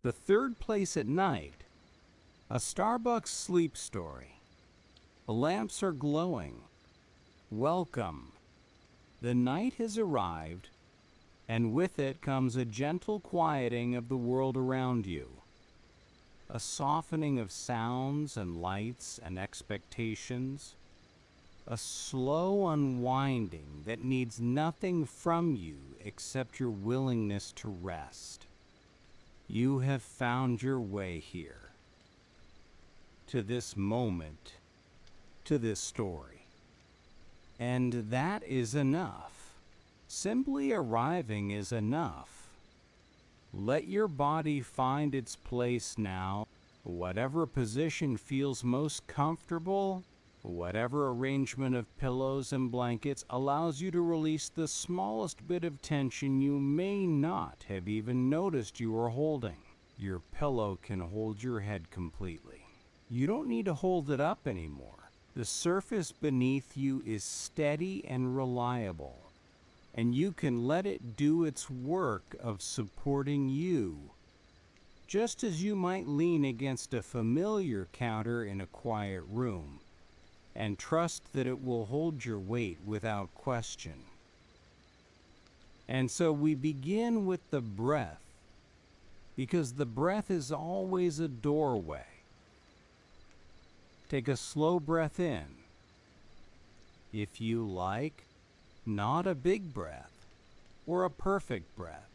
The third place at night, a Starbucks sleep story. The lamps are glowing. Welcome. The night has arrived, and with it comes a gentle quieting of the world around you. A softening of sounds and lights and expectations. A slow unwinding that needs nothing from you except your willingness to rest. You have found your way here, to this moment, to this story. And that is enough. Simply arriving is enough. Let your body find its place now, whatever position feels most comfortable. Whatever arrangement of pillows and blankets allows you to release the smallest bit of tension you may not have even noticed you are holding. Your pillow can hold your head completely. You don't need to hold it up anymore. The surface beneath you is steady and reliable, and you can let it do its work of supporting you, just as you might lean against a familiar counter in a quiet room and trust that it will hold your weight without question. And so we begin with the breath, because the breath is always a doorway. Take a slow breath in. If you like, not a big breath or a perfect breath,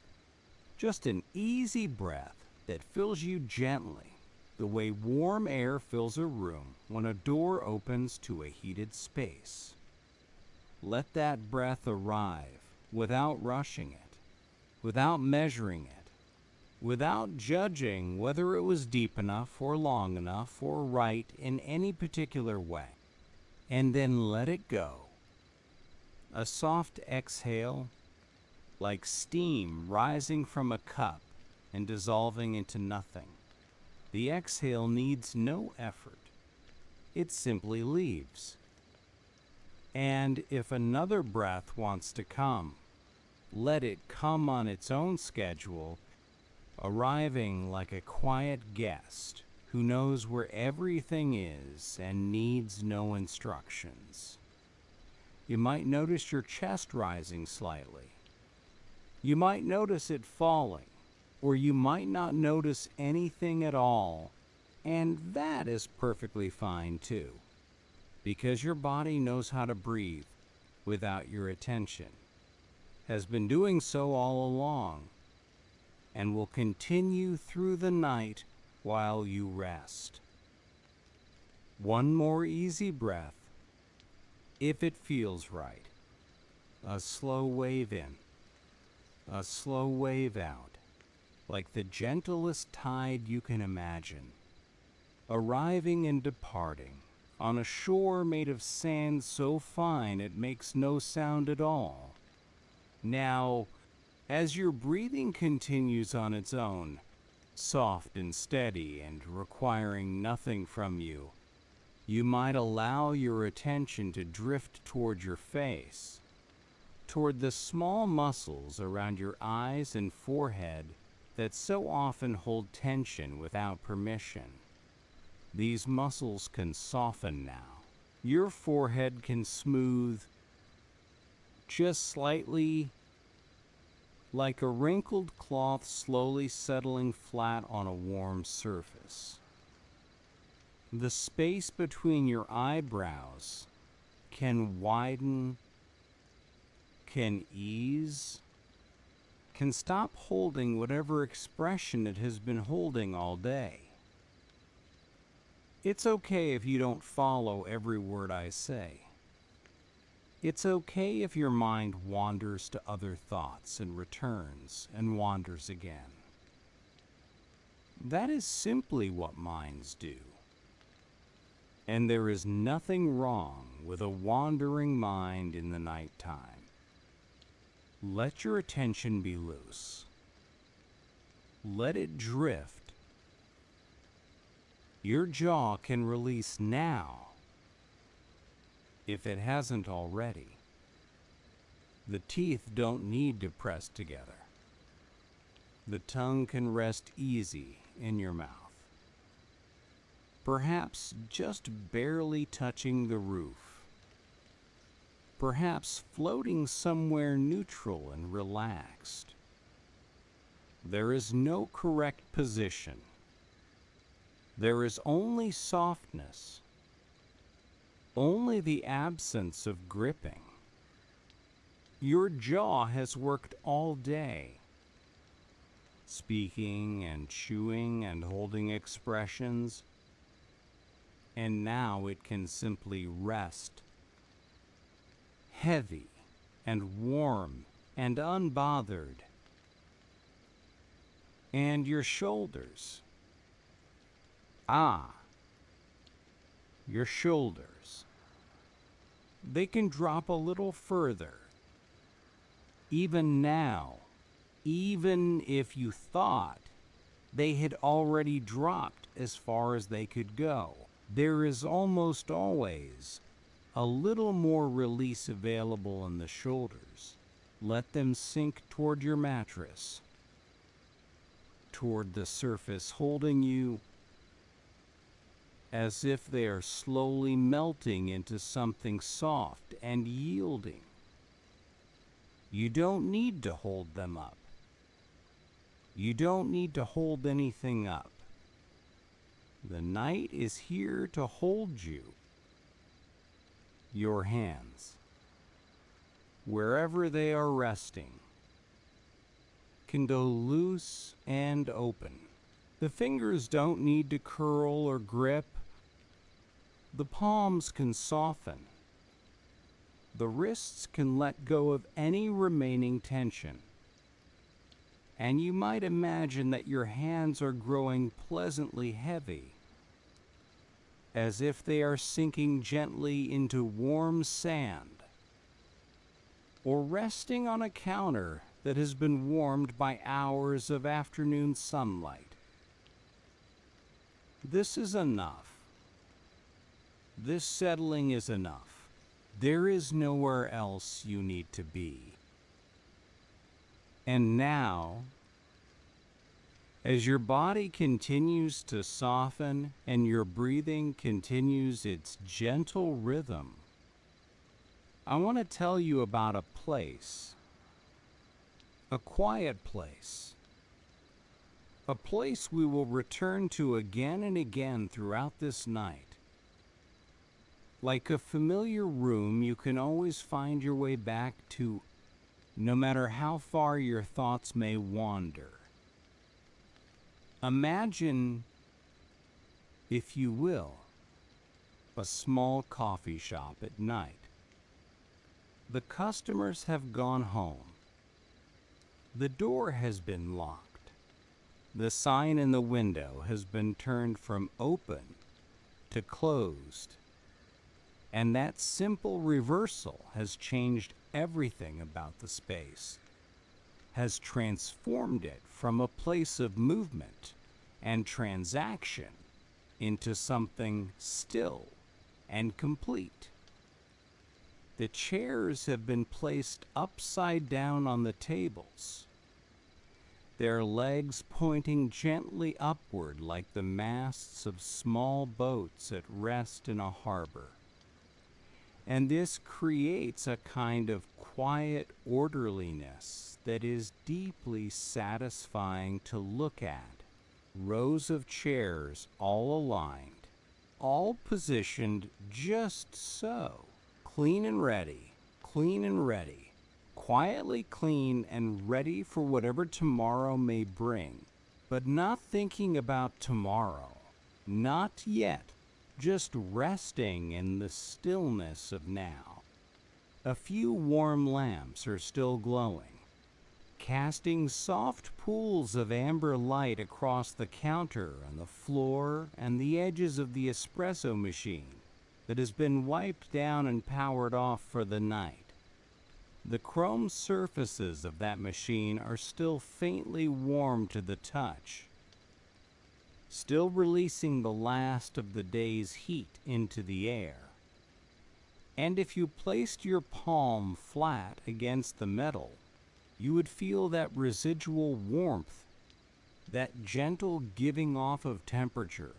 just an easy breath that fills you gently, the way warm air fills a room when a door opens to a heated space. Let that breath arrive without rushing it, without measuring it, without judging whether it was deep enough or long enough or right in any particular way. And then let it go. A soft exhale, like steam rising from a cup and dissolving into nothing. The exhale needs no effort. It simply leaves. And if another breath wants to come, let it come on its own schedule, arriving like a quiet guest who knows where everything is and needs no instructions. You might notice your chest rising slightly. You might notice it falling. Or you might not notice anything at all, and that is perfectly fine too, because your body knows how to breathe without your attention, has been doing so all along, and will continue through the night while you rest. One more easy breath, if it feels right. A slow wave in, a slow wave out. Like the gentlest tide you can imagine, arriving and departing on a shore made of sand so fine it makes no sound at all. Now, as your breathing continues on its own, soft and steady and requiring nothing from you, you might allow your attention to drift toward your face, toward the small muscles around your eyes and forehead that so often hold tension without permission. These muscles can soften now. Your forehead can smooth just slightly, like a wrinkled cloth slowly settling flat on a warm surface. The space between your eyebrows can widen, can ease, can stop holding whatever expression it has been holding all day. It's okay if you don't follow every word I say. It's okay if your mind wanders to other thoughts and returns and wanders again. That is simply what minds do. And there is nothing wrong with a wandering mind in the nighttime. Let your attention be loose. Let it drift. Your jaw can release now, if it hasn't already. The teeth don't need to press together. The tongue can rest easy in your mouth. Perhaps just barely touching the roof. Perhaps floating somewhere neutral and relaxed. There is no correct position. There is only softness, only the absence of gripping. Your jaw has worked all day, speaking and chewing and holding expressions, and now it can simply rest, heavy and warm and unbothered. And your shoulders. Your shoulders. They can drop a little further. Even now, even if you thought they had already dropped as far as they could go, there is almost always a little more release available in the shoulders. Let them sink toward your mattress, toward the surface holding you, as if they are slowly melting into something soft and yielding. You don't need to hold them up. You don't need to hold anything up. The night is here to hold you. Your hands, wherever they are resting, can go loose and open. The fingers don't need to curl or grip. The palms can soften. The wrists can let go of any remaining tension. And you might imagine that your hands are growing pleasantly heavy, as if they are sinking gently into warm sand, or resting on a counter that has been warmed by hours of afternoon sunlight. This is enough. This settling is enough. There is nowhere else you need to be. And now, as your body continues to soften and your breathing continues its gentle rhythm, I want to tell you about a place, a quiet place, a place we will return to again and again throughout this night. Like a familiar room you can always find your way back to, no matter how far your thoughts may wander. Imagine, if you will, a small coffee shop at night. The customers have gone home. The door has been locked. The sign in the window has been turned from open to closed. And that simple reversal has changed everything about the space, has transformed it from a place of movement and transaction into something still and complete. The chairs have been placed upside down on the tables, their legs pointing gently upward like the masts of small boats at rest in a harbor. And this creates a kind of quiet orderliness that is deeply satisfying to look at. Rows of chairs all aligned, all positioned just so. Clean and ready, quietly clean and ready for whatever tomorrow may bring. But not thinking about tomorrow, not yet. Just resting in the stillness of now. A few warm lamps are still glowing, casting soft pools of amber light across the counter and the floor and the edges of the espresso machine that has been wiped down and powered off for the night. The chrome surfaces of that machine are still faintly warm to the touch, still releasing the last of the day's heat into the air. And if you placed your palm flat against the metal, you would feel that residual warmth, that gentle giving off of temperature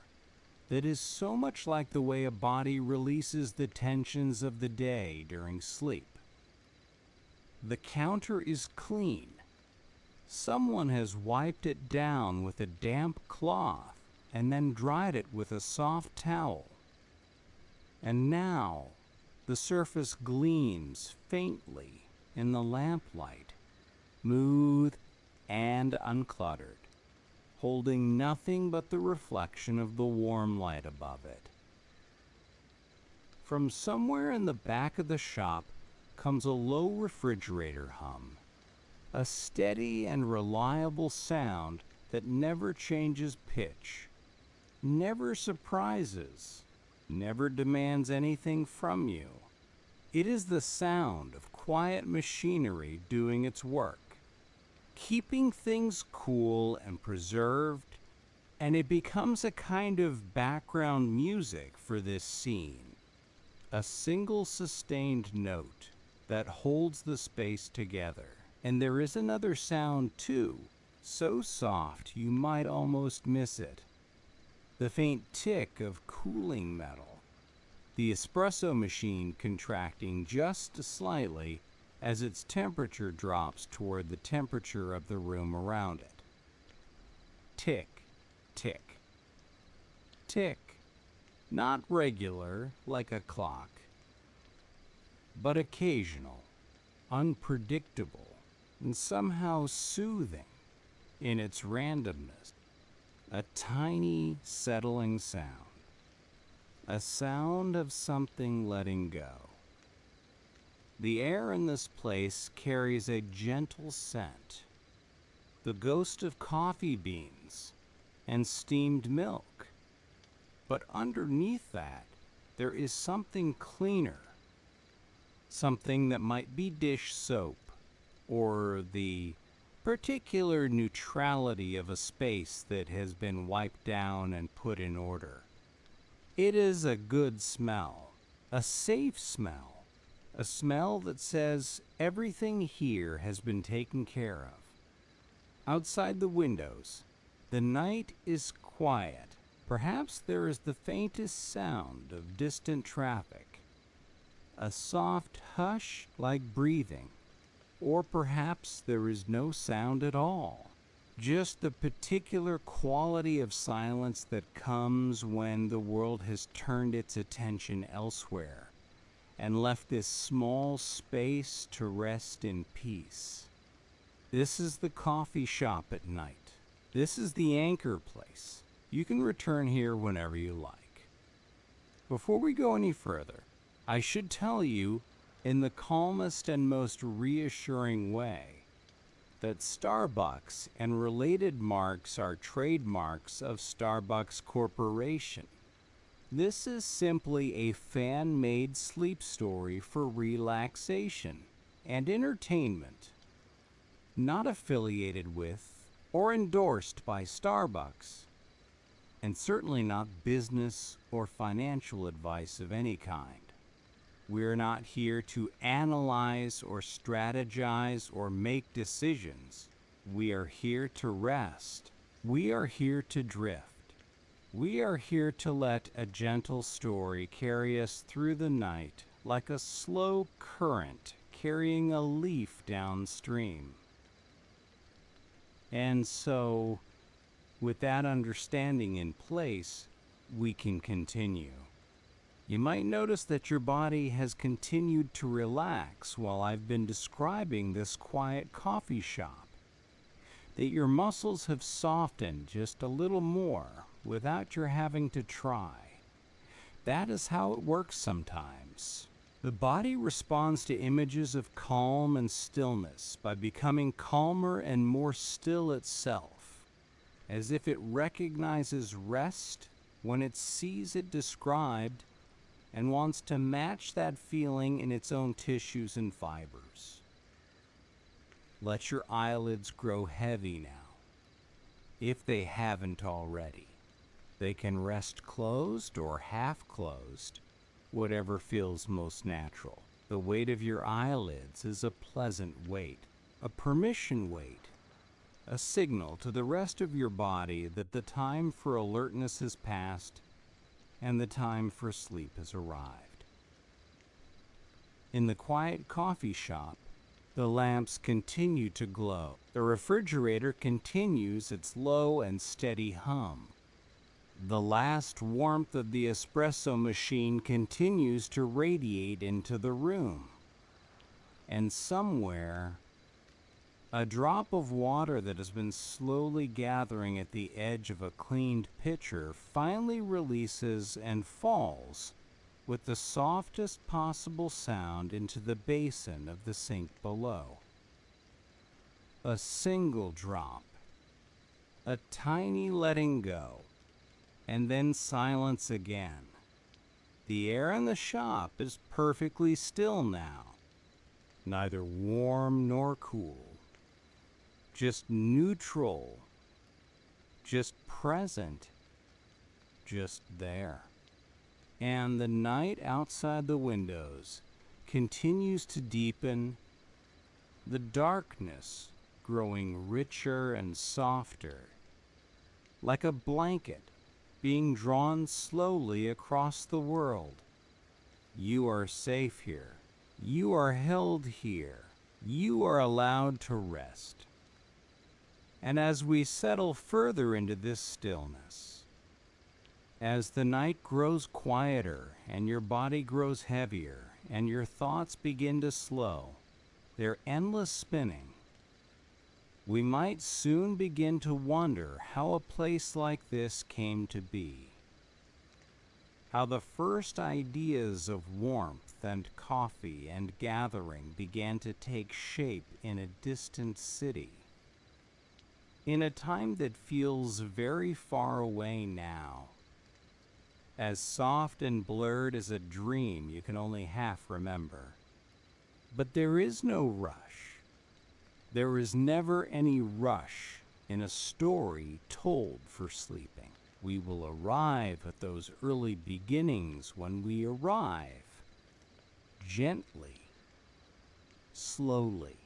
that is so much like the way a body releases the tensions of the day during sleep. The counter is clean. Someone has wiped it down with a damp cloth and then dried it with a soft towel. And now the surface gleams faintly in the lamplight, smooth and uncluttered, holding nothing but the reflection of the warm light above it. From somewhere in the back of the shop comes a low refrigerator hum, a steady and reliable sound that never changes pitch, never surprises, never demands anything from you. It is the sound of quiet machinery doing its work, keeping things cool and preserved, and it becomes a kind of background music for this scene, a single sustained note that holds the space together. And there is another sound too, so soft you might almost miss it. The faint tick of cooling metal, the espresso machine contracting just slightly as its temperature drops toward the temperature of the room around it. Tick, tick, tick. Not regular like a clock, but occasional, unpredictable, and somehow soothing in its randomness. A tiny, settling sound. A sound of something letting go. The air in this place carries a gentle scent, the ghost of coffee beans and steamed milk. But underneath that, there is something cleaner, something that might be dish soap, or the particular neutrality of a space that has been wiped down and put in order. It is a good smell, a safe smell, a smell that says everything here has been taken care of. Outside the windows, the night is quiet. Perhaps there is the faintest sound of distant traffic, a soft hush like breathing. Or perhaps there is no sound at all, just the particular quality of silence that comes when the world has turned its attention elsewhere and left this small space to rest in peace. This is the coffee shop at night. This is the anchor place. You can return here whenever you like. Before we go any further, I should tell you in the calmest and most reassuring way that Starbucks and related marks are trademarks of Starbucks Corporation. This is simply a fan-made sleep story for relaxation and entertainment, not affiliated with or endorsed by Starbucks, and certainly not business or financial advice of any kind. We're not here to analyze or strategize or make decisions. We are here to rest. We are here to drift. We are here to let a gentle story carry us through the night like a slow current carrying a leaf downstream. And so, with that understanding in place, we can continue. You might notice that your body has continued to relax while I've been describing this quiet coffee shop, that your muscles have softened just a little more without your having to try. That is how it works sometimes. The body responds to images of calm and stillness by becoming calmer and more still itself, as if it recognizes rest when it sees it described and wants to match that feeling in its own tissues and fibers. Let your eyelids grow heavy now, if they haven't already. They can rest closed or half closed, whatever feels most natural. The weight of your eyelids is a pleasant weight, a permission weight, a signal to the rest of your body that the time for alertness has passed and the time for sleep has arrived. In the quiet coffee shop, the lamps continue to glow. The refrigerator continues its low and steady hum. The last warmth of the espresso machine continues to radiate into the room. And somewhere, a drop of water that has been slowly gathering at the edge of a cleaned pitcher finally releases and falls with the softest possible sound into the basin of the sink below. A single drop, a tiny letting go, and then silence again. The air in the shop is perfectly still now, neither warm nor cool, just neutral, just present, just there. And the night outside the windows continues to deepen, the darkness growing richer and softer, like a blanket being drawn slowly across the world. You are safe here. You are held here. You are allowed to rest. And as we settle further into this stillness, as the night grows quieter and your body grows heavier and your thoughts begin to slow, their endless spinning, we might soon begin to wonder how a place like this came to be. How the first ideas of warmth and coffee and gathering began to take shape in a distant city. In a time that feels very far away now, as soft and blurred as a dream you can only half remember. But there is no rush. There is never any rush in a story told for sleeping. We will arrive at those early beginnings when we arrive, gently, slowly,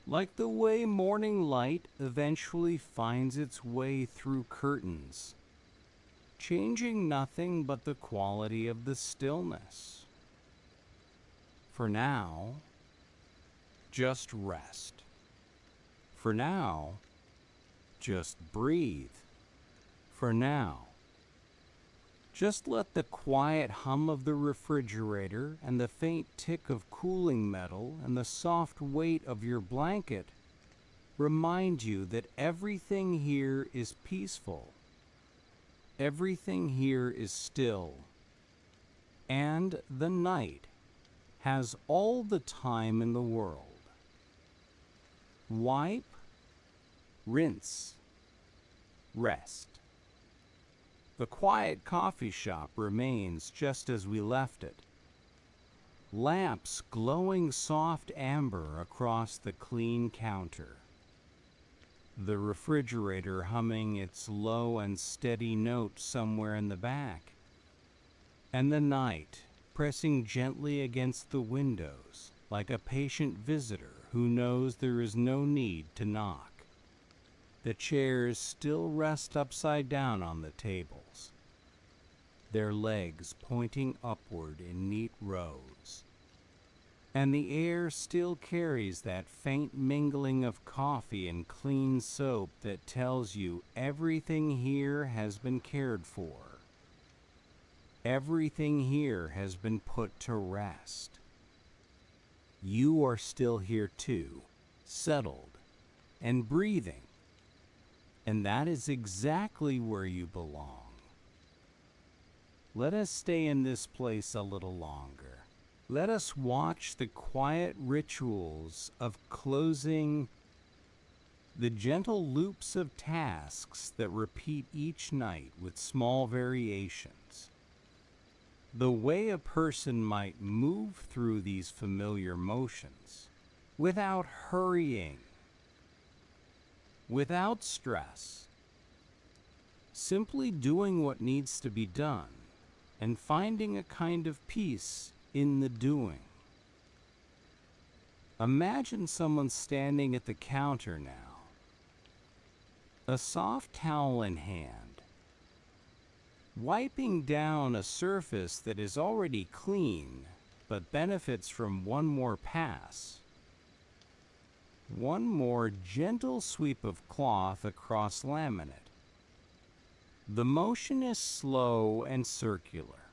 like the way morning light eventually finds its way through curtains, changing nothing but the quality of the stillness. For now, just rest. For now, just breathe. For now, just let the quiet hum of the refrigerator and the faint tick of cooling metal and the soft weight of your blanket remind you that everything here is peaceful. Everything here is still. And the night has all the time in the world. Wipe, rinse, rest. The quiet coffee shop remains just as we left it. Lamps glowing soft amber across the clean counter. The refrigerator humming its low and steady note somewhere in the back. And the night pressing gently against the windows like a patient visitor who knows there is no need to knock. The chairs still rest upside down on the tables, their legs pointing upward in neat rows. And the air still carries that faint mingling of coffee and clean soap that tells you everything here has been cared for. Everything here has been put to rest. You are still here too, settled and breathing. And that is exactly where you belong. Let us stay in this place a little longer. Let us watch the quiet rituals of closing, the gentle loops of tasks that repeat each night with small variations. The way a person might move through these familiar motions without hurrying, without stress, simply doing what needs to be done and finding a kind of peace in the doing. Imagine someone standing at the counter now, A soft towel in hand, wiping down a surface that is already clean but benefits from one more pass. One more gentle sweep of cloth across laminate. The motion is slow and circular,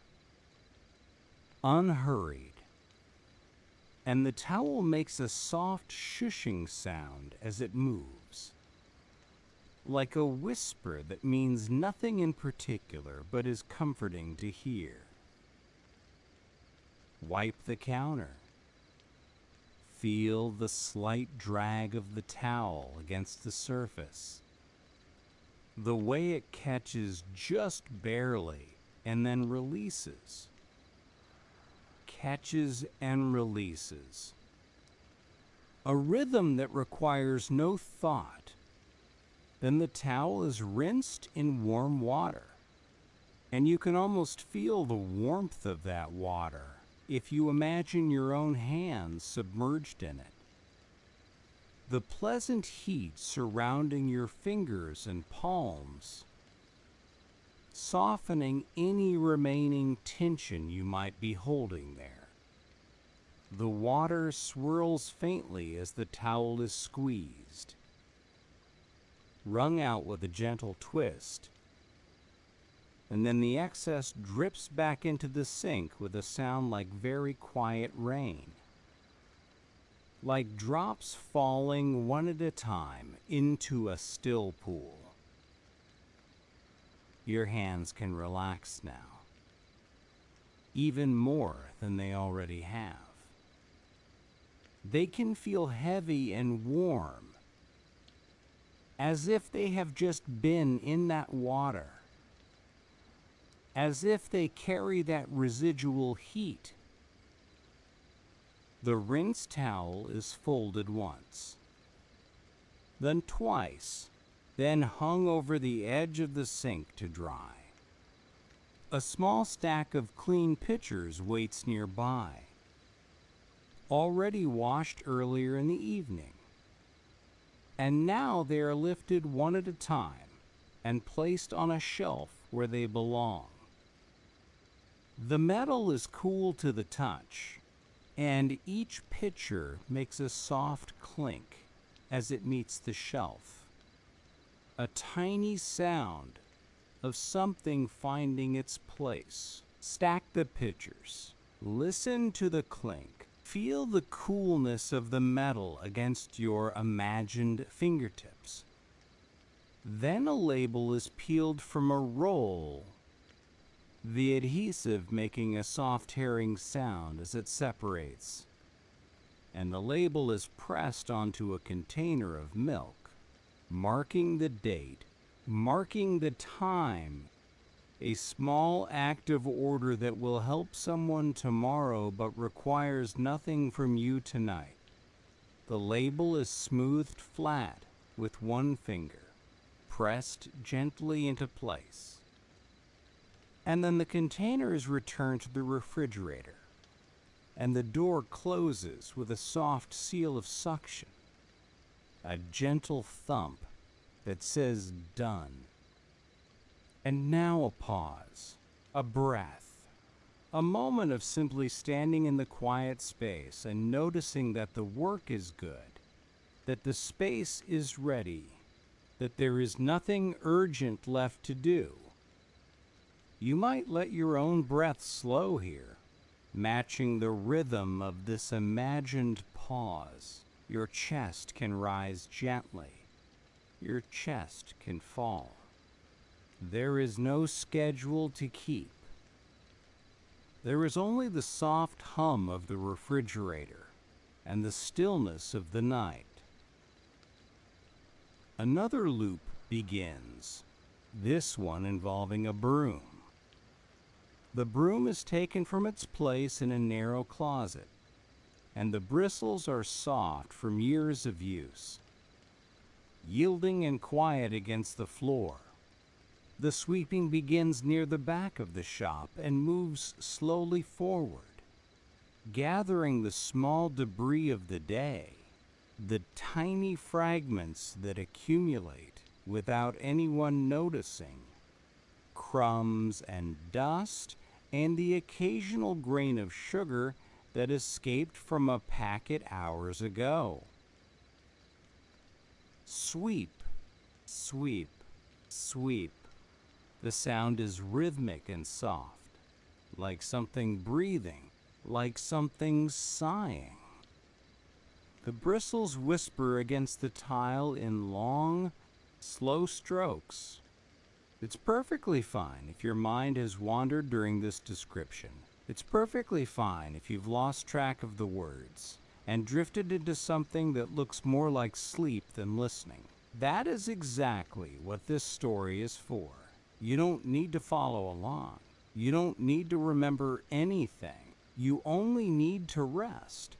unhurried, and the towel makes a soft shushing sound as it moves, like a whisper that means nothing in particular but is comforting to hear. Wipe the counter. Feel the slight drag of the towel against the surface. The way it catches just barely and then releases. Catches and releases. A rhythm that requires no thought. Then the towel is rinsed in warm water, and you can almost feel the warmth of that water if you imagine your own hands submerged in it. The pleasant heat surrounding your fingers and palms, softening any remaining tension you might be holding there. The water swirls faintly as the towel is squeezed, wrung out with a gentle twist, and then the excess drips back into the sink with a sound like very quiet rain, like drops falling one at a time into a still pool. Your hands can relax now, even more than they already have. They can feel heavy and warm, as if they have just been in that water, as if they carry that residual heat. The rinse towel is folded once, then twice, then hung over the edge of the sink to dry. A small stack of clean pitchers waits nearby, already washed earlier in the evening. And now they are lifted one at a time and placed on a shelf where they belong. The metal is cool to the touch, and each pitcher makes a soft clink as it meets the shelf. A tiny sound of something finding its place. Stack the pitchers. Listen to the clink. Feel the coolness of the metal against your imagined fingertips. Then a label is peeled from a roll, the adhesive making a soft tearing sound as it separates, and the label is pressed onto a container of milk, marking the date, marking the time, a small act of order that will help someone tomorrow but requires nothing from you tonight. The label is smoothed flat with one finger, pressed gently into place. And then the container is returned to the refrigerator, and the door closes with a soft seal of suction, a gentle thump that says done. And now a pause, a breath, a moment of simply standing in the quiet space and noticing that the work is good, that the space is ready, that there is nothing urgent left to do. You might let your own breath slow here, matching the rhythm of this imagined pause. Your chest can rise gently. Your chest can fall. There is no schedule to keep. There is only the soft hum of the refrigerator and the stillness of the night. Another loop begins, this one involving a broom. The broom is taken from its place in a narrow closet, and the bristles are soft from years of use, yielding and quiet against the floor. The sweeping begins near the back of the shop and moves slowly forward, gathering the small debris of the day, the tiny fragments that accumulate without anyone noticing. Crumbs and dust, and the occasional grain of sugar that escaped from a packet hours ago. Sweep, sweep, sweep. The sound is rhythmic and soft, like something breathing, like something sighing. The bristles whisper against the tile in long, slow strokes. It's perfectly fine if your mind has wandered during this description. It's perfectly fine if you've lost track of the words and drifted into something that looks more like sleep than listening. That is exactly what this story is for. You don't need to follow along. You don't need to remember anything. You only need to rest.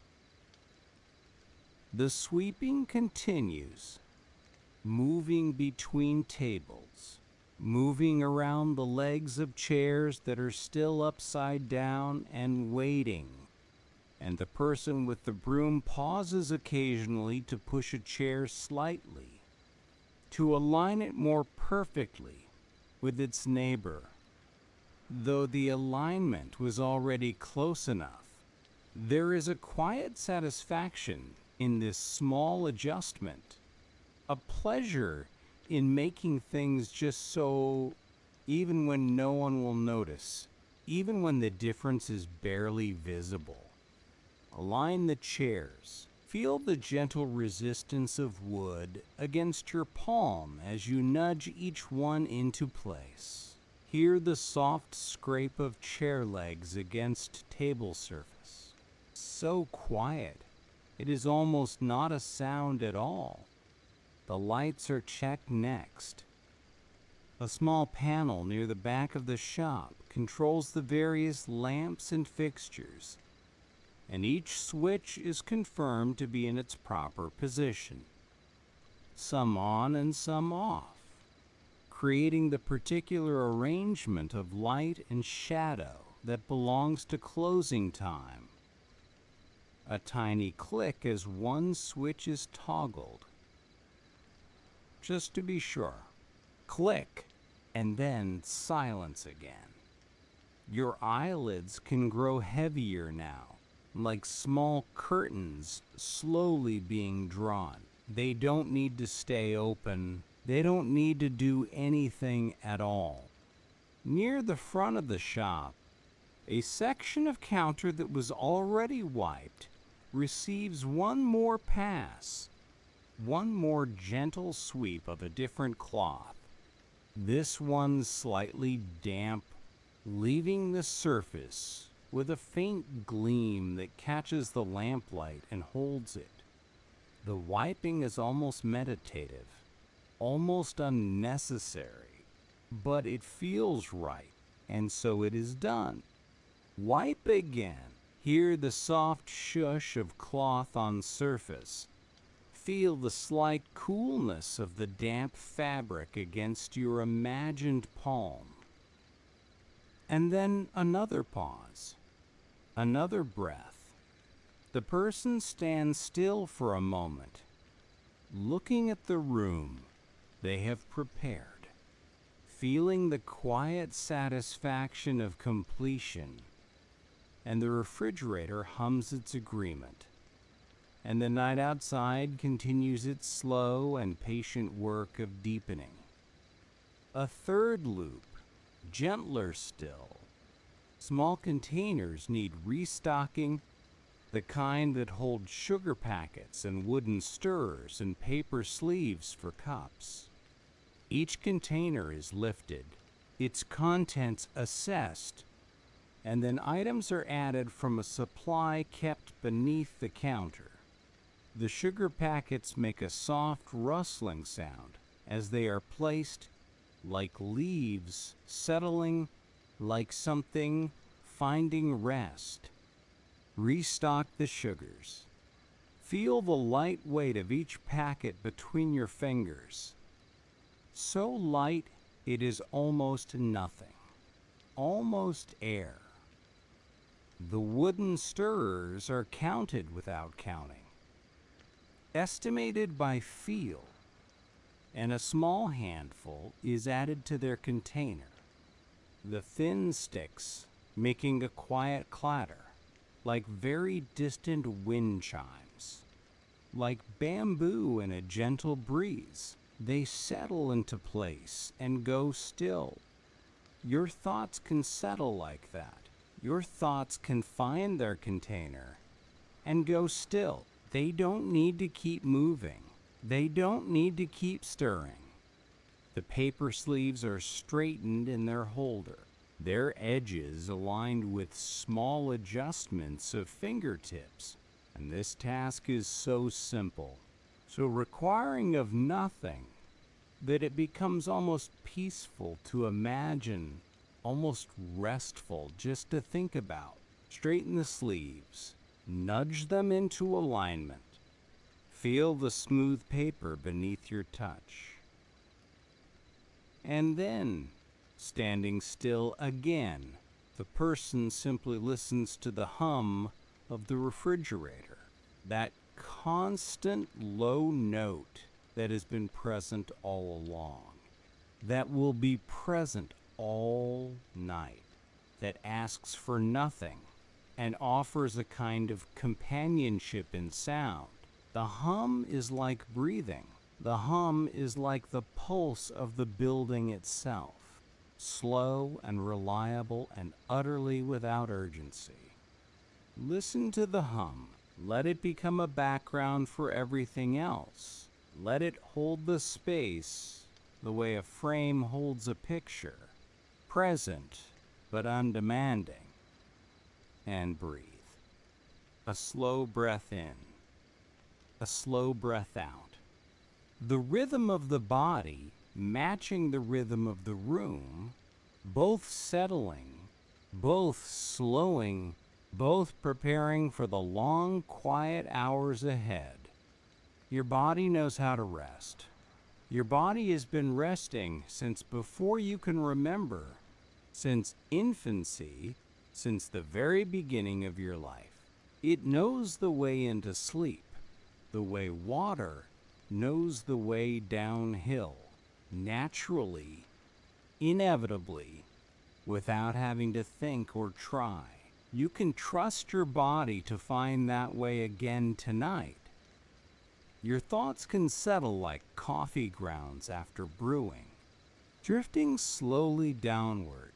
The sweeping continues, moving between tables, moving around the legs of chairs that are still upside down and waiting. And the person with the broom pauses occasionally to push a chair slightly, to align it more perfectly with its neighbor. Though the alignment was already close enough, there is a quiet satisfaction in this small adjustment, a pleasure in making things just so, even when no one will notice, even when the difference is barely visible. Align the chairs. Feel the gentle resistance of wood against your palm as you nudge each one into place. Hear the soft scrape of chair legs against table surface. So quiet, it is almost not a sound at all. The lights are checked next. A small panel near the back of the shop controls the various lamps and fixtures, and each switch is confirmed to be in its proper position. Some on and some off, creating the particular arrangement of light and shadow that belongs to closing time. A tiny click as one switch is toggled. Just to be sure. Click, and then silence again. Your eyelids can grow heavier now, like small curtains slowly being drawn. They don't need to stay open. They don't need to do anything at all. Near the front of the shop, a section of counter that was already wiped receives one more pass, one more gentle sweep of a different cloth. This one slightly damp, leaving the surface with a faint gleam that catches the lamplight and holds it. The wiping is almost meditative, almost unnecessary, but it feels right, and so it is done. Wipe again. Hear the soft shush of cloth on surface. Feel the slight coolness of the damp fabric against your imagined palm. And then another pause, another breath. The person stands still for a moment, looking at the room they have prepared, feeling the quiet satisfaction of completion, and the refrigerator hums its agreement, and the night outside continues its slow and patient work of deepening. A third loop, gentler still. Small containers need restocking, the kind that hold sugar packets and wooden stirrers and paper sleeves for cups. Each container is lifted, its contents assessed, and then items are added from a supply kept beneath the counter. The sugar packets make a soft rustling sound as they are placed, like leaves settling, like something finding rest. Restock the sugars. Feel the light weight of each packet between your fingers. So light it is almost nothing, almost air. The wooden stirrers are counted without counting, estimated by feel, and a small handful is added to their container. The thin sticks making a quiet clatter, like very distant wind chimes. Like bamboo in a gentle breeze, they settle into place and go still. Your thoughts can settle like that. Your thoughts can find their container and go still. They don't need to keep moving. They don't need to keep stirring. The paper sleeves are straightened in their holder, their edges aligned with small adjustments of fingertips. And this task is so simple, so requiring of nothing, that it becomes almost peaceful to imagine, almost restful just to think about. Straighten the sleeves, nudge them into alignment. Feel the smooth paper beneath your touch. And then, standing still again, the person simply listens to the hum of the refrigerator, that constant low note that has been present all along, that will be present all night, that asks for nothing and offers a kind of companionship in sound. The hum is like breathing. The hum is like the pulse of the building itself, slow and reliable and utterly without urgency. Listen to the hum. Let it become a background for everything else. Let it hold the space the way a frame holds a picture, present but undemanding. And breathe. A slow breath in, a slow breath out. The rhythm of the body matching the rhythm of the room, both settling, both slowing, both preparing for the long, quiet hours ahead. Your body knows how to rest. Your body has been resting since before you can remember, since infancy, since the very beginning of your life. It knows the way into sleep, the way water knows the way downhill, naturally, inevitably, without having to think or try. You can trust your body to find that way again tonight. Your thoughts can settle like coffee grounds after brewing, drifting slowly downward,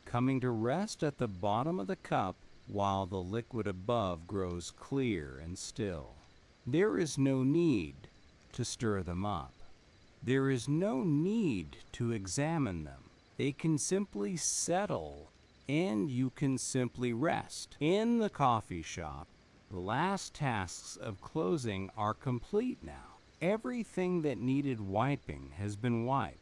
coming to rest at the bottom of the cup while the liquid above grows clear and still. There is no need to stir them up. There is no need to examine them. They can simply settle, and you can simply rest. In the coffee shop, the last tasks of closing are complete now. Everything that needed wiping has been wiped.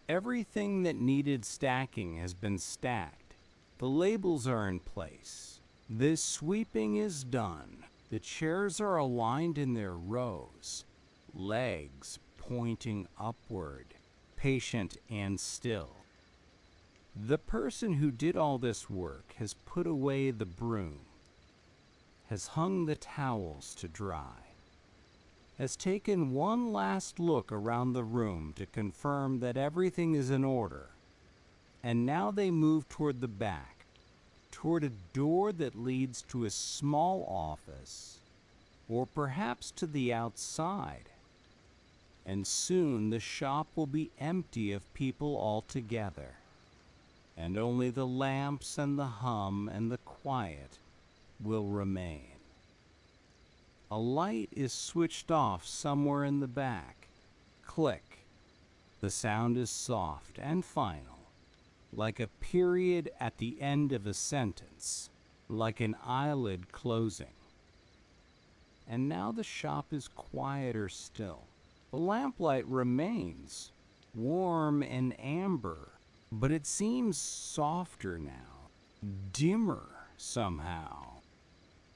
Everything that needed stacking has been stacked. The labels are in place. This sweeping is done. The chairs are aligned in their rows, legs pointing upward, patient and still. The person who did all this work has put away the broom, has hung the towels to dry, has taken one last look around the room to confirm that everything is in order, and now they move toward the back, toward a door that leads to a small office, or perhaps to the outside. And soon the shop will be empty of people altogether, and only the lamps and the hum and the quiet will remain. A light is switched off somewhere in the back. Click. The sound is soft and final, like a period at the end of a sentence, like an eyelid closing. And now the shop is quieter still. The lamplight remains, warm and amber, but it seems softer now, dimmer somehow,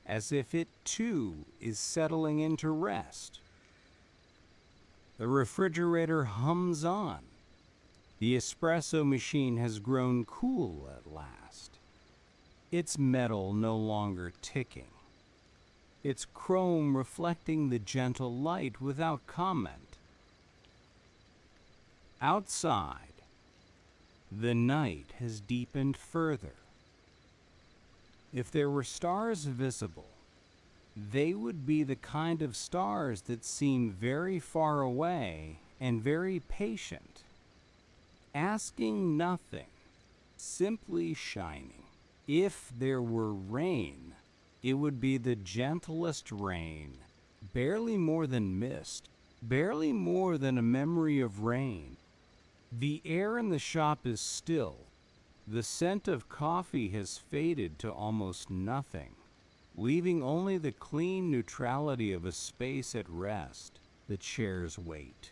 as if it too is settling into rest. The refrigerator hums on. The espresso machine has grown cool at last. Its metal no longer ticking. Its chrome reflecting the gentle light without comment. Outside, the night has deepened further. If there were stars visible, they would be the kind of stars that seem very far away and very patient, asking nothing, simply shining. If there were rain, it would be the gentlest rain, barely more than mist, barely more than a memory of rain. The air in the shop is still. The scent of coffee has faded to almost nothing, leaving only the clean neutrality of a space at rest. The chairs wait.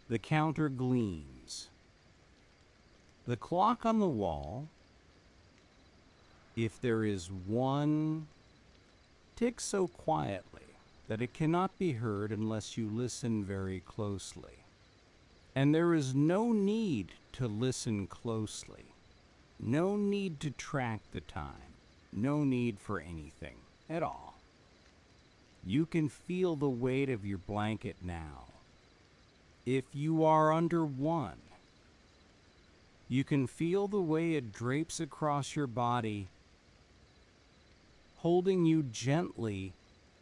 The counter gleams. The clock on the wall, if there is one, ticks so quietly that it cannot be heard unless you listen very closely. And there is no need to listen closely, no need to track the time, no need for anything at all. You can feel the weight of your blanket now. If you are under one, you can feel the way it drapes across your body, holding you gently,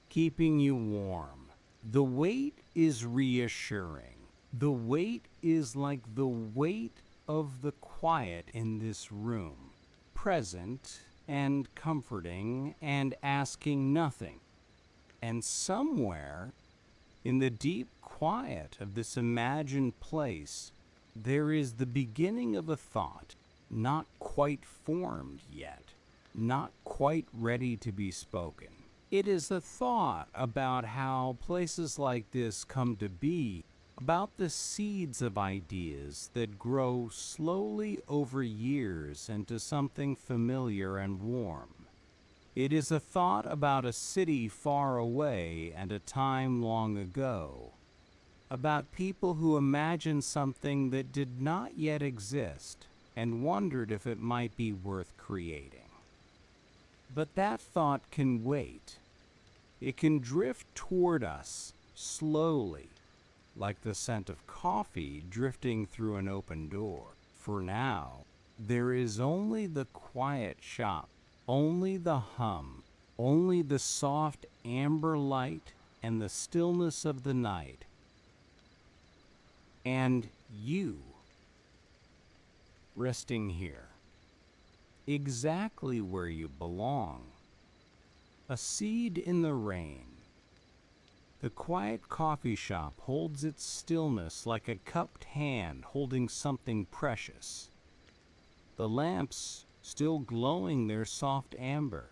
keeping you warm. The weight is reassuring. The weight is like the weight of the quiet in this room, present and comforting and asking nothing. And somewhere in the deep quiet of this imagined place, there is the beginning of a thought, not quite formed yet, not quite ready to be spoken. It is a thought about how places like this come to be, about the seeds of ideas that grow slowly over years into something familiar and warm. It is a thought about a city far away and a time long ago, about people who imagined something that did not yet exist and wondered if it might be worth creating. But that thought can wait. It can drift toward us slowly, like the scent of coffee drifting through an open door. For now, there is only the quiet shop, only the hum, only the soft amber light and the stillness of the night. And you, resting here, exactly where you belong, a seed in the rain. The quiet coffee shop holds its stillness like a cupped hand holding something precious. The lamps still glowing their soft amber.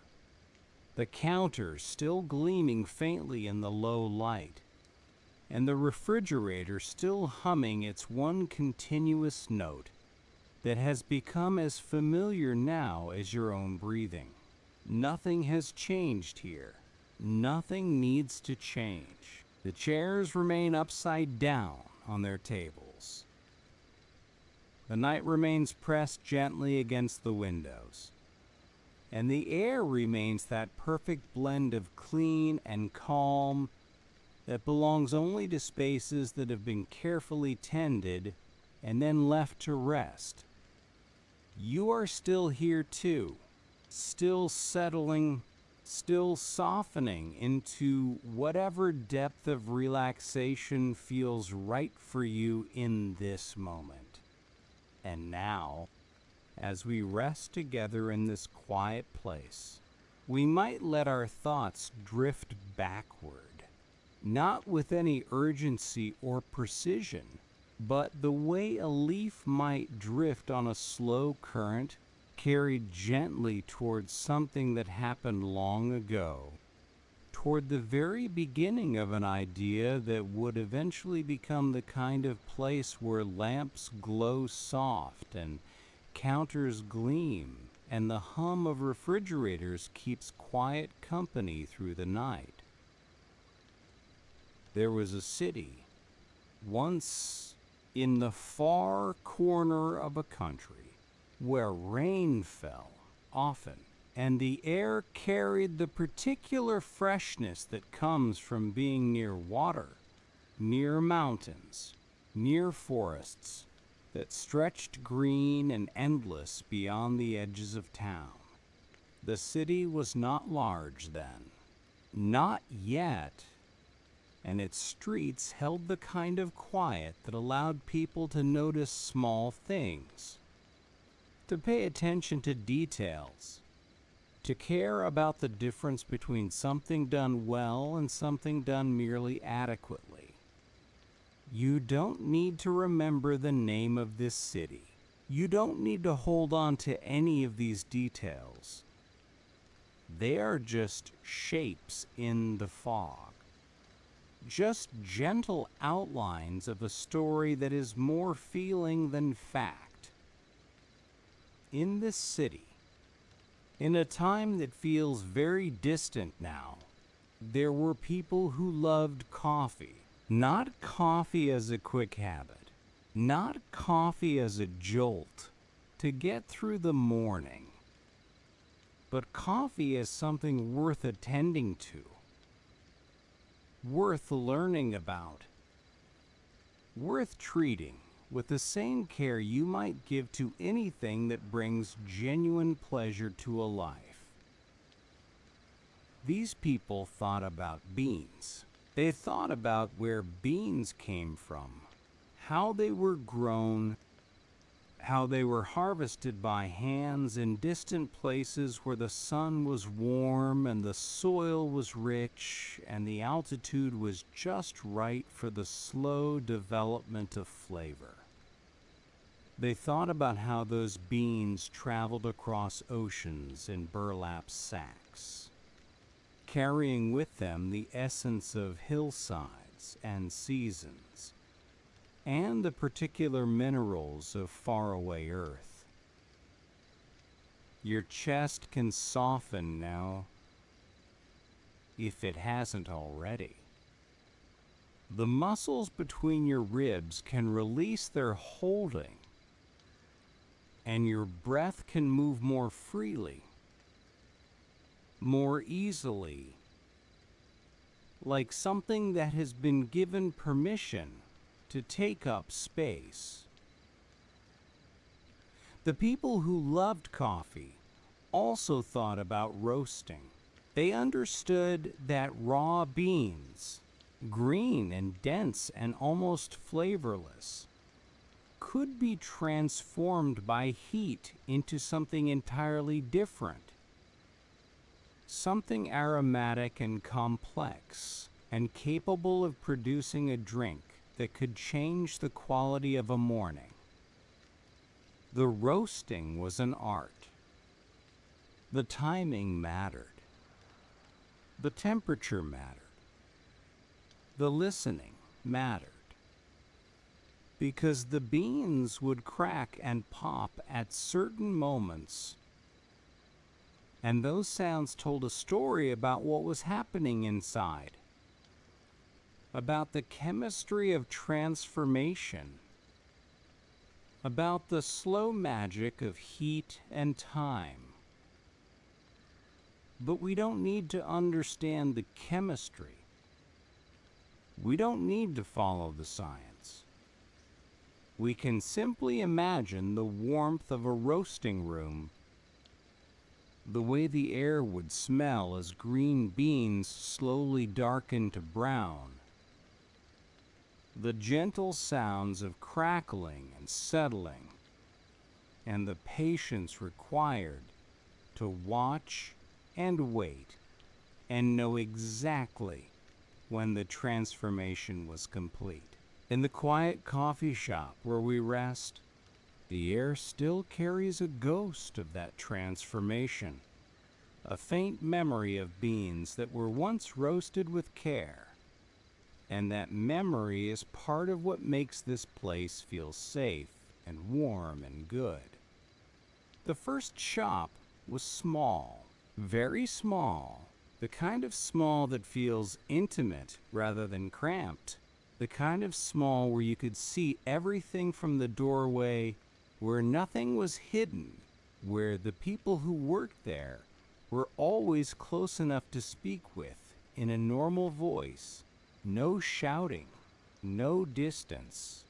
The counter still gleaming faintly in the low light. And the refrigerator still humming its one continuous note that has become as familiar now as your own breathing. Nothing has changed here. Nothing needs to change. The chairs remain upside down on their tables. The night remains pressed gently against the windows, and the air remains that perfect blend of clean and calm that belongs only to spaces that have been carefully tended and then left to rest. You are still here too, still settling, still softening into whatever depth of relaxation feels right for you in this moment. And now, as we rest together in this quiet place, we might let our thoughts drift backward, not with any urgency or precision, but the way a leaf might drift on a slow current, carried gently towards something that happened long ago, toward the very beginning of an idea that would eventually become the kind of place where lamps glow soft and counters gleam and the hum of refrigerators keeps quiet company through the night. There was a city, once in the far corner of a country, where rain fell often, and the air carried the particular freshness that comes from being near water, near mountains, near forests that stretched green and endless beyond the edges of town. The city was not large then, not yet, and its streets held the kind of quiet that allowed people to notice small things, to pay attention to details, to care about the difference between something done well and something done merely adequately. You don't need to remember the name of this city. You don't need to hold on to any of these details. They are just shapes in the fog. Just gentle outlines of a story that is more feeling than fact. In this city, in a time that feels very distant now, there were people who loved coffee. Not coffee as a quick habit, not coffee as a jolt to get through the morning, but coffee as something worth attending to, worth learning about, worth treating with the same care you might give to anything that brings genuine pleasure to a life. These people thought about beans. They thought about where beans came from, how they were grown, how they were harvested by hands in distant places where the sun was warm and the soil was rich and the altitude was just right for the slow development of flavor. They thought about how those beans traveled across oceans in burlap sacks, carrying with them the essence of hillsides and seasons, and the particular minerals of faraway earth. Your chest can soften now, if it hasn't already. The muscles between your ribs can release their holding, and your breath can move more freely, more easily, like something that has been given permission to take up space. The people who loved coffee also thought about roasting. They understood that raw beans, green and dense and almost flavorless, could be transformed by heat into something entirely different, something aromatic and complex, and capable of producing a drink that could change the quality of a morning. The roasting was an art. The timing mattered. The temperature mattered. The listening mattered. Because the beans would crack and pop at certain moments, and those sounds told a story about what was happening inside, about the chemistry of transformation, about the slow magic of heat and time. But we don't need to understand the chemistry. We don't need to follow the science. We can simply imagine the warmth of a roasting room, the way the air would smell as green beans slowly darken to brown, the gentle sounds of crackling and settling, and the patience required to watch and wait and know exactly when the transformation was complete. In the quiet coffee shop where we rest, the air still carries a ghost of that transformation, a faint memory of beans that were once roasted with care. And that memory is part of what makes this place feel safe and warm and good. The first shop was small, very small, the kind of small that feels intimate rather than cramped, the kind of small where you could see everything from the doorway, where nothing was hidden, where the people who worked there were always close enough to speak with in a normal voice. No shouting, no distance,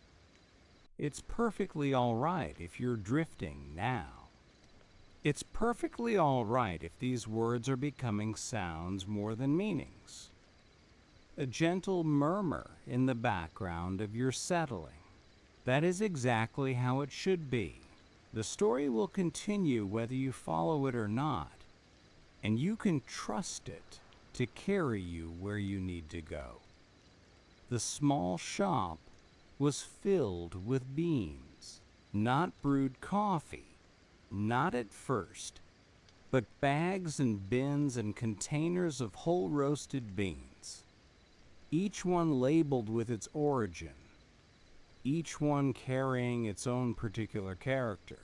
It's perfectly all right if you're drifting now. It's perfectly all right if these words are becoming sounds more than meanings. A gentle murmur in the background of your settling. That is exactly how it should be. The story will continue whether you follow it or not, and you can trust it to carry you where you need to go. The small shop was filled with beans, not brewed coffee, not at first, but bags and bins and containers of whole roasted beans, each one labeled with its origin, each one carrying its own particular character.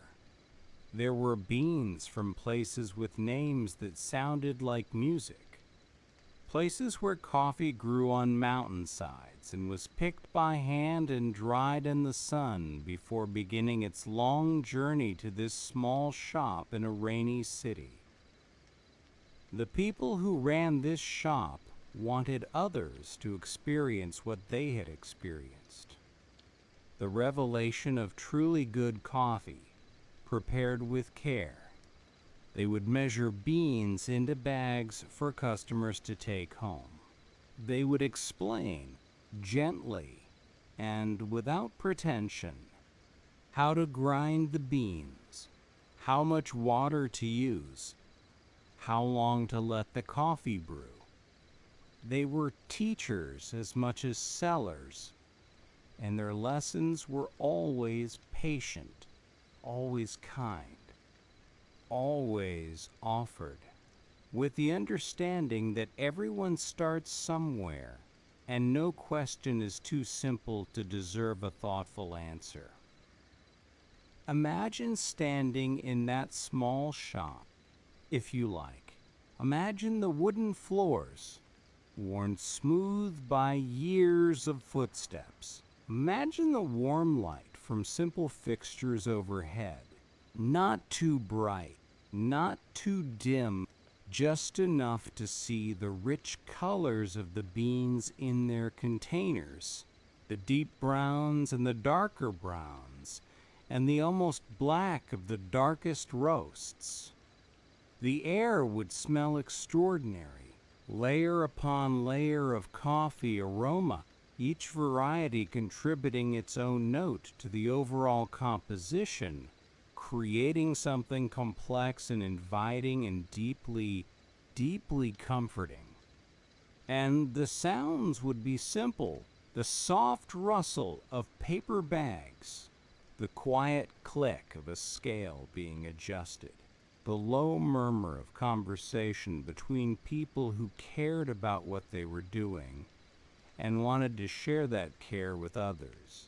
There were beans from places with names that sounded like music, places where coffee grew on mountainsides and was picked by hand and dried in the sun before beginning its long journey to this small shop in a rainy city. The people who ran this shop wanted others to experience what they had experienced. The revelation of truly good coffee, prepared with care. They would measure beans into bags for customers to take home. They would explain, gently and without pretension, how to grind the beans, how much water to use, how long to let the coffee brew. They were teachers as much as sellers, and their lessons were always patient, always kind, always offered, with the understanding that everyone starts somewhere, and no question is too simple to deserve a thoughtful answer. Imagine standing in that small shop, if you like. Imagine the wooden floors, worn smooth by years of footsteps. Imagine the warm light from simple fixtures overhead, not too bright, not too dim, just enough to see the rich colors of the beans in their containers, the deep browns and the darker browns, and the almost black of the darkest roasts. The air would smell extraordinary, layer upon layer of coffee aroma, each variety contributing its own note to the overall composition, creating something complex and inviting and deeply, deeply comforting. And the sounds would be simple: the soft rustle of paper bags, the quiet click of a scale being adjusted, the low murmur of conversation between people who cared about what they were doing and wanted to share that care with others.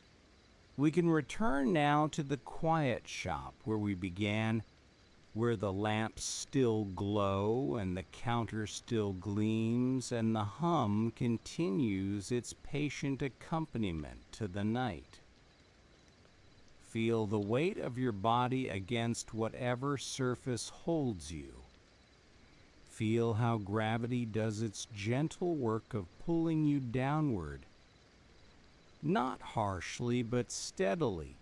We can return now to the quiet shop where we began, where the lamps still glow and the counter still gleams and the hum continues its patient accompaniment to the night. Feel the weight of your body against whatever surface holds you. Feel how gravity does its gentle work of pulling you downward, not harshly but steadily,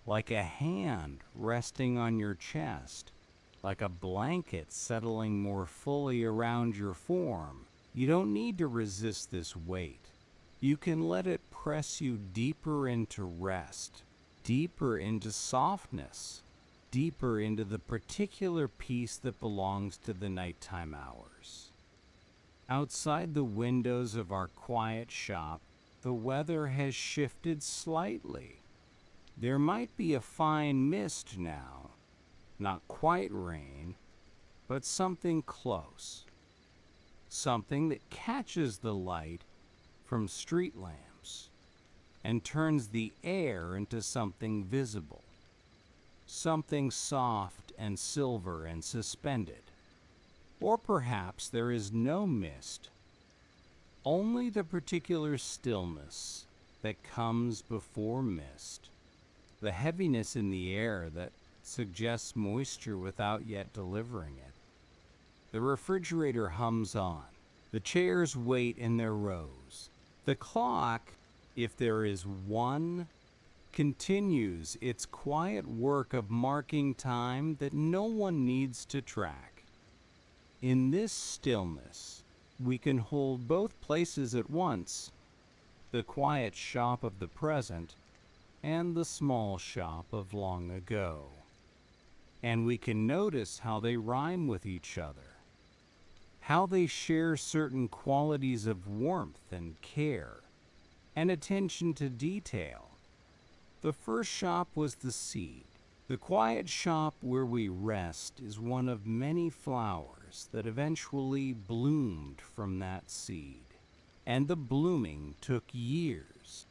like a hand resting on your chest, like a blanket settling more fully around your form. You don't need to resist this weight. You can let it press you deeper into rest, deeper into softness, deeper into the particular peace that belongs to the nighttime hours. Outside the windows of our quiet shop, the weather has shifted slightly. There might be a fine mist now, not quite rain, but something close, something that catches the light from street lamps and turns the air into something visible, something soft and silver and suspended. Or perhaps there is no mist, only the particular stillness that comes before mist, the heaviness in the air that suggests moisture without yet delivering it. The refrigerator hums on. The chairs wait in their rows. The clock, if there is one, continues its quiet work of marking time that no one needs to track. In this stillness, we can hold both places at once, the quiet shop of the present and the small shop of long ago. And we can notice how they rhyme with each other, how they share certain qualities of warmth and care and attention to detail. The first shop was the seed. The quiet shop where we rest is one of many flowers that eventually bloomed from that seed. And the blooming took years,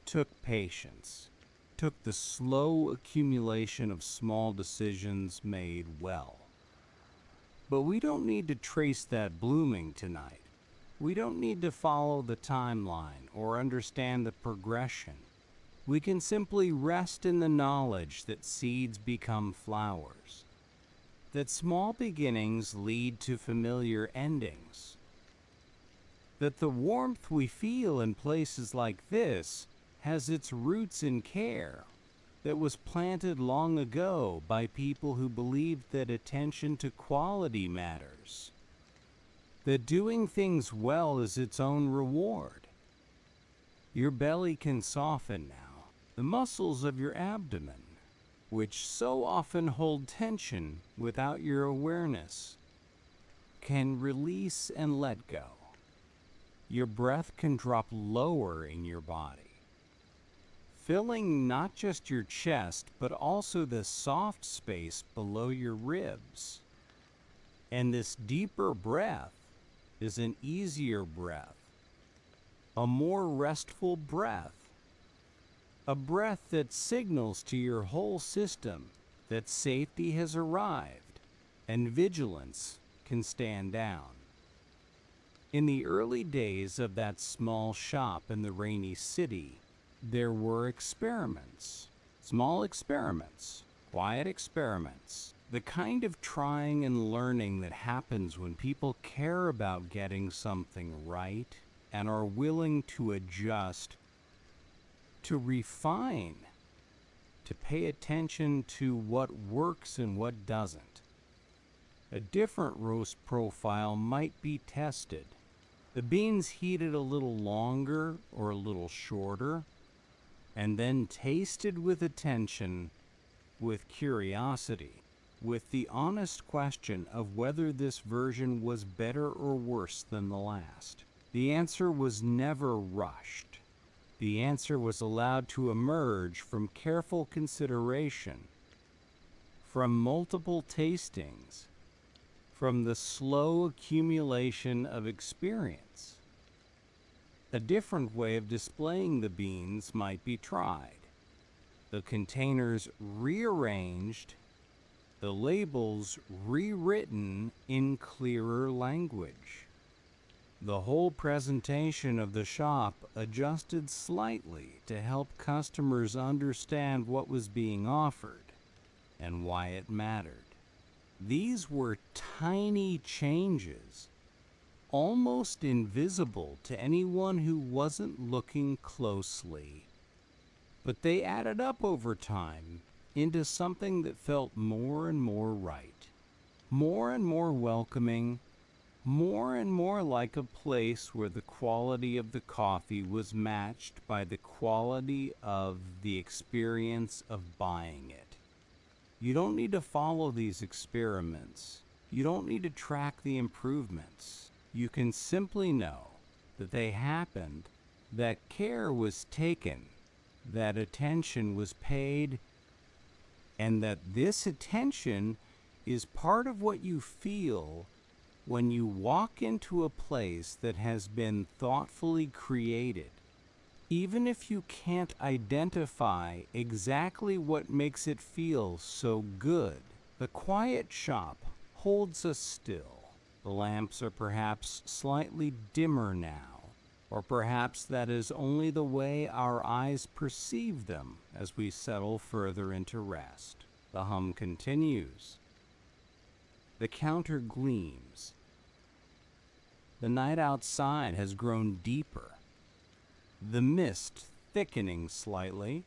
took patience, took the slow accumulation of small decisions made well. But we don't need to trace that blooming tonight. We don't need to follow the timeline or understand the progression. We can simply rest in the knowledge that seeds become flowers, that small beginnings lead to familiar endings, that the warmth we feel in places like this has its roots in care that was planted long ago by people who believed that attention to quality matters, that doing things well is its own reward. Your belly can soften now. The muscles of your abdomen, which so often hold tension without your awareness, can release and let go. Your breath can drop lower in your body, filling not just your chest, but also the soft space below your ribs. And this deeper breath is an easier breath, a more restful breath, a breath that signals to your whole system that safety has arrived and vigilance can stand down. In the early days of that small shop in the rainy city, there were experiments, small experiments, quiet experiments, the kind of trying and learning that happens when people care about getting something right and are willing to adjust, to refine, to pay attention to what works and what doesn't. A different roast profile might be tested. The beans heated a little longer or a little shorter, and then tasted with attention, with curiosity, with the honest question of whether this version was better or worse than the last. The answer was never rushed. The answer was allowed to emerge from careful consideration, from multiple tastings, from the slow accumulation of experience. A different way of displaying the beans might be tried. The containers rearranged, the labels rewritten in clearer language. The whole presentation of the shop adjusted slightly to help customers understand what was being offered and why it mattered. These were tiny changes, almost invisible to anyone who wasn't looking closely. But they added up over time into something that felt more and more right, more and more welcoming, more and more like a place where the quality of the coffee was matched by the quality of the experience of buying it. You don't need to follow these experiments. You don't need to track the improvements. You can simply know that they happened, that care was taken, that attention was paid, and that this attention is part of what you feel when you walk into a place that has been thoughtfully created. Even if you can't identify exactly what makes it feel so good, the quiet shop holds us still. The lamps are perhaps slightly dimmer now, or perhaps that is only the way our eyes perceive them as we settle further into rest. The hum continues. The counter gleams. The night outside has grown deeper. The mist thickening slightly,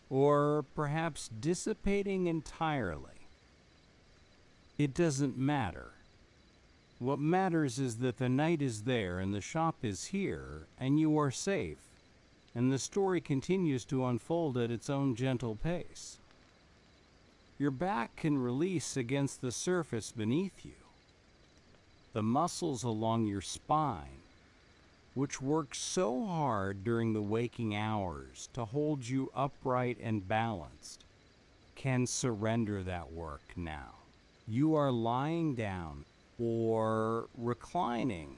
or perhaps dissipating entirely. It doesn't matter. What matters is that the night is there and the shop is here and you are safe, and the story continues to unfold at its own gentle pace. Your back can release against the surface beneath you. The muscles along your spine, which work so hard during the waking hours to hold you upright and balanced, can surrender that work now. You are lying down or reclining,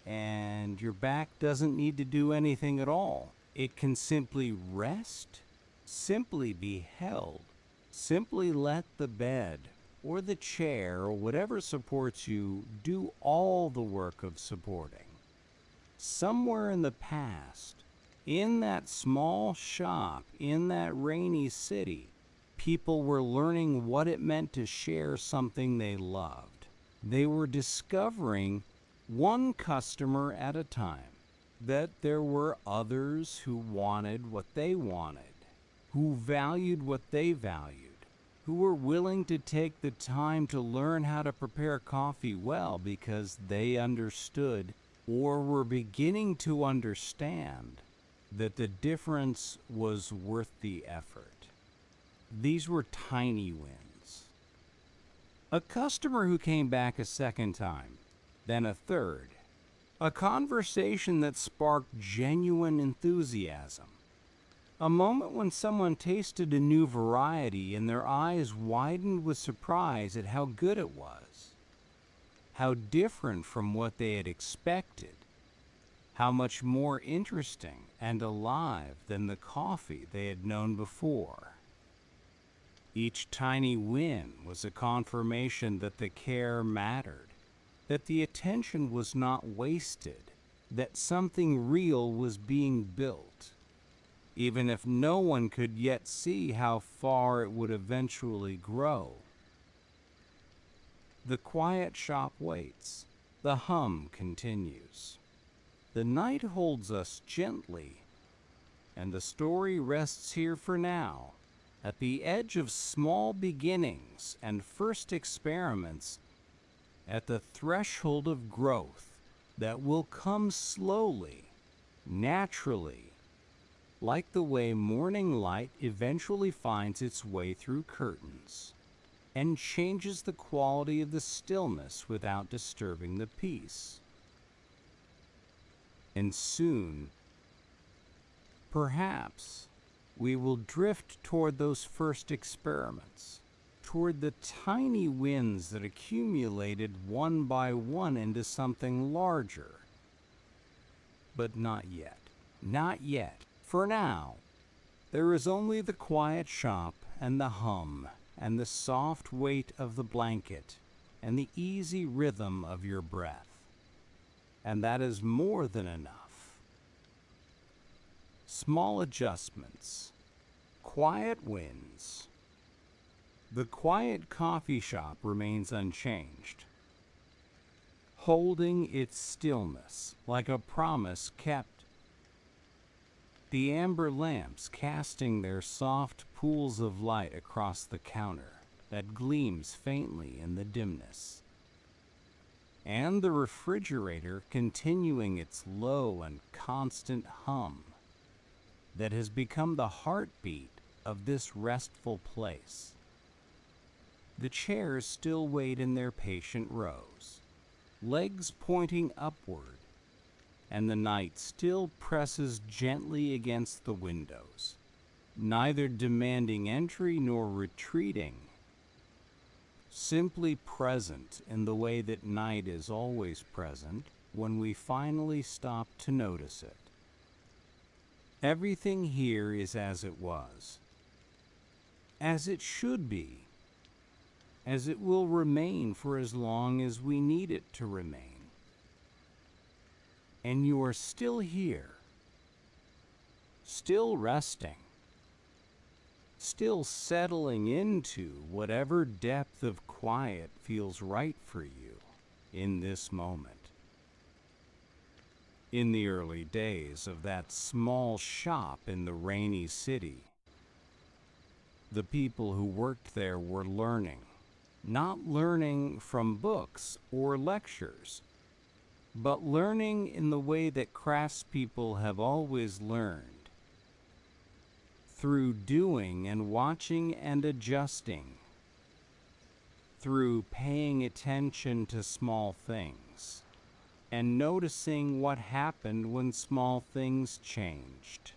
and your back doesn't need to do anything at all. It can simply rest, simply be held, simply let the bed or the chair or whatever supports you do all the work of supporting. Somewhere in the past, in that small shop, in that rainy city, people were learning what it meant to share something they loved. They were discovering, one customer at a time, that there were others who wanted what they wanted, who valued what they valued, who were willing to take the time to learn how to prepare coffee well because they understood or were beginning to understand that the difference was worth the effort. These were tiny wins. A customer who came back a second time, then a third. A conversation that sparked genuine enthusiasm. A moment when someone tasted a new variety and their eyes widened with surprise at how good it was. How different from what they had expected. How much more interesting and alive than the coffee they had known before. Each tiny win was a confirmation that the care mattered, that the attention was not wasted, that something real was being built, even if no one could yet see how far it would eventually grow. The quiet shop waits. The hum continues. The night holds us gently, and the story rests here for now, at the edge of small beginnings and first experiments, at the threshold of growth that will come slowly, naturally, like the way morning light eventually finds its way through curtains and changes the quality of the stillness without disturbing the peace. And soon, perhaps, we will drift toward those first experiments, toward the tiny wins that accumulated one by one into something larger. But not yet. Not yet. For now, there is only the quiet shop and the hum and the soft weight of the blanket and the easy rhythm of your breath. And that is more than enough. Small adjustments, quiet wins. The quiet coffee shop remains unchanged, holding its stillness like a promise kept. The amber lamps casting their soft pools of light across the counter that gleams faintly in the dimness. And the refrigerator continuing its low and constant hum that has become the heartbeat of this restful place. The chairs still wait in their patient rows, legs pointing upward, and the night still presses gently against the windows, neither demanding entry nor retreating, simply present in the way that night is always present when we finally stop to notice it. Everything here is as it was, as it should be, as it will remain for as long as we need it to remain. And you are still here, still resting, still settling into whatever depth of quiet feels right for you in this moment. In the early days of that small shop in the rainy city, the people who worked there were learning, not learning from books or lectures, but learning in the way that craftspeople have always learned, through doing and watching and adjusting, through paying attention to small things and noticing what happened when small things changed.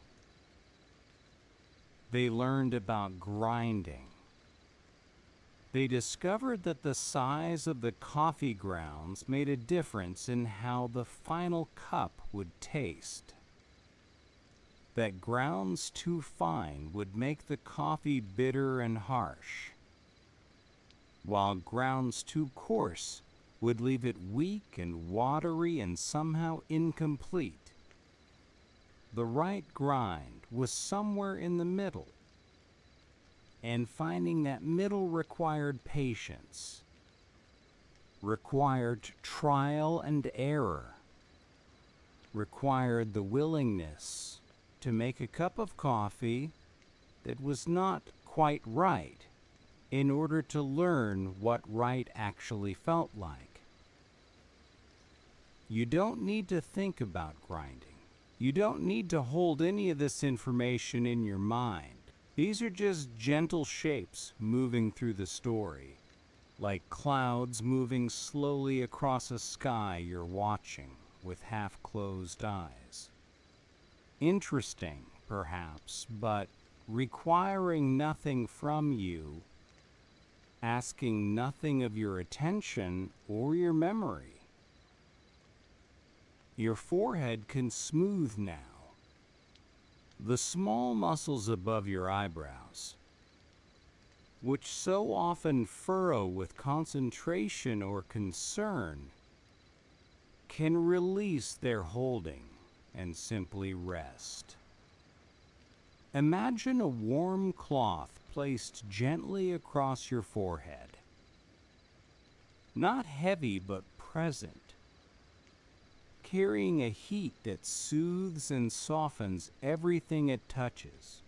They learned about grinding. They discovered that the size of the coffee grounds made a difference in how the final cup would taste. That grounds too fine would make the coffee bitter and harsh, while grounds too coarse would leave it weak and watery and somehow incomplete. The right grind was somewhere in the middle, and finding that middle required patience, required trial and error, required the willingness to make a cup of coffee that was not quite right in order to learn what right actually felt like. You don't need to think about grinding. You don't need to hold any of this information in your mind. These are just gentle shapes moving through the story, like clouds moving slowly across a sky you're watching with half-closed eyes. Interesting, perhaps, but requiring nothing from you, asking nothing of your attention or your memory. Your forehead can smooth now. The small muscles above your eyebrows, which so often furrow with concentration or concern, can release their holding and simply rest. Imagine a warm cloth placed gently across your forehead. Not heavy, but present, carrying a heat that soothes and softens everything it touches.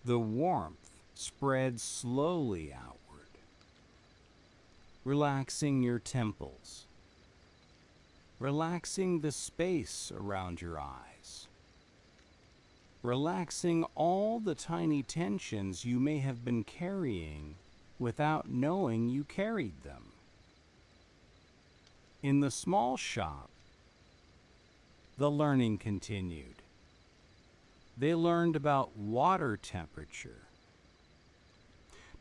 The warmth spreads slowly outward, relaxing your temples, relaxing the space around your eyes, relaxing all the tiny tensions you may have been carrying without knowing you carried them. In the small shop, the learning continued. They learned about water temperature,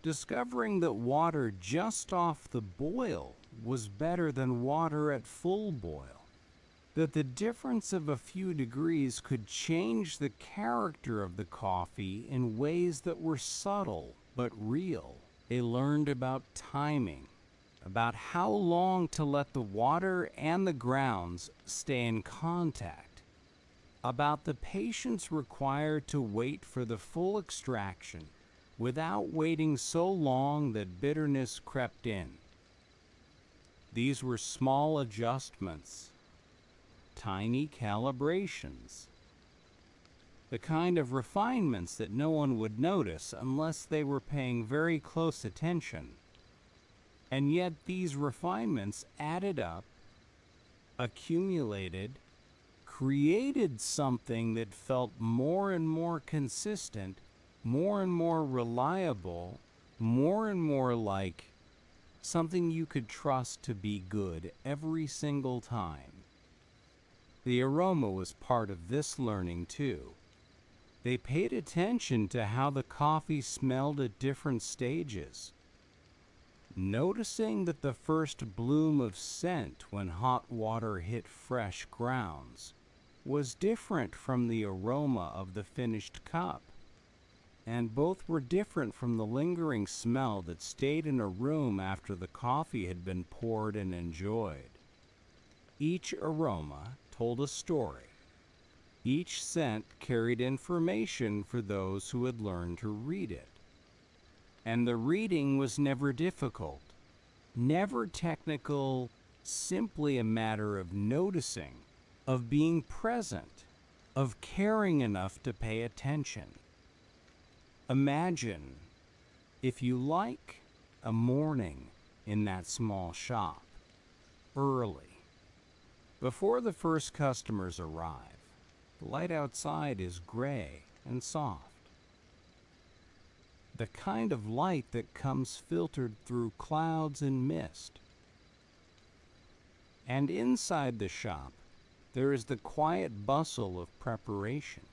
discovering that water just off the boil was better than water at full boil, that the difference of a few degrees could change the character of the coffee in ways that were subtle but real. They learned about timing, about how long to let the water and the grounds stay in contact, about the patience required to wait for the full extraction without waiting so long that bitterness crept in. These were small adjustments, tiny calibrations, the kind of refinements that no one would notice unless they were paying very close attention. And yet these refinements added up, accumulated, created something that felt more and more consistent, more and more reliable, more and more like something you could trust to be good every single time. The aroma was part of this learning too. They paid attention to how the coffee smelled at different stages, noticing that the first bloom of scent when hot water hit fresh grounds was different from the aroma of the finished cup, and both were different from the lingering smell that stayed in a room after the coffee had been poured and enjoyed. Each aroma told a story. Each scent carried information for those who had learned to read it. And the reading was never difficult, never technical, simply a matter of noticing of being present, of caring enough to pay attention. Imagine, if you like, a morning in that small shop, early, before the first customers arrive. The light outside is gray and soft. The kind of light that comes filtered through clouds and mist. And inside the shop, there is the quiet bustle of preparation.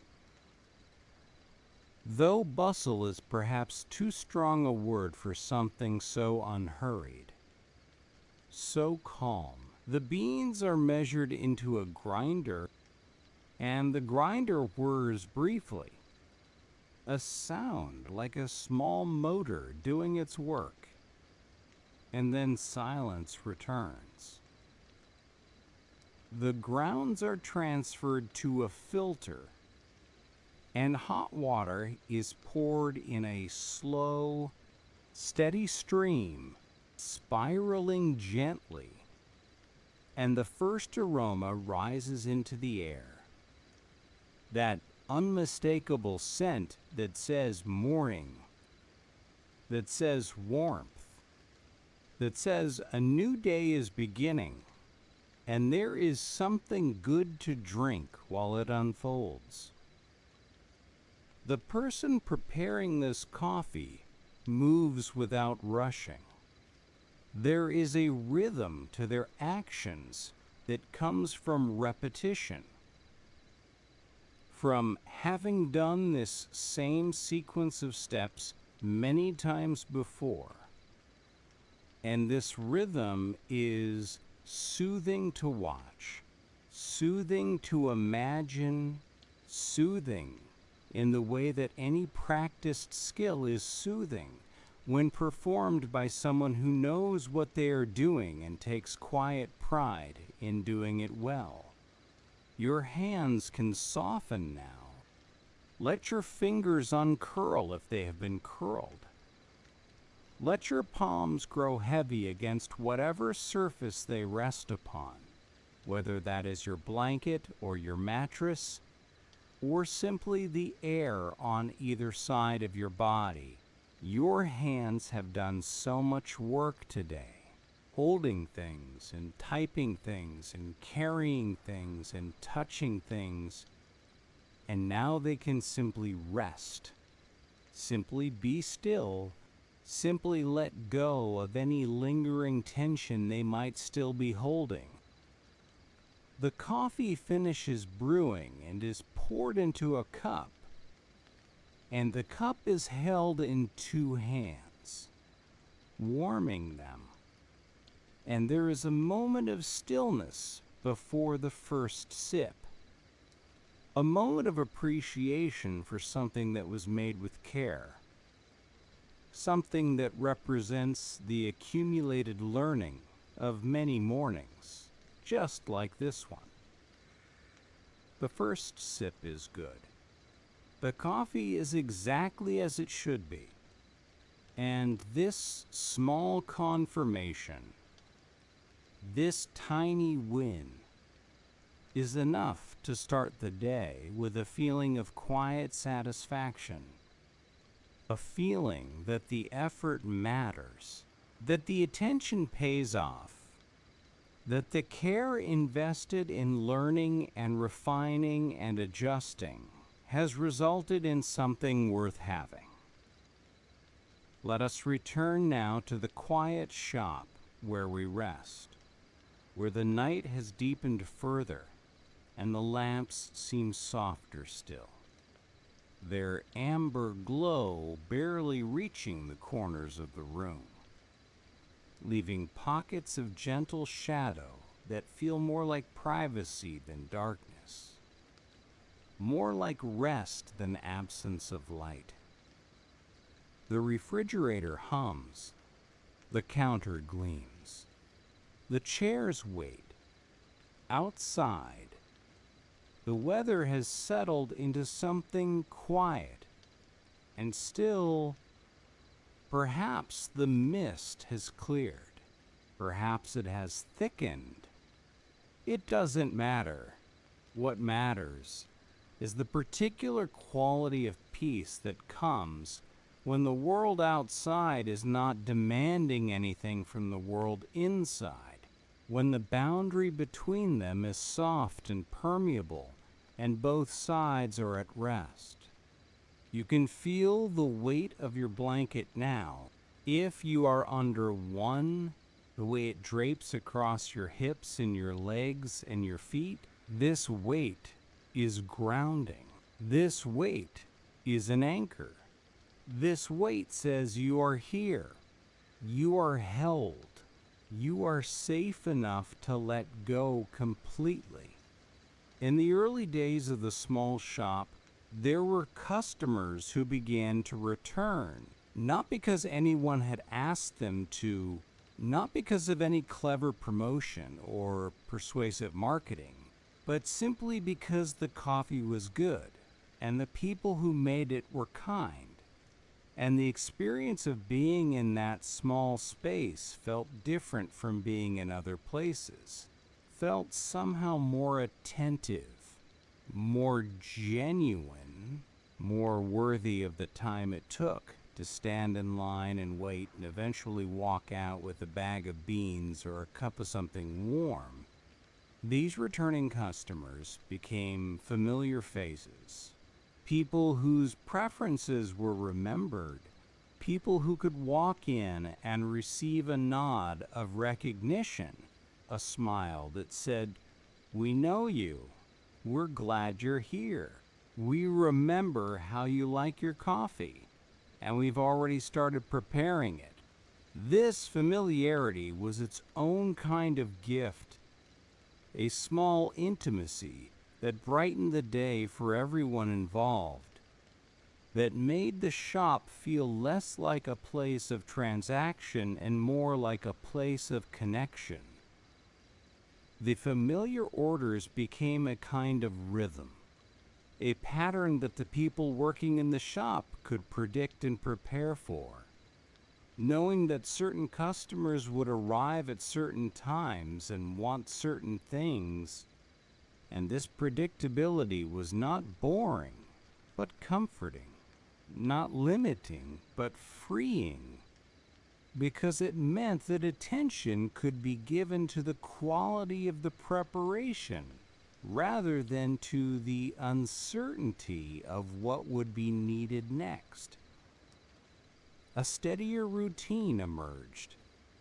Though bustle is perhaps too strong a word for something so unhurried, so calm, the beans are measured into a grinder, and the grinder whirs briefly. A sound like a small motor doing its work, and then silence returns. The grounds are transferred to a filter, and hot water is poured in a slow, steady stream, spiraling gently, and the first aroma rises into the air. That unmistakable scent that says morning, that says warmth, that says a new day is beginning, and there is something good to drink while it unfolds. The person preparing this coffee moves without rushing. There is a rhythm to their actions that comes from repetition, from having done this same sequence of steps many times before. And this rhythm is soothing to watch, soothing to imagine, soothing in the way that any practiced skill is soothing when performed by someone who knows what they are doing and takes quiet pride in doing it well. Your hands can soften now. Let your fingers uncurl if they have been curled. Let your palms grow heavy against whatever surface they rest upon, whether that is your blanket or your mattress, or simply the air on either side of your body. Your hands have done so much work today. Holding things and typing things and carrying things and touching things, and now they can simply rest, simply be still, simply let go of any lingering tension they might still be holding. The coffee finishes brewing and is poured into a cup, and the cup is held in two hands, warming them. And there is a moment of stillness before the first sip, a moment of appreciation for something that was made with care, something that represents the accumulated learning of many mornings, just like this one. The first sip is good. The coffee is exactly as it should be, and this small confirmation, this tiny win, is enough to start the day with a feeling of quiet satisfaction, a feeling that the effort matters, that the attention pays off, that the care invested in learning and refining and adjusting has resulted in something worth having. Let us return now to the quiet shop where we rest, where the night has deepened further and the lamps seem softer still, their amber glow barely reaching the corners of the room, leaving pockets of gentle shadow that feel more like privacy than darkness, more like rest than absence of light. The refrigerator hums, the counter gleams, the chairs wait. Outside, the weather has settled into something quiet and still. Perhaps the mist has cleared. Perhaps it has thickened. It doesn't matter. What matters is the particular quality of peace that comes when the world outside is not demanding anything from the world inside, when the boundary between them is soft and permeable, and both sides are at rest. You can feel the weight of your blanket now. If you are under one, the way it drapes across your hips and your legs and your feet, this weight is grounding. This weight is an anchor. This weight says you are here. You are held. You are safe enough to let go completely. In the early days of the small shop, there were customers who began to return, not because anyone had asked them to, not because of any clever promotion or persuasive marketing, but simply because the coffee was good and the people who made it were kind. And the experience of being in that small space felt different from being in other places, felt somehow more attentive, more genuine, more worthy of the time it took to stand in line and wait and eventually walk out with a bag of beans or a cup of something warm. These returning customers became familiar faces, people whose preferences were remembered, people who could walk in and receive a nod of recognition, a smile that said, "We know you. We're glad you're here. We remember how you like your coffee, and we've already started preparing it." This familiarity was its own kind of gift, a small intimacy that brightened the day for everyone involved, that made the shop feel less like a place of transaction and more like a place of connection. The familiar orders became a kind of rhythm, a pattern that the people working in the shop could predict and prepare for, knowing that certain customers would arrive at certain times and want certain things. And this predictability was not boring, but comforting, not limiting, but freeing, because it meant that attention could be given to the quality of the preparation rather than to the uncertainty of what would be needed next. A steadier routine emerged,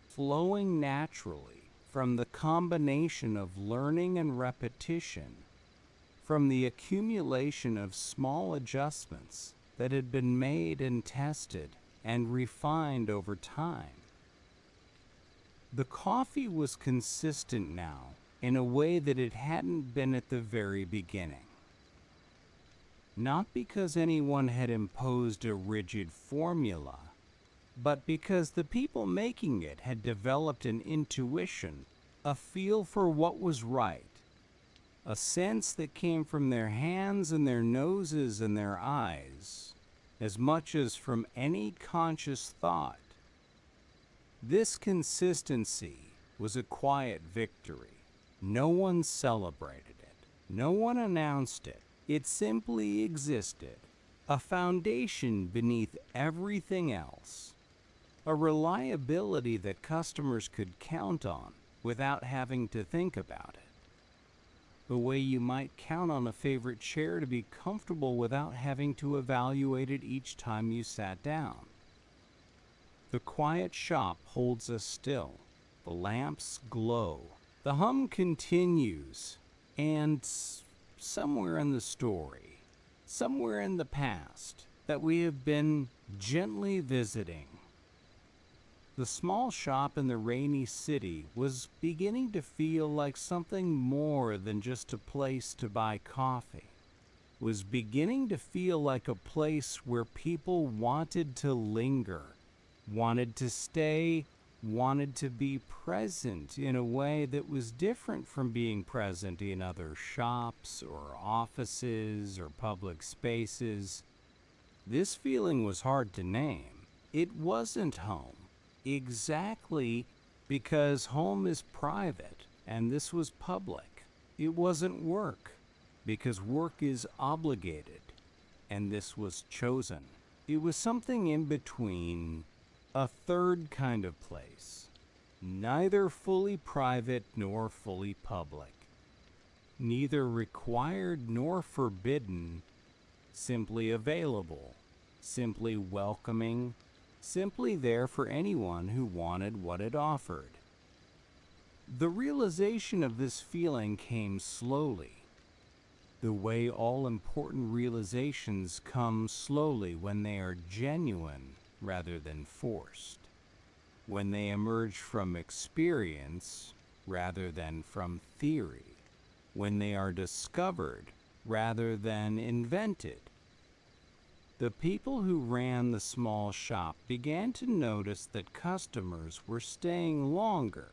flowing naturally from the combination of learning and repetition, from the accumulation of small adjustments that had been made and tested and refined over time. The coffee was consistent now in a way that it hadn't been at the very beginning. Not because anyone had imposed a rigid formula, but because the people making it had developed an intuition, a feel for what was right, a sense that came from their hands and their noses and their eyes, as much as from any conscious thought. This consistency was a quiet victory. No one celebrated it. No one announced it. It simply existed, a foundation beneath everything else. A reliability that customers could count on without having to think about it. The way you might count on a favorite chair to be comfortable without having to evaluate it each time you sat down. The quiet shop holds us still. The lamps glow. The hum continues. And somewhere in the story, somewhere in the past, that we have been gently visiting, the small shop in the rainy city was beginning to feel like something more than just a place to buy coffee. It was beginning to feel like a place where people wanted to linger, wanted to stay, wanted to be present in a way that was different from being present in other shops or offices or public spaces. This feeling was hard to name. It wasn't home. Exactly because home is private and this was public. It wasn't work. because work is obligated, and this was chosen. It was something in between, a third kind of place, neither fully private nor fully public, neither required nor forbidden, simply available, simply welcoming, simply there for anyone who wanted what it offered. The realization of this feeling came slowly, the way all important realizations come slowly when they are genuine rather than forced, when they emerge from experience rather than from theory, when they are discovered rather than invented. The people who ran the small shop began to notice that customers were staying longer,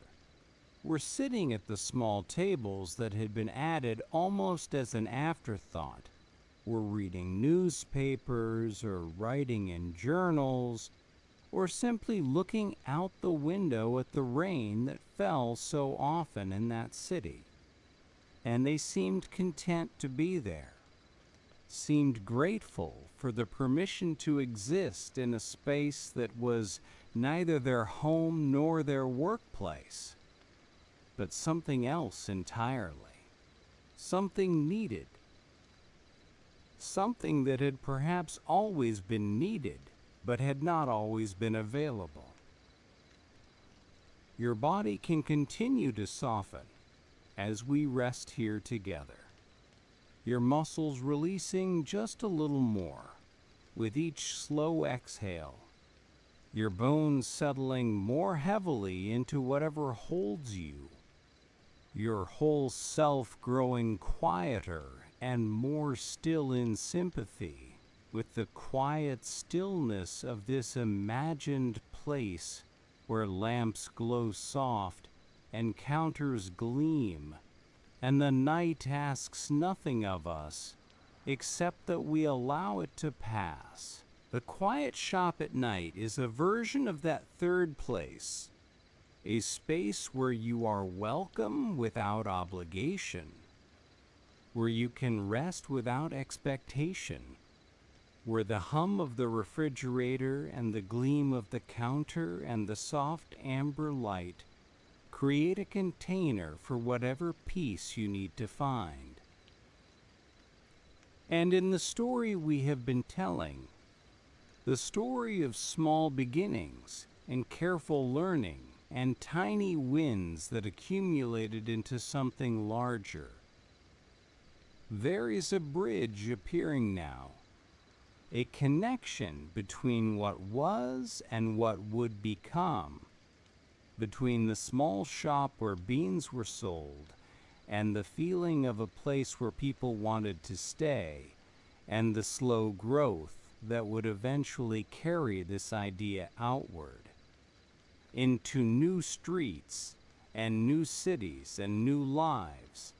were sitting at the small tables that had been added almost as an afterthought, were reading newspapers or writing in journals, or simply looking out the window at the rain that fell so often in that city. And they seemed content to be there, seemed grateful for the permission to exist in a space that was neither their home nor their workplace, but something else entirely, something needed, something that had perhaps always been needed, but had not always been available. Your body can continue to soften as we rest here together, your muscles releasing just a little more with each slow exhale, your bones settling more heavily into whatever holds you, your whole self growing quieter and more still in sympathy with the quiet stillness of this imagined place where lamps glow soft and counters gleam, and the night asks nothing of us except that we allow it to pass. The quiet shop at night is a version of that third place, a space where you are welcome without obligation, where you can rest without expectation, where the hum of the refrigerator and the gleam of the counter and the soft amber light create a container for whatever peace you need to find. And in the story we have been telling, the story of small beginnings and careful learning and tiny wins that accumulated into something larger, there is a bridge appearing now, a connection between what was and what would become, between the small shop where beans were sold and the feeling of a place where people wanted to stay, and the slow growth that would eventually carry this idea outward into new streets and new cities and new lives,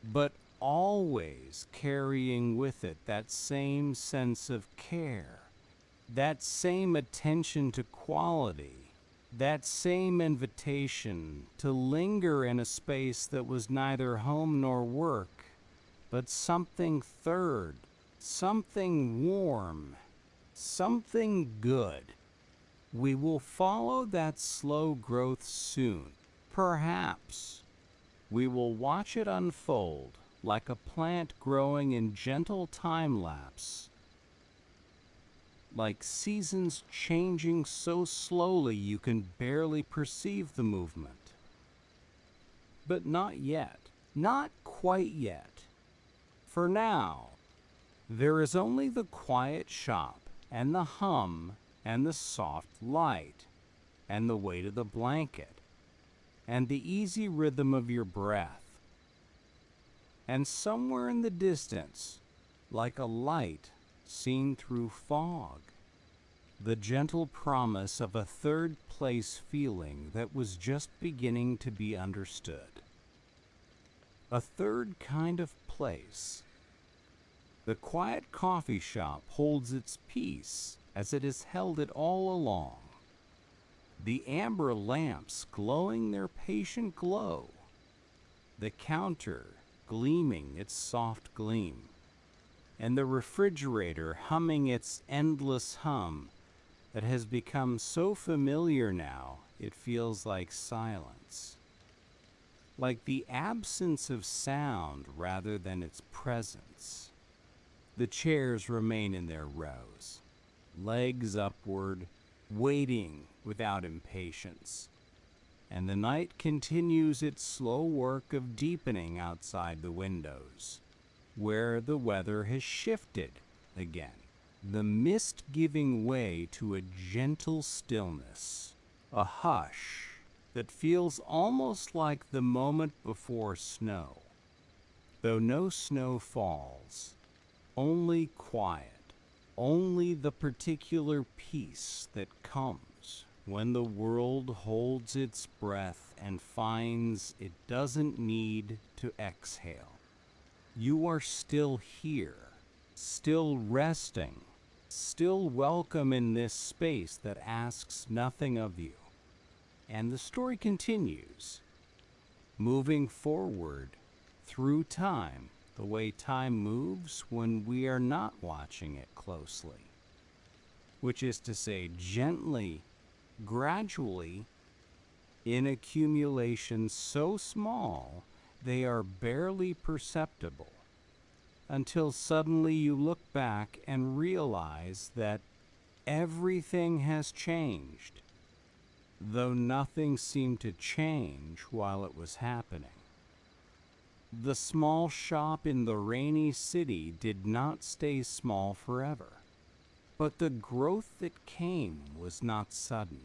but always carrying with it that same sense of care, that same attention to quality, that same invitation to linger in a space that was neither home nor work, but something third, something warm, something good. We will follow that slow growth soon. Perhaps we will watch it unfold like a plant growing in gentle time-lapse, like seasons changing so slowly you can barely perceive the movement. But not yet, not quite yet. For now, there is only the quiet shop and the hum and the soft light and the weight of the blanket and the easy rhythm of your breath. And somewhere in the distance, like a light seen through fog, the gentle promise of a third place feeling that was just beginning to be understood. A third kind of place. The quiet coffee shop holds its peace as it has held it all along. The amber lamps glowing their patient glow. The counter gleaming its soft gleam, and the refrigerator humming its endless hum that has become so familiar now it feels like silence, like the absence of sound rather than its presence. The chairs remain in their rows, legs upward, waiting without impatience, and the night continues its slow work of deepening outside the windows, where the weather has shifted again, the mist giving way to a gentle stillness, a hush that feels almost like the moment before snow, though no snow falls, only quiet, only the particular peace that comes when the world holds its breath and finds it doesn't need to exhale. You are still here, still resting, still welcome in this space that asks nothing of you. And the story continues, moving forward through time, the way time moves when we are not watching it closely, which is to say, gently, gradually, in accumulations so small they are barely perceptible, until suddenly you look back and realize that everything has changed, though nothing seemed to change while it was happening. The small shop in the rainy city did not stay small forever, but the growth that came was not sudden,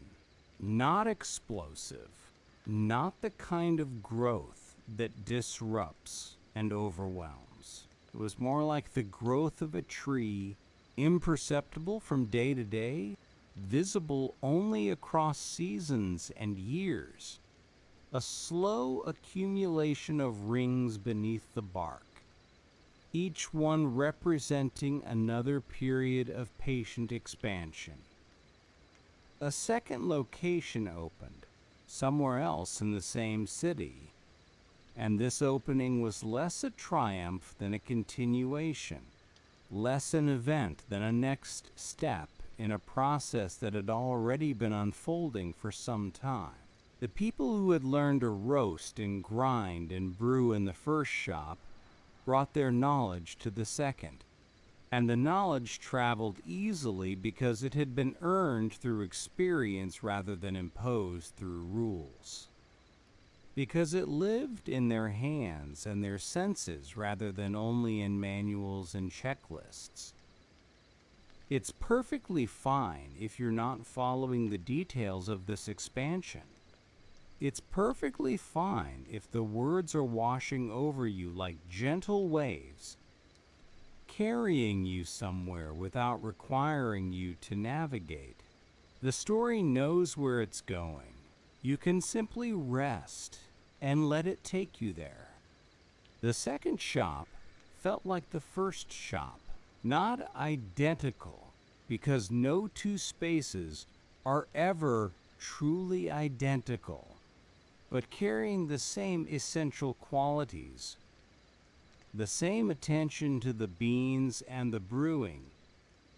not explosive, not the kind of growth that disrupts and overwhelms. It was more like the growth of a tree, imperceptible from day to day, visible only across seasons and years. A slow accumulation of rings beneath the bark, each one representing another period of patient expansion. A second location opened, somewhere else in the same city, and this opening was less a triumph than a continuation, less an event than a next step in a process that had already been unfolding for some time. The people who had learned to roast and grind and brew in the first shop brought their knowledge to the second, and the knowledge traveled easily because it had been earned through experience rather than imposed through rules, because it lived in their hands and their senses rather than only in manuals and checklists. It's perfectly fine if you're not following the details of this expansion. It's perfectly fine if the words are washing over you like gentle waves, carrying you somewhere without requiring you to navigate. The story knows where it's going. You can simply rest and let it take you there. The second shop felt like the first shop, not identical, because no two spaces are ever truly identical, but carrying the same essential qualities, the same attention to the beans and the brewing,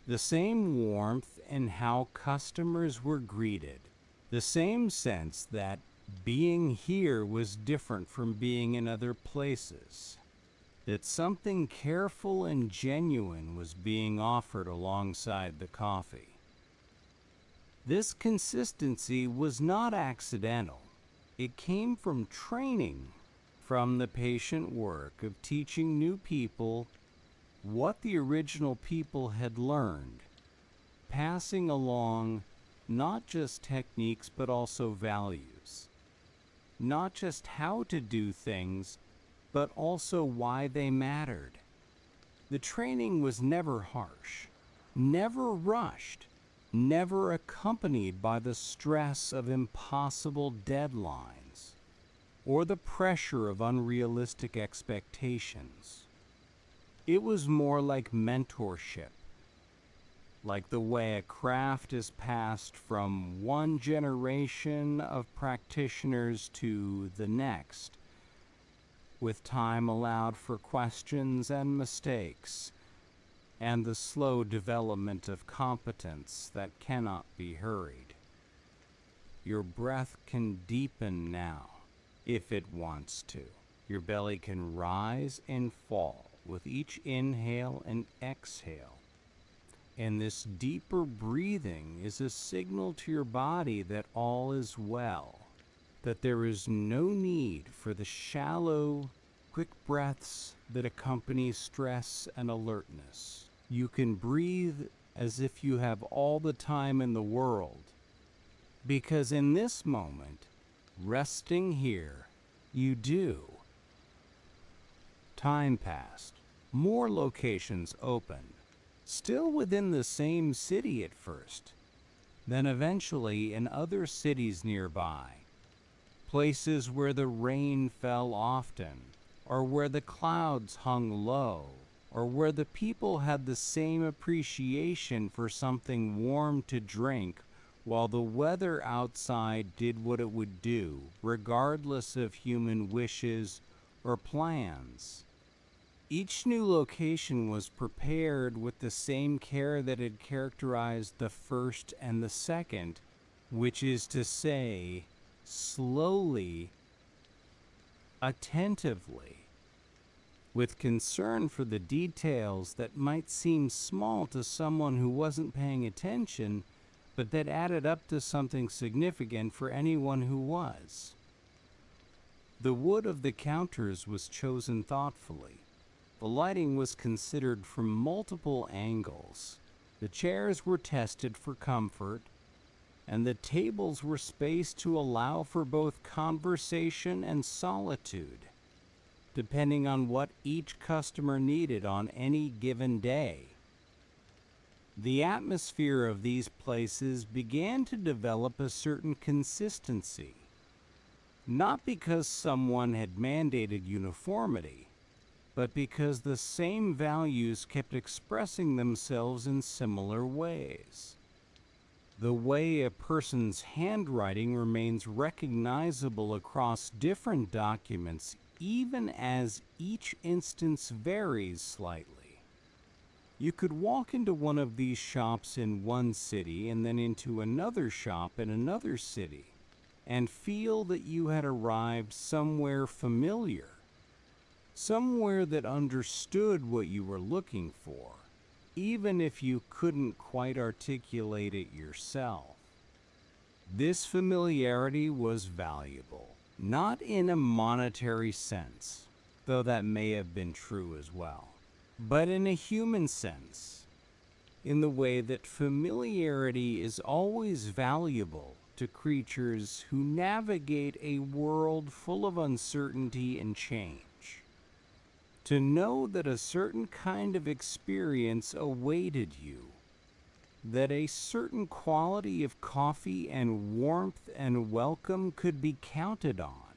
the same warmth in how customers were greeted, the same sense that being here was different from being in other places, that something careful and genuine was being offered alongside the coffee. This consistency was not accidental. It came from training, from the patient work of teaching new people what the original people had learned, passing along not just techniques but also values, not just how to do things but also why they mattered. The training was never harsh, never rushed, never accompanied by the stress of impossible deadlines or the pressure of unrealistic expectations. It was more like mentorship, like the way a craft is passed from one generation of practitioners to the next, with time allowed for questions and mistakes, and the slow development of competence that cannot be hurried. Your breath can deepen now, if it wants to. Your belly can rise and fall with each inhale and exhale. And this deeper breathing is a signal to your body that all is well, that there is no need for the shallow, quick breaths that accompany stress and alertness. You can breathe as if you have all the time in the world, because in this moment, resting here, you do. Time passed. More locations opened, still within the same city at first, then eventually in other cities nearby. Places where the rain fell often, or where the clouds hung low, or where the people had the same appreciation for something warm to drink while the weather outside did what it would do, regardless of human wishes or plans. Each new location was prepared with the same care that had characterized the first and the second, which is to say, slowly, attentively, with concern for the details that might seem small to someone who wasn't paying attention, but that added up to something significant for anyone who was. The wood of the counters was chosen thoughtfully. The lighting was considered from multiple angles. The chairs were tested for comfort, and the tables were spaced to allow for both conversation and solitude, depending on what each customer needed on any given day. The atmosphere of these places began to develop a certain consistency, not because someone had mandated uniformity, but because the same values kept expressing themselves in similar ways. The way a person's handwriting remains recognizable across different documents, even as each instance varies slightly. You could walk into one of these shops in one city and then into another shop in another city and feel that you had arrived somewhere familiar, somewhere that understood what you were looking for, even if you couldn't quite articulate it yourself. This familiarity was valuable, not in a monetary sense, though that may have been true as well, but in a human sense, in the way that familiarity is always valuable to creatures who navigate a world full of uncertainty and change. To know that a certain kind of experience awaited you, that a certain quality of coffee and warmth and welcome could be counted on.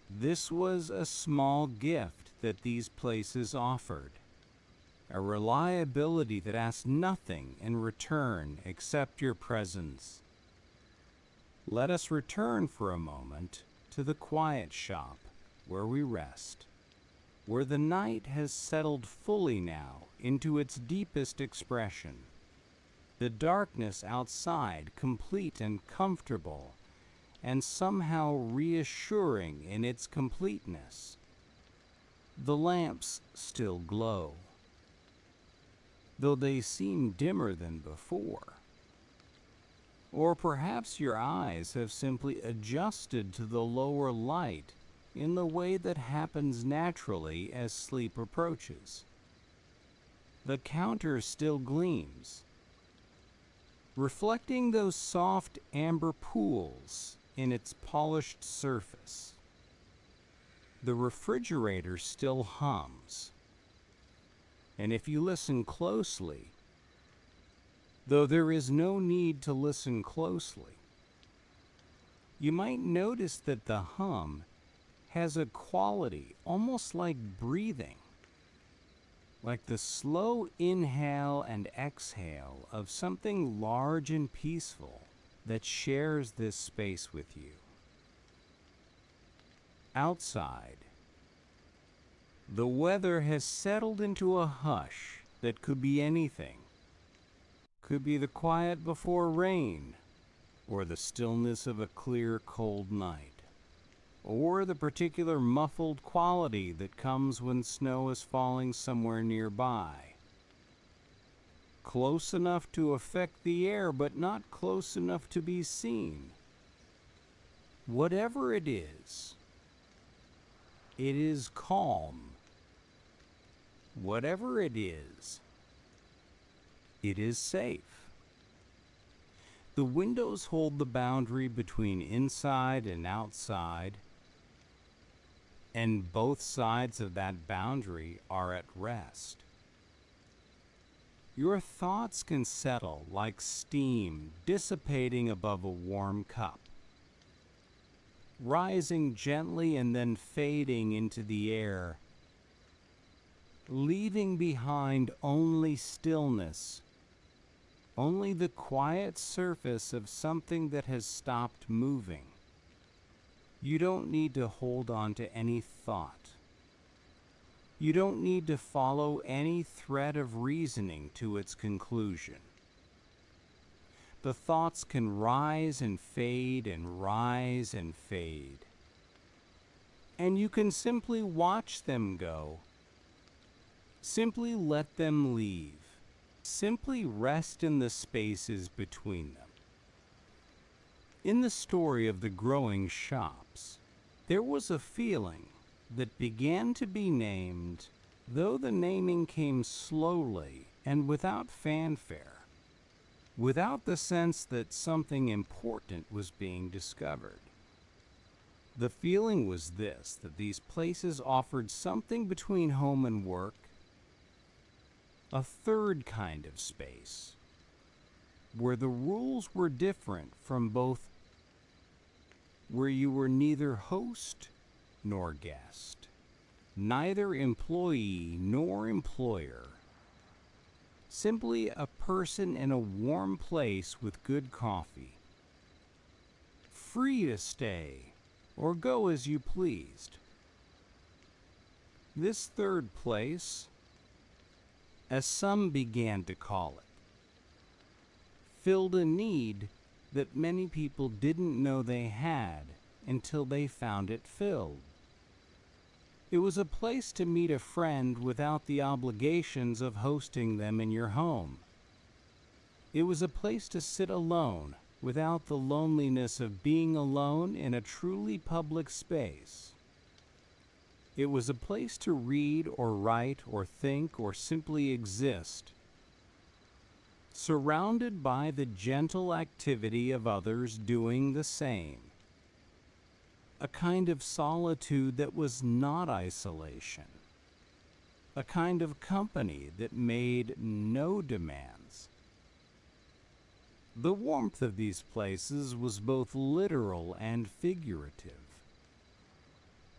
This was a small gift that these places offered, a reliability that asked nothing in return except your presence. Let us return for a moment to the quiet shop where we rest, where the night has settled fully now into its deepest expression. The darkness outside complete and comfortable, and somehow reassuring in its completeness. The lamps still glow, though they seem dimmer than before. Or perhaps your eyes have simply adjusted to the lower light in the way that happens naturally as sleep approaches. The counter still gleams, reflecting those soft amber pools in its polished surface. The refrigerator still hums, and if you listen closely, though there is no need to listen closely, you might notice that the hum has a quality almost like breathing, like the slow inhale and exhale of something large and peaceful that shares this space with you. Outside, The weather has settled into a hush that could be anything. Could be the quiet before rain, or the stillness of a clear, cold night, or the particular muffled quality that comes when snow is falling somewhere nearby. Close enough to affect the air, but not close enough to be seen. Whatever it is calm. Whatever it is safe. The windows hold the boundary between inside and outside, and both sides of that boundary are at rest. Your thoughts can settle like steam dissipating above a warm cup, rising gently and then fading into the air, leaving behind only stillness, only the quiet surface of something that has stopped moving. You don't need to hold on to any thought. You don't need to follow any thread of reasoning to its conclusion. The thoughts can rise and fade and rise and fade. And you can simply watch them go. Simply let them leave. Simply rest in the spaces between them. In the story of the growing shops, there was a feeling that began to be named, though the naming came slowly and without fanfare, without the sense that something important was being discovered. The feeling was this, that these places offered something between home and work, a third kind of space, where the rules were different from both, where you were neither host nor guest, neither employee nor employer, simply a person in a warm place with good coffee, free to stay or go as you pleased. This third place, as some began to call it, filled a need that many people didn't know they had until they found it filled. It was a place to meet a friend without the obligations of hosting them in your home. It was a place to sit alone without the loneliness of being alone in a truly public space. It was a place to read or write or think or simply exist, surrounded by the gentle activity of others doing the same. A kind of solitude that was not isolation. A kind of company that made no demands. The warmth of these places was both literal and figurative.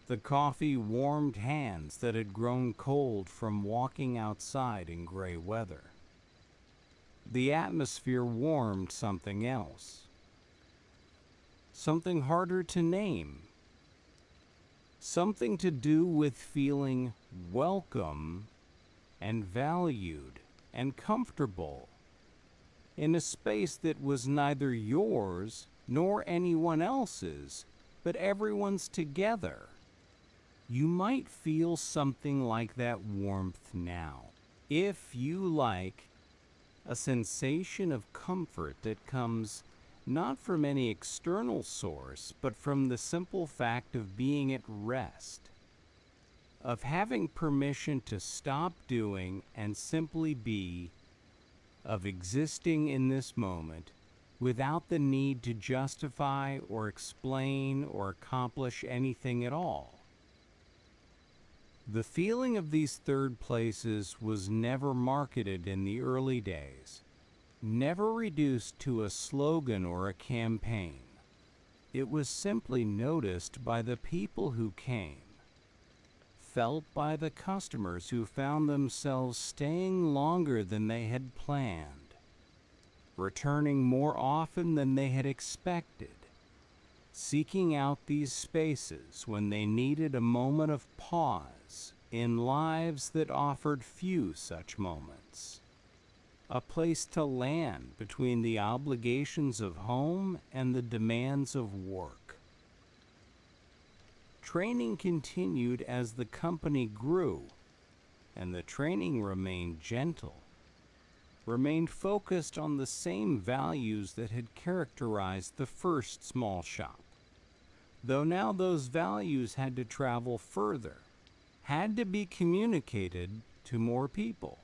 The coffee warmed hands that had grown cold from walking outside in gray weather. The atmosphere warmed something else. Something harder to name. Something to do with feeling welcome and valued and comfortable in a space that was neither yours nor anyone else's, but everyone's together. You might feel something like that warmth now, if you like a sensation of comfort that comes not from any external source, but from the simple fact of being at rest, of having permission to stop doing and simply be, of existing in this moment without the need to justify or explain or accomplish anything at all. The feeling of these third places was never marketed in the early days, never reduced to a slogan or a campaign. It was simply noticed by the people who came, felt by the customers who found themselves staying longer than they had planned, returning more often than they had expected, seeking out these spaces when they needed a moment of pause, in lives that offered few such moments. A place to land between the obligations of home and the demands of work. Training continued as the company grew, and the training remained gentle, remained focused on the same values that had characterized the first small shop. Though now those values had to travel further, had to be communicated to more people,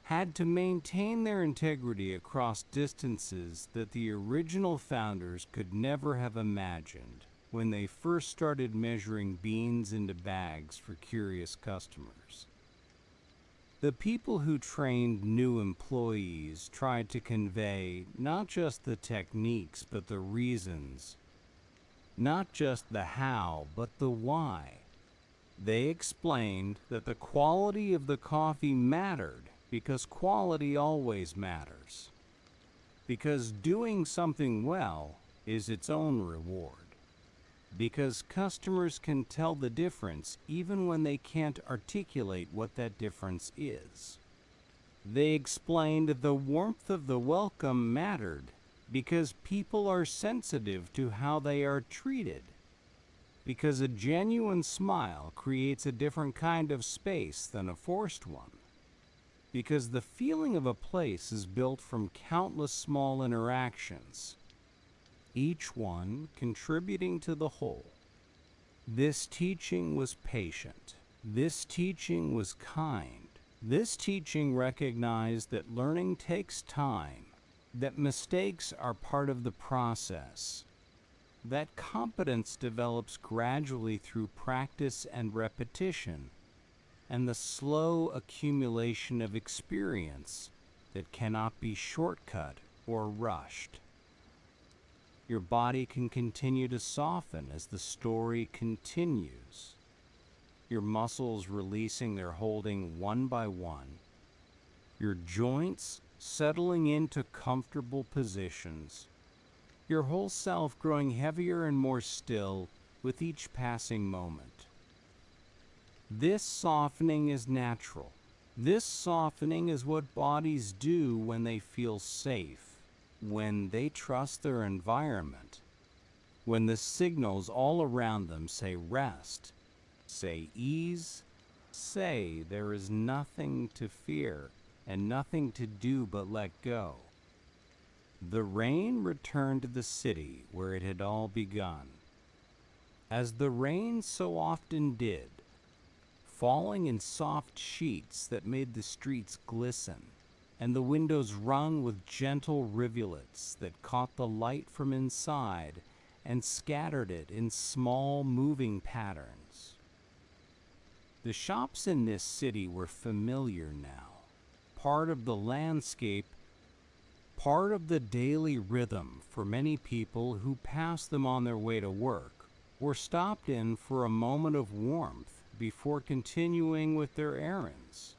had to maintain their integrity across distances that the original founders could never have imagined when they first started measuring beans into bags for curious customers. The people who trained new employees tried to convey not just the techniques but the reasons, not just the how but the why. They explained that the quality of the coffee mattered because quality always matters. Because doing something well is its own reward. Because customers can tell the difference even when they can't articulate what that difference is. They explained the warmth of the welcome mattered because people are sensitive to how they are treated. Because a genuine smile creates a different kind of space than a forced one. Because the feeling of a place is built from countless small interactions, each one contributing to the whole. This teaching was patient. This teaching was kind. This teaching recognized that learning takes time, that mistakes are part of the process, that competence develops gradually through practice and repetition, and the slow accumulation of experience that cannot be shortcut or rushed. Your body can continue to soften as the story continues, your muscles releasing their holding one by one, your joints settling into comfortable positions, your whole self growing heavier and more still with each passing moment. This softening is natural. This softening is what bodies do when they feel safe, when they trust their environment, when the signals all around them say rest, say ease, say there is nothing to fear and nothing to do but let go. The rain returned to the city where it had all begun, as the rain so often did, falling in soft sheets that made the streets glisten, and the windows rung with gentle rivulets that caught the light from inside and scattered it in small moving patterns. The shops in this city were familiar now, part of the landscape, part of the daily rhythm for many people who passed them on their way to work or stopped in for a moment of warmth before continuing with their errands.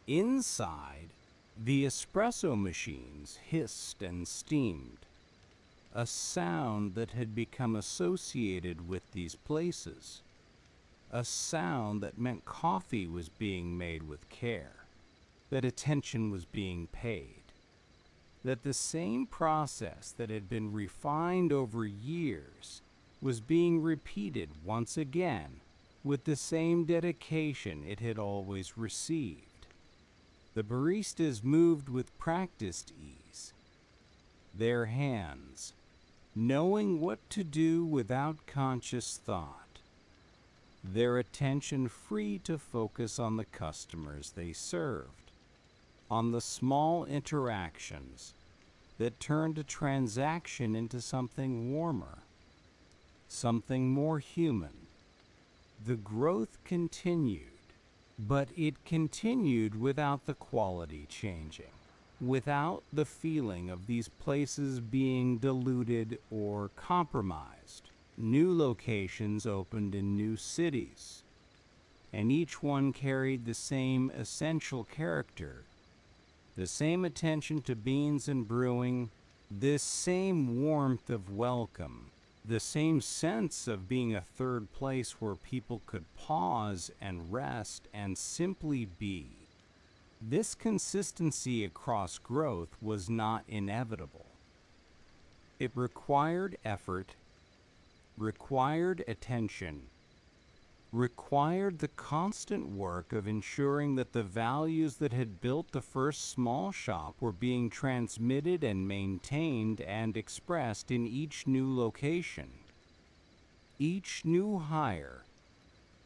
Inside, the espresso machines hissed and steamed, a sound that had become associated with these places, a sound that meant coffee was being made with care, that attention was being paid, that the same process that had been refined over years was being repeated once again with the same dedication it had always received. The baristas moved with practiced ease, their hands knowing what to do without conscious thought, their attention free to focus on the customers they served, on the small interactions that turned a transaction into something warmer, something more human. The growth continued, but it continued without the quality changing, without the feeling of these places being diluted or compromised. New locations opened in new cities, and each one carried the same essential character, the same attention to beans and brewing, this same warmth of welcome, The same sense of being a third place where people could pause and rest and simply be. This consistency across growth was not inevitable. It required effort, required attention, required the constant work of ensuring that the values that had built the first small shop were being transmitted and maintained and expressed in each new location. Each new hire,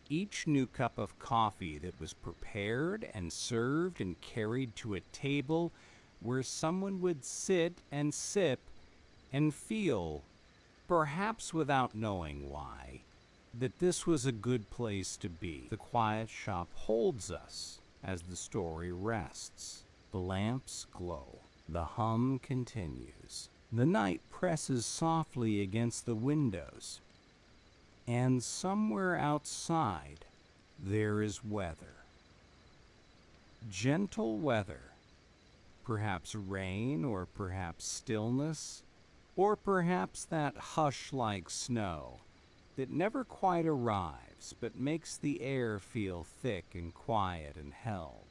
each new cup of coffee that was prepared and served and carried to a table where someone would sit and sip and feel, perhaps without knowing why, that this was a good place to be. The quiet shop holds us as the story rests. The lamps glow. The hum continues. The night presses softly against the windows. And somewhere outside, there is weather. Gentle weather. Perhaps rain, or perhaps stillness, or perhaps that hush-like snow that never quite arrives, but makes the air feel thick and quiet and held.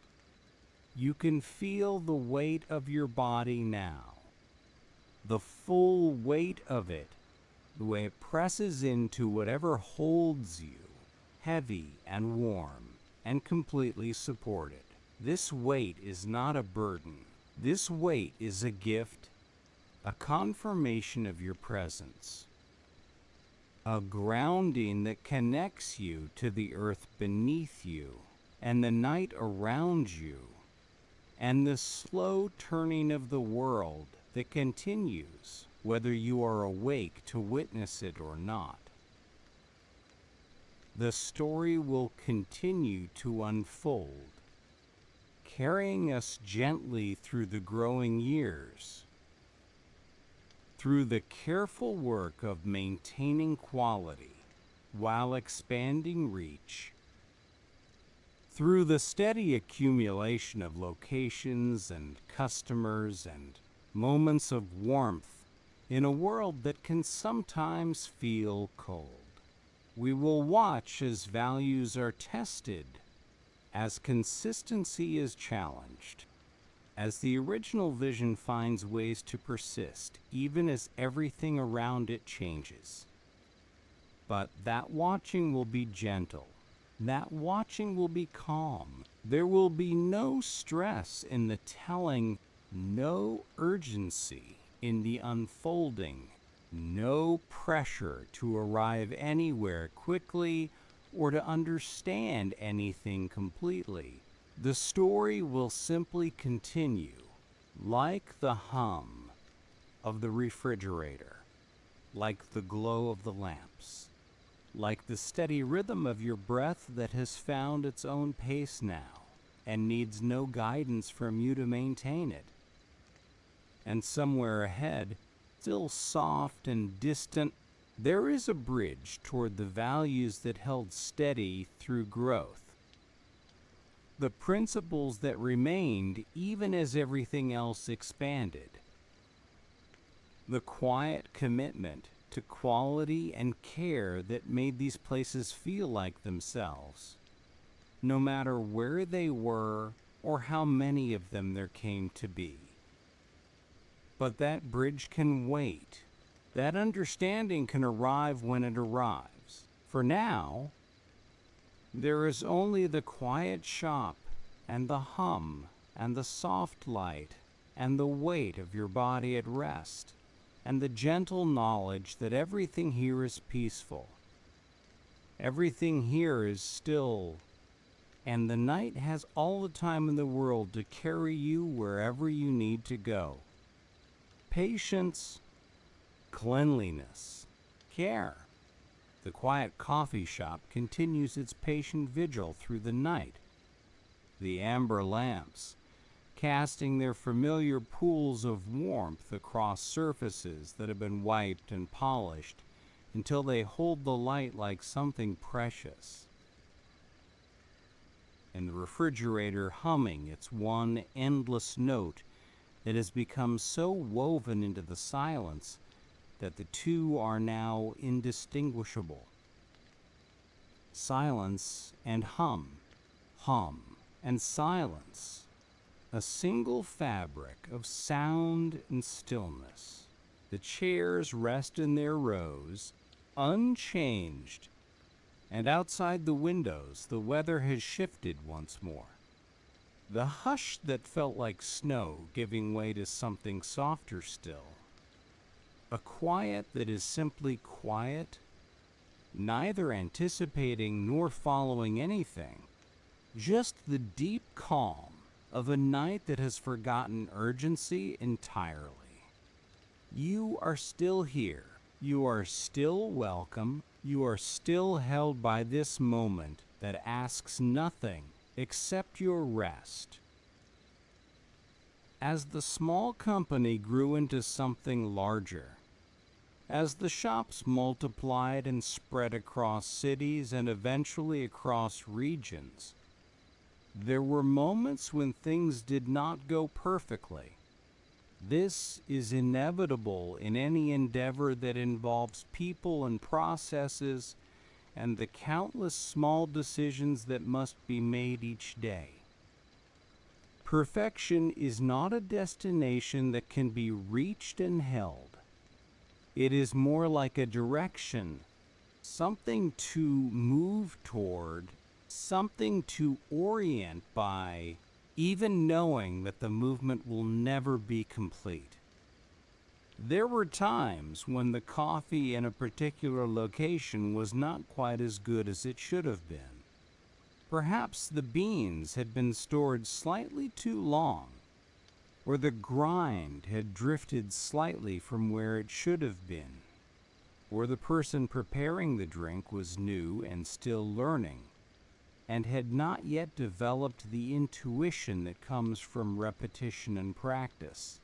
You can feel the weight of your body now, the full weight of it, the way it presses into whatever holds you, heavy and warm and completely supported. This weight is not a burden. This weight is a gift, a confirmation of your presence. A grounding that connects you to the earth beneath you and the night around you and the slow turning of the world that continues whether you are awake to witness it or not. The story will continue to unfold, carrying us gently through the growing years, through the careful work of maintaining quality while expanding reach, through the steady accumulation of locations and customers and moments of warmth in a world that can sometimes feel cold. We will watch as values are tested, as consistency is challenged, as the original vision finds ways to persist, even as everything around it changes. But that watching will be gentle. That watching will be calm. There will be no stress in the telling, no urgency in the unfolding, no pressure to arrive anywhere quickly or to understand anything completely. The story will simply continue, like the hum of the refrigerator, like the glow of the lamps, like the steady rhythm of your breath that has found its own pace now and needs no guidance from you to maintain it. And somewhere ahead, still soft and distant, there is a bridge toward the values that held steady through growth. The principles that remained even as everything else expanded. The quiet commitment to quality and care that made these places feel like themselves, no matter where they were or how many of them there came to be. But that bridge can wait. That understanding can arrive when it arrives. For now, there is only the quiet shop and the hum and the soft light and the weight of your body at rest and the gentle knowledge that everything here is peaceful. Everything here is still, and the night has all the time in the world to carry you wherever you need to go. Patience, cleanliness, care. The quiet coffee shop continues its patient vigil through the night. The amber lamps, casting their familiar pools of warmth across surfaces that have been wiped and polished until they hold the light like something precious. And the refrigerator humming its one endless note that has become so woven into the silence that the two are now indistinguishable. Silence and hum, hum and silence, a single fabric of sound and stillness. The chairs rest in their rows, unchanged, and outside the windows the weather has shifted once more. The hush that felt like snow giving way to something softer still. A quiet that is simply quiet, neither anticipating nor following anything, just the deep calm of a night that has forgotten urgency entirely. You are still here. You are still welcome. You are still held by this moment that asks nothing except your rest. As the small company grew into something larger, as the shops multiplied and spread across cities and eventually across regions, there were moments when things did not go perfectly. This is inevitable in any endeavor that involves people and processes and the countless small decisions that must be made each day. Perfection is not a destination that can be reached and held. It is more like a direction, something to move toward, something to orient by, even knowing that the movement will never be complete. There were times when the coffee in a particular location was not quite as good as it should have been. Perhaps the beans had been stored slightly too long, or the grind had drifted slightly from where it should have been, or the person preparing the drink was new and still learning, and had not yet developed the intuition that comes from repetition and practice.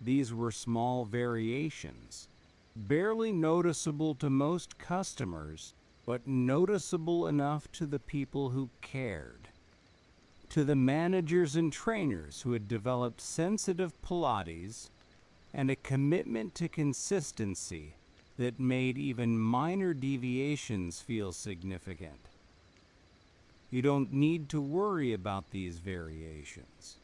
These were small variations, barely noticeable to most customers, but noticeable enough to the people who cared. To the managers and trainers who had developed sensitive Pilates and a commitment to consistency that made even minor deviations feel significant. You don't need to worry about these variations.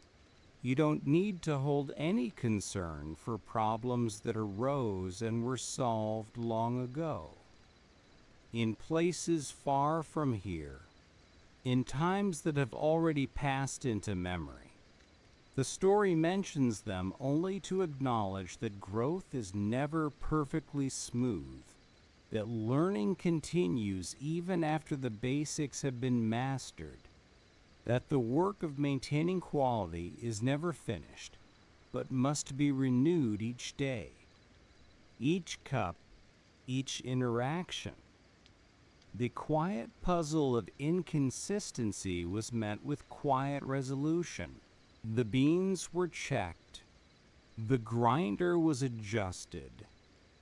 You don't need to hold any concern for problems that arose and were solved long ago. In places far from here, in times that have already passed into memory, the story mentions them only to acknowledge that growth is never perfectly smooth, that learning continues even after the basics have been mastered, that the work of maintaining quality is never finished, but must be renewed each day, each cup, each interaction. The quiet puzzle of inconsistency was met with quiet resolution. The beans were checked. The grinder was adjusted.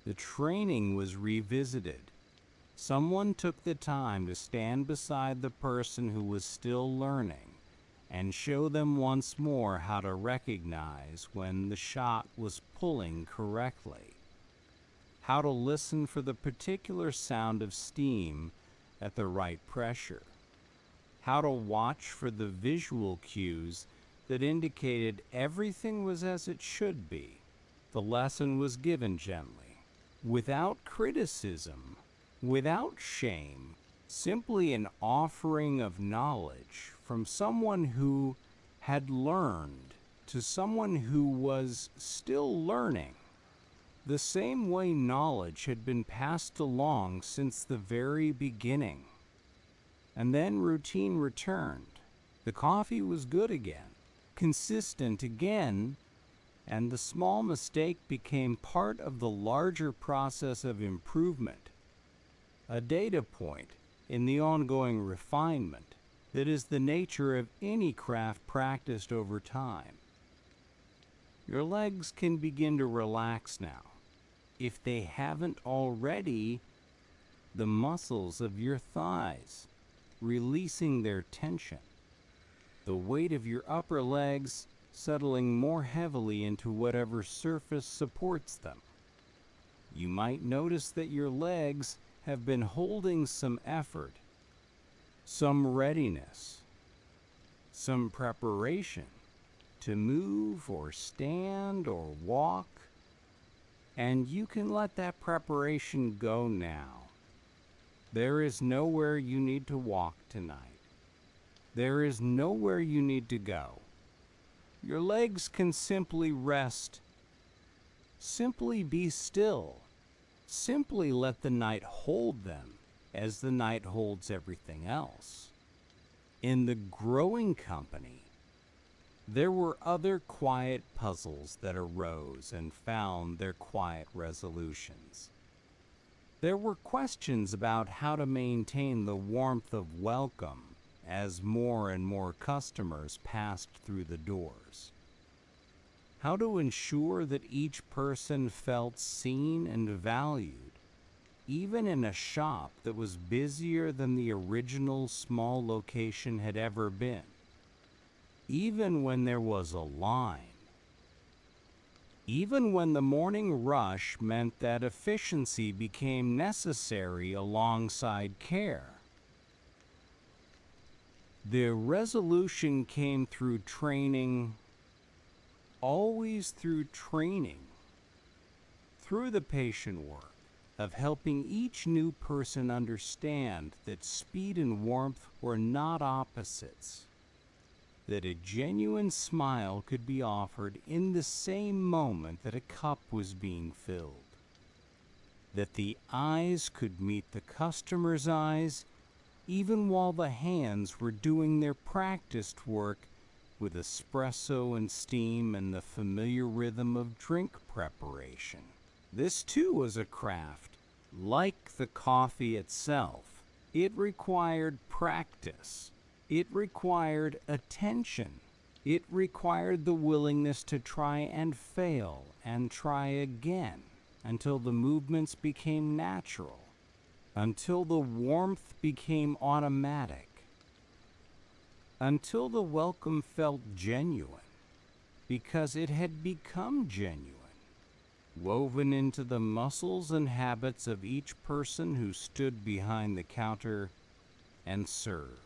The training was revisited. Someone took the time to stand beside the person who was still learning and show them once more how to recognize when the shot was pulling correctly, how to listen for the particular sound of steam at the right pressure, how to watch for the visual cues that indicated everything was as it should be. The lesson was given gently, without criticism, without shame, simply an offering of knowledge from someone who had learned to someone who was still learning. The same way knowledge had been passed along since the very beginning. And then routine returned. The coffee was good again, consistent again, and the small mistake became part of the larger process of improvement, a data point in the ongoing refinement that is the nature of any craft practiced over time. Your legs can begin to relax now, if they haven't already, the muscles of your thighs releasing their tension, the weight of your upper legs settling more heavily into whatever surface supports them. You might notice that your legs have been holding some effort, some readiness, some preparation to move or stand or walk, and you can let that preparation go now. There is nowhere you need to walk tonight. There is nowhere you need to go. Your legs can simply rest. Simply be still. Simply let the night hold them as the night holds everything else. In the growing company, there were other quiet puzzles that arose and found their quiet resolutions. There were questions about how to maintain the warmth of welcome as more and more customers passed through the doors. How to ensure that each person felt seen and valued, even in a shop that was busier than the original small location had ever been. Even when there was a line. Even when the morning rush meant that efficiency became necessary alongside care. The resolution came through training, always through training, through the patient work of helping each new person understand that speed and warmth were not opposites, that a genuine smile could be offered in the same moment that a cup was being filled, that the eyes could meet the customer's eyes even while the hands were doing their practiced work with espresso and steam and the familiar rhythm of drink preparation. This too was a craft. Like the coffee itself, it required practice. It required attention. It required the willingness to try and fail and try again until the movements became natural, until the warmth became automatic, until the welcome felt genuine, because it had become genuine, woven into the muscles and habits of each person who stood behind the counter and served.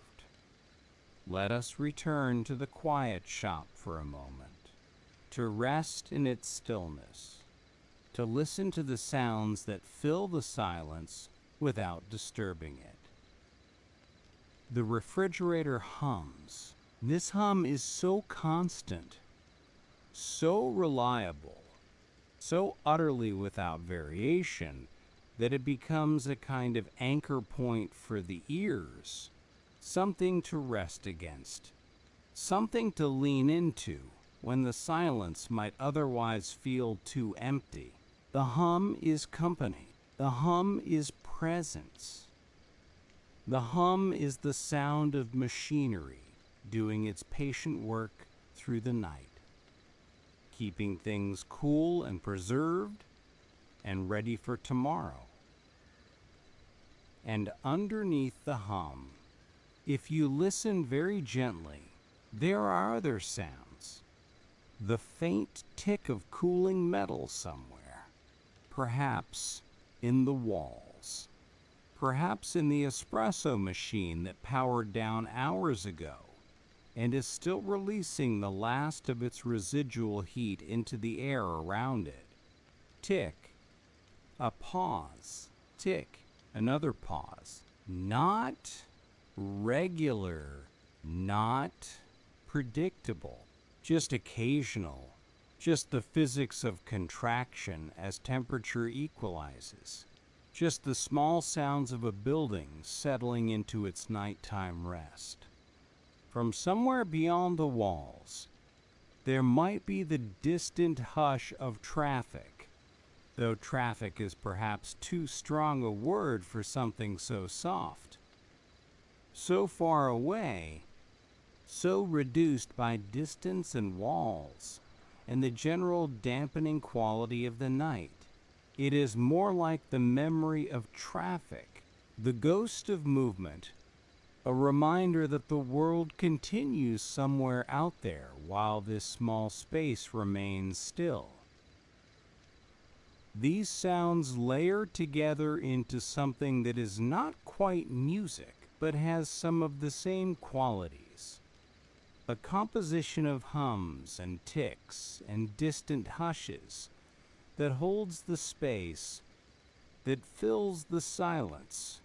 Let us return to the quiet shop for a moment, to rest in its stillness, to listen to the sounds that fill the silence without disturbing it. The refrigerator hums. This hum is so constant, so reliable, so utterly without variation that it becomes a kind of anchor point for the ears, something to rest against, something to lean into when the silence might otherwise feel too empty. The hum is company. The hum is presence. The hum is the sound of machinery doing its patient work through the night, keeping things cool and preserved and ready for tomorrow. And underneath the hum, if you listen very gently, there are other sounds. The faint tick of cooling metal somewhere, perhaps in the walls, perhaps in the espresso machine that powered down hours ago and is still releasing the last of its residual heat into the air around it. Tick, a pause, tick, another pause. Not regular, not predictable, just occasional, just the physics of contraction as temperature equalizes, just the small sounds of a building settling into its nighttime rest. From somewhere beyond the walls, there might be the distant hush of traffic, though traffic is perhaps too strong a word for something so soft. So far away, so reduced by distance and walls, and the general dampening quality of the night. It is more like the memory of traffic, the ghost of movement, a reminder that the world continues somewhere out there while this small space remains still. These sounds layer together into something that is not quite music, but has some of the same qualities. A composition of hums and ticks and distant hushes that holds the space, that fills the silence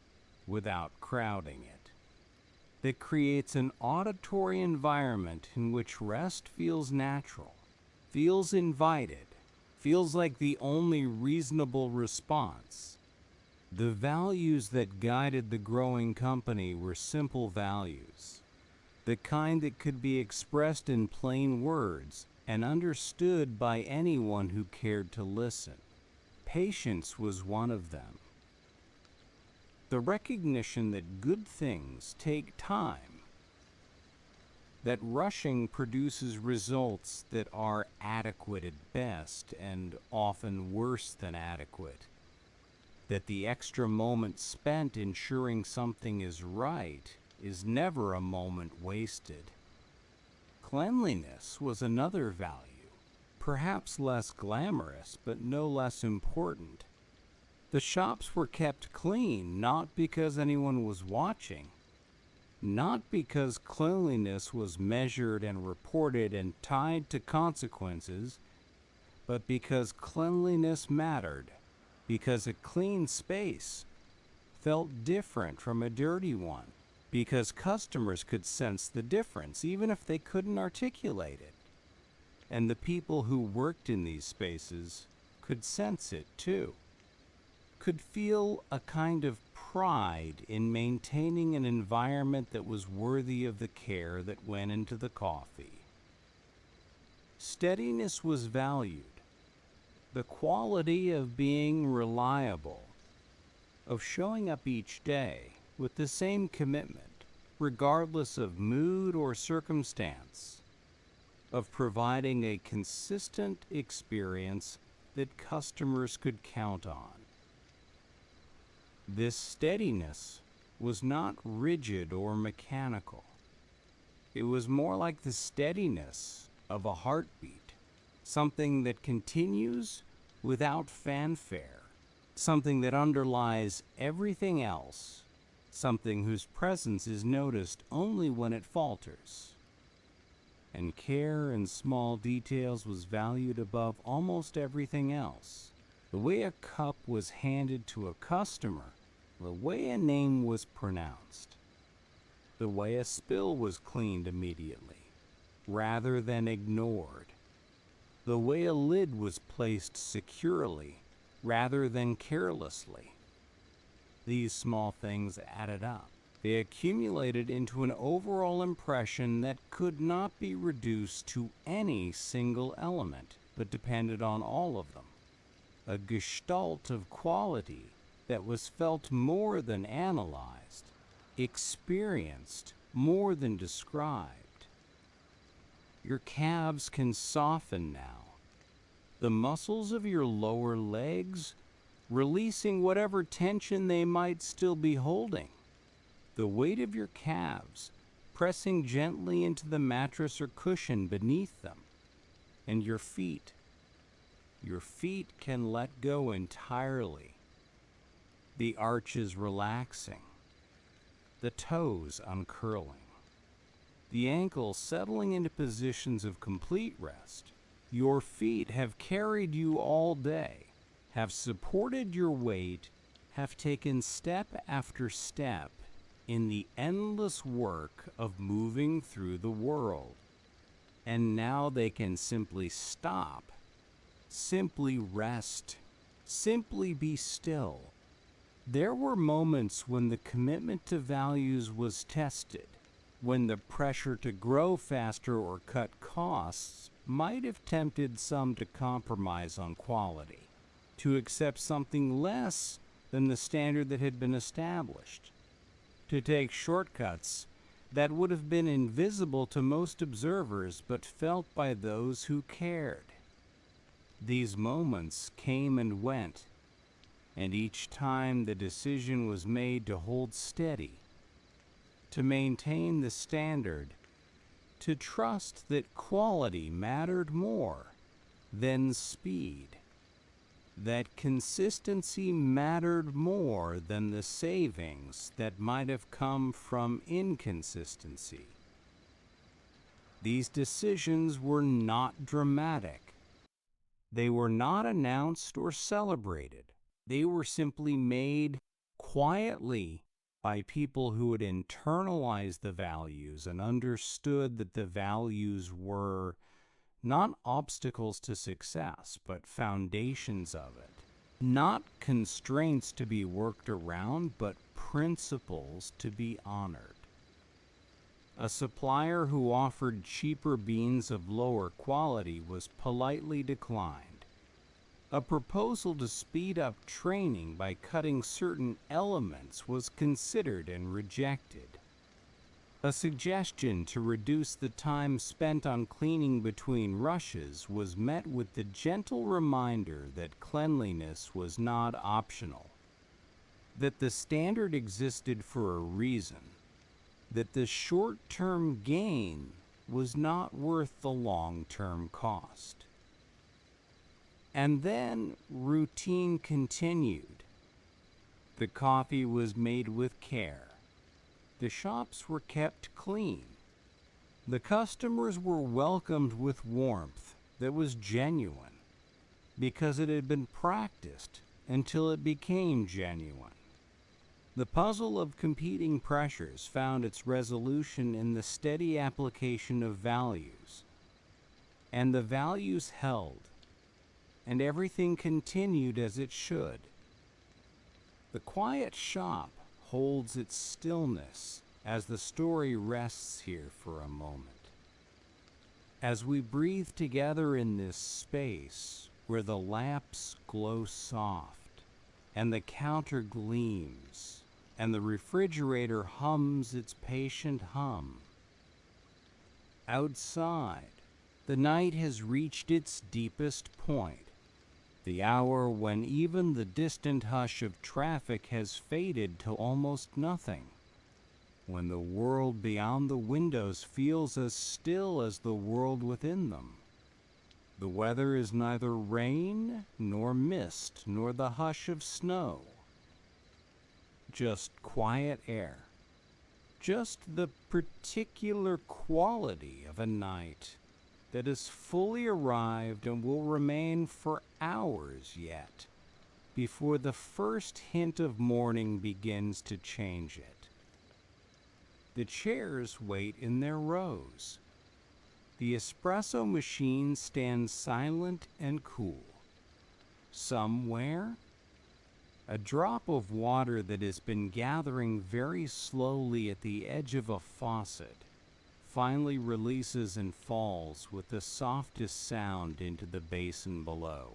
without crowding it, that creates an auditory environment in which rest feels natural, feels invited, feels like the only reasonable response. The values that guided the growing company were simple values, the kind that could be expressed in plain words and understood by anyone who cared to listen. Patience was one of them. The recognition that good things take time, that rushing produces results that are adequate at best and often worse than adequate, that the extra moment spent ensuring something is right is never a moment wasted. Cleanliness was another value, perhaps less glamorous, but no less important. The shops were kept clean not because anyone was watching, not because cleanliness was measured and reported and tied to consequences, but because cleanliness mattered, because a clean space felt different from a dirty one, because customers could sense the difference even if they couldn't articulate it. And the people who worked in these spaces could sense it too, could feel a kind of pride in maintaining an environment that was worthy of the care that went into the coffee. Steadiness was valued, the quality of being reliable, of showing up each day with the same commitment, regardless of mood or circumstance, of providing a consistent experience that customers could count on. This steadiness was not rigid or mechanical. It was more like the steadiness of a heartbeat, something that continues without fanfare, something that underlies everything else, something whose presence is noticed only when it falters. And care in small details was valued above almost everything else. The way a cup was handed to a customer, the way a name was pronounced, the way a spill was cleaned immediately, rather than ignored, the way a lid was placed securely, rather than carelessly. These small things added up. They accumulated into an overall impression that could not be reduced to any single element, but depended on all of them. A gestalt of quality that was felt more than analyzed, experienced more than described. Your calves can soften now. The muscles of your lower legs releasing whatever tension they might still be holding. The weight of your calves pressing gently into the mattress or cushion beneath them. And your feet can let go entirely. The arches relaxing, the toes uncurling, the ankles settling into positions of complete rest. Your feet have carried you all day, have supported your weight, have taken step after step in the endless work of moving through the world. And now they can simply stop, simply rest, simply be still. There were moments when the commitment to values was tested, when the pressure to grow faster or cut costs might have tempted some to compromise on quality, to accept something less than the standard that had been established, to take shortcuts that would have been invisible to most observers but felt by those who cared. These moments came and went, and each time the decision was made to hold steady, to maintain the standard, to trust that quality mattered more than speed. that consistency mattered more than the savings that might have come from inconsistency. These decisions were not dramatic. They were not announced or celebrated. They were simply made quietly by people who had internalized the values and understood that the values were not obstacles to success, but foundations of it. Not constraints to be worked around, but principles to be honored. A supplier who offered cheaper beans of lower quality was politely declined. A proposal to speed up training by cutting certain elements was considered and rejected. A suggestion to reduce the time spent on cleaning between rushes was met with the gentle reminder that cleanliness was not optional, that the standard existed for a reason, that the short-term gain was not worth the long-term cost. And then routine continued. The coffee was made with care. The shops were kept clean. The customers were welcomed with warmth that was genuine, because it had been practiced until it became genuine. The puzzle of competing pressures found its resolution in the steady application of values, and the values held, and everything continued as it should. The quiet shop holds its stillness as the story rests here for a moment. As we breathe together in this space where the lamps glow soft, and the counter gleams, and the refrigerator hums its patient hum. Outside, the night has reached its deepest point, the hour when even the distant hush of traffic has faded to almost nothing, when the world beyond the windows feels as still as the world within them. The weather is neither rain, nor mist, nor the hush of snow. Just quiet air. Just the particular quality of a night that has fully arrived and will remain for hours yet, before the first hint of morning begins to change it. The chairs wait in their rows. The espresso machine stands silent and cool. Somewhere, a drop of water that has been gathering very slowly at the edge of a faucet finally releases and falls with the softest sound into the basin below.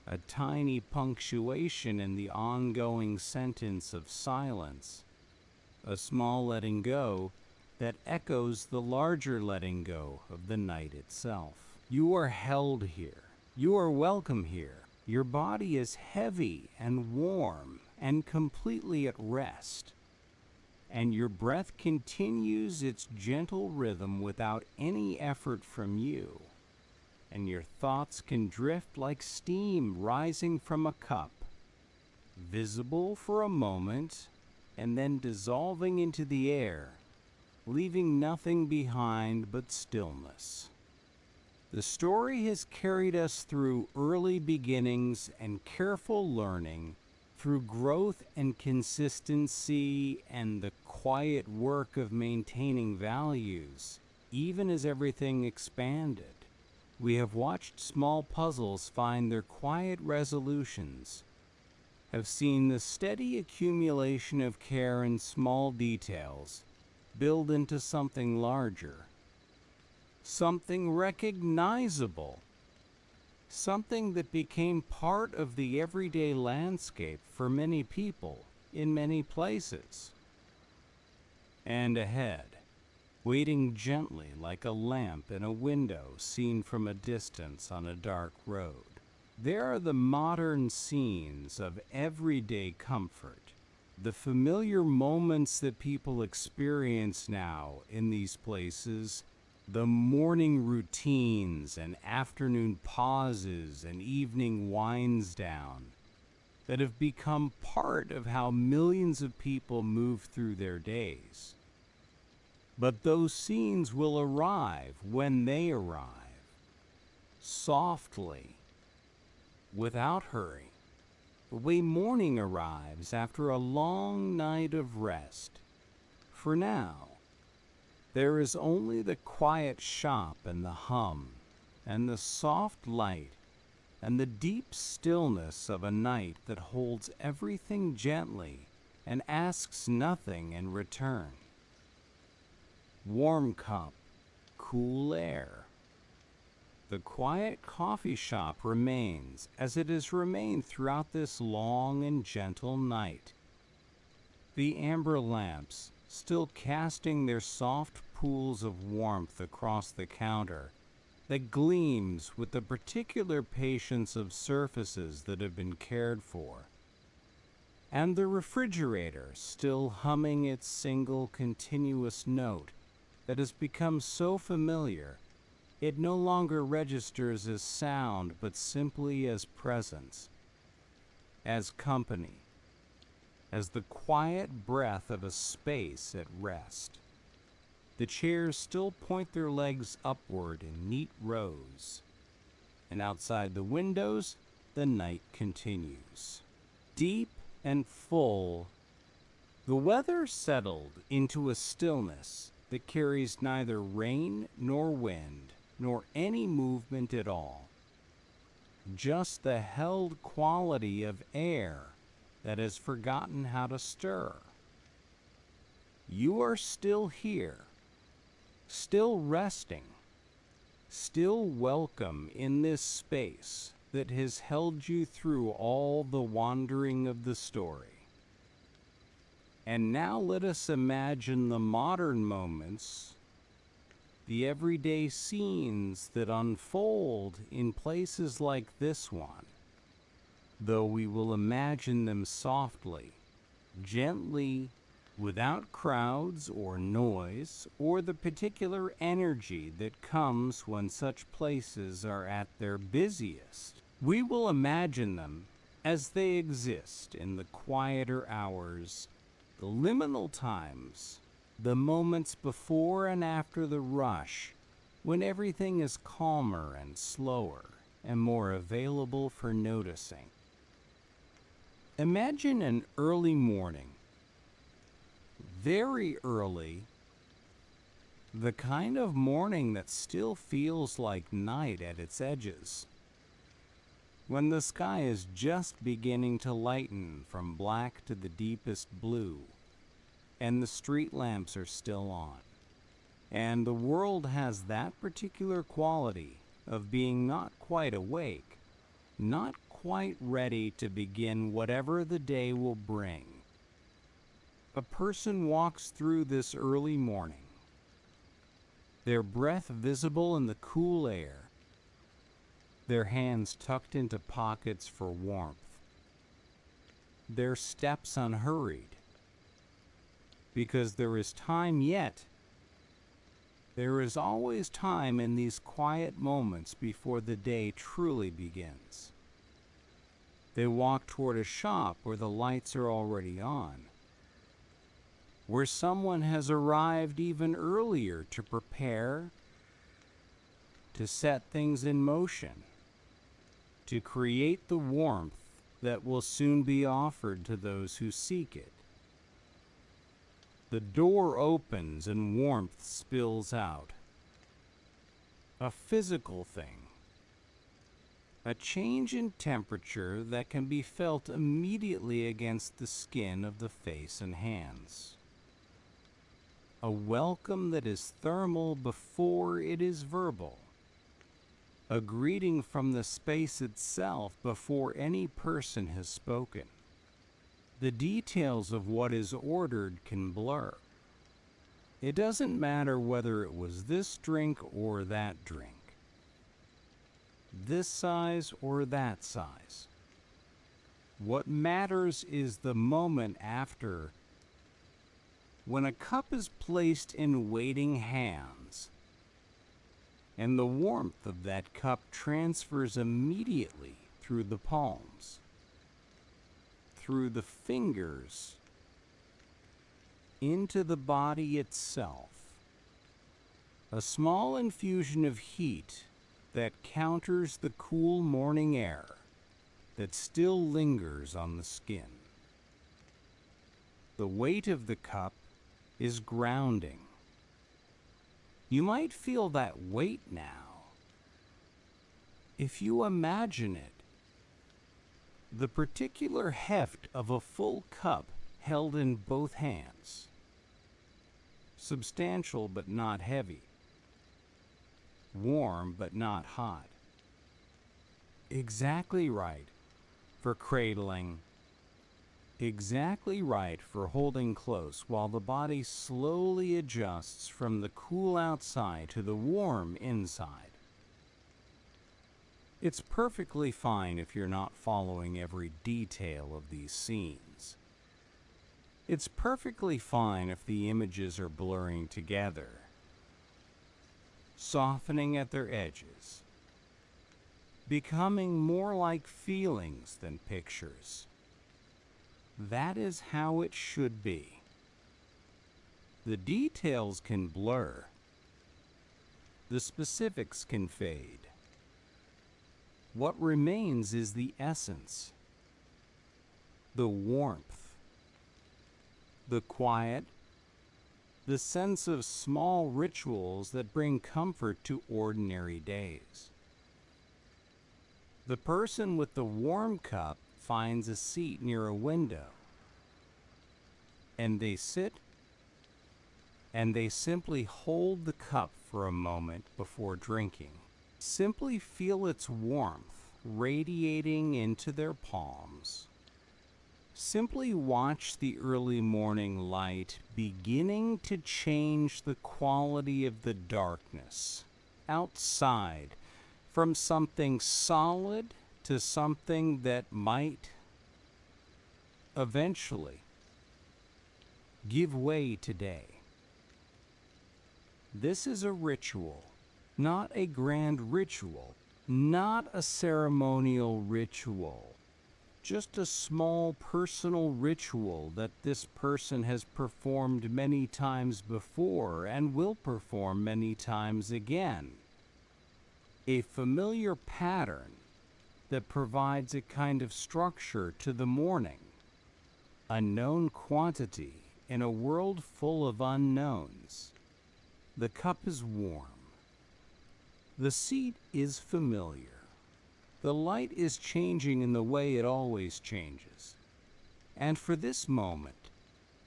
A tiny punctuation in the ongoing sentence of silence, a small letting go that echoes the larger letting go of the night itself. You are held here. You are welcome here. Your body is heavy and warm and completely at rest, and your breath continues its gentle rhythm without any effort from you, and your thoughts can drift like steam rising from a cup, visible for a moment and then dissolving into the air, leaving nothing behind but stillness. The story has carried us through early beginnings and careful learning, through growth and consistency and the quiet work of maintaining values, even as everything expanded. We have watched small puzzles find their quiet resolutions, have seen the steady accumulation of care in small details build into something larger, something recognizable, something that became part of the everyday landscape for many people in many places. And ahead, waiting gently like a lamp in a window seen from a distance on a dark road, there are the modern scenes of everyday comfort, the familiar moments that people experience now in these places The morning routines and afternoon pauses and evening winds down that have become part of how millions of people move through their days. But those scenes will arrive when they arrive, softly, without hurry, the way morning arrives after a long night of rest. For now, there is only the quiet shop and the hum and the soft light and the deep stillness of a night that holds everything gently and asks nothing in return. Warm cup, cool air. The quiet coffee shop remains as it has remained throughout this long and gentle night. The amber lamps still casting their soft pools of warmth across the counter that gleams with the particular patience of surfaces that have been cared for, and the refrigerator still humming its single continuous note that has become so familiar it no longer registers as sound but simply as presence, as company, as the quiet breath of a space at rest. The chairs still point their legs upward in neat rows, and outside the windows, the night continues. Deep and full, the weather settled into a stillness that carries neither rain nor wind, nor any movement at all. Just the held quality of air that has forgotten how to stir. You are still here, still resting, still welcome in this space that has held you through all the wandering of the story. And now let us imagine the modern moments, the everyday scenes that unfold in places like this one, though we will imagine them softly, gently, without crowds or noise or the particular energy that comes when such places are at their busiest. We will imagine them as they exist in the quieter hours, the liminal times, the moments before and after the rush, when everything is calmer and slower and more available for noticing. Imagine an early morning, very early, the kind of morning that still feels like night at its edges, when the sky is just beginning to lighten from black to the deepest blue, and the street lamps are still on, and the world has that particular quality of being not quite awake, not quite ready to begin whatever the day will bring. A person walks through this early morning, their breath visible in the cool air, their hands tucked into pockets for warmth, their steps unhurried, because there is time yet. There is always time in these quiet moments before the day truly begins. They walk toward a shop where the lights are already on, where someone has arrived even earlier to prepare, to set things in motion, to create the warmth that will soon be offered to those who seek it. The door opens and warmth spills out. A physical thing. A change in temperature that can be felt immediately against the skin of the face and hands. A welcome that is thermal before it is verbal. A greeting from the space itself before any person has spoken. The details of what is ordered can blur. It doesn't matter whether it was this drink or that drink, this size or that size. What matters is the moment after, when a cup is placed in waiting hands and the warmth of that cup transfers immediately through the palms, through the fingers, into the body itself. A small infusion of heat that counters the cool morning air that still lingers on the skin. The weight of the cup is grounding. You might feel that weight now. If you imagine it, the particular heft of a full cup held in both hands. Substantial but not heavy. Warm but not hot. Exactly right for cradling. Exactly right for holding close while the body slowly adjusts from the cool outside to the warm inside. It's perfectly fine if you're not following every detail of these scenes. It's perfectly fine if the images are blurring together, softening at their edges, becoming more like feelings than pictures. That is how it should be. The details can blur. The specifics can fade. What remains is the essence, the warmth, the quiet, the sense of small rituals that bring comfort to ordinary days. The person with the warm cup finds a seat near a window, and they sit and they simply hold the cup for a moment before drinking. Simply feel its warmth radiating into their palms. Simply watch the early morning light beginning to change the quality of the darkness outside from something solid to something that might eventually give way today. This is a ritual, not a grand ritual, not a ceremonial ritual. Just a small personal ritual that this person has performed many times before and will perform many times again. A familiar pattern that provides a kind of structure to the morning. A known quantity in a world full of unknowns. The cup is warm. The seat is familiar. The light is changing in the way it always changes. And for this moment,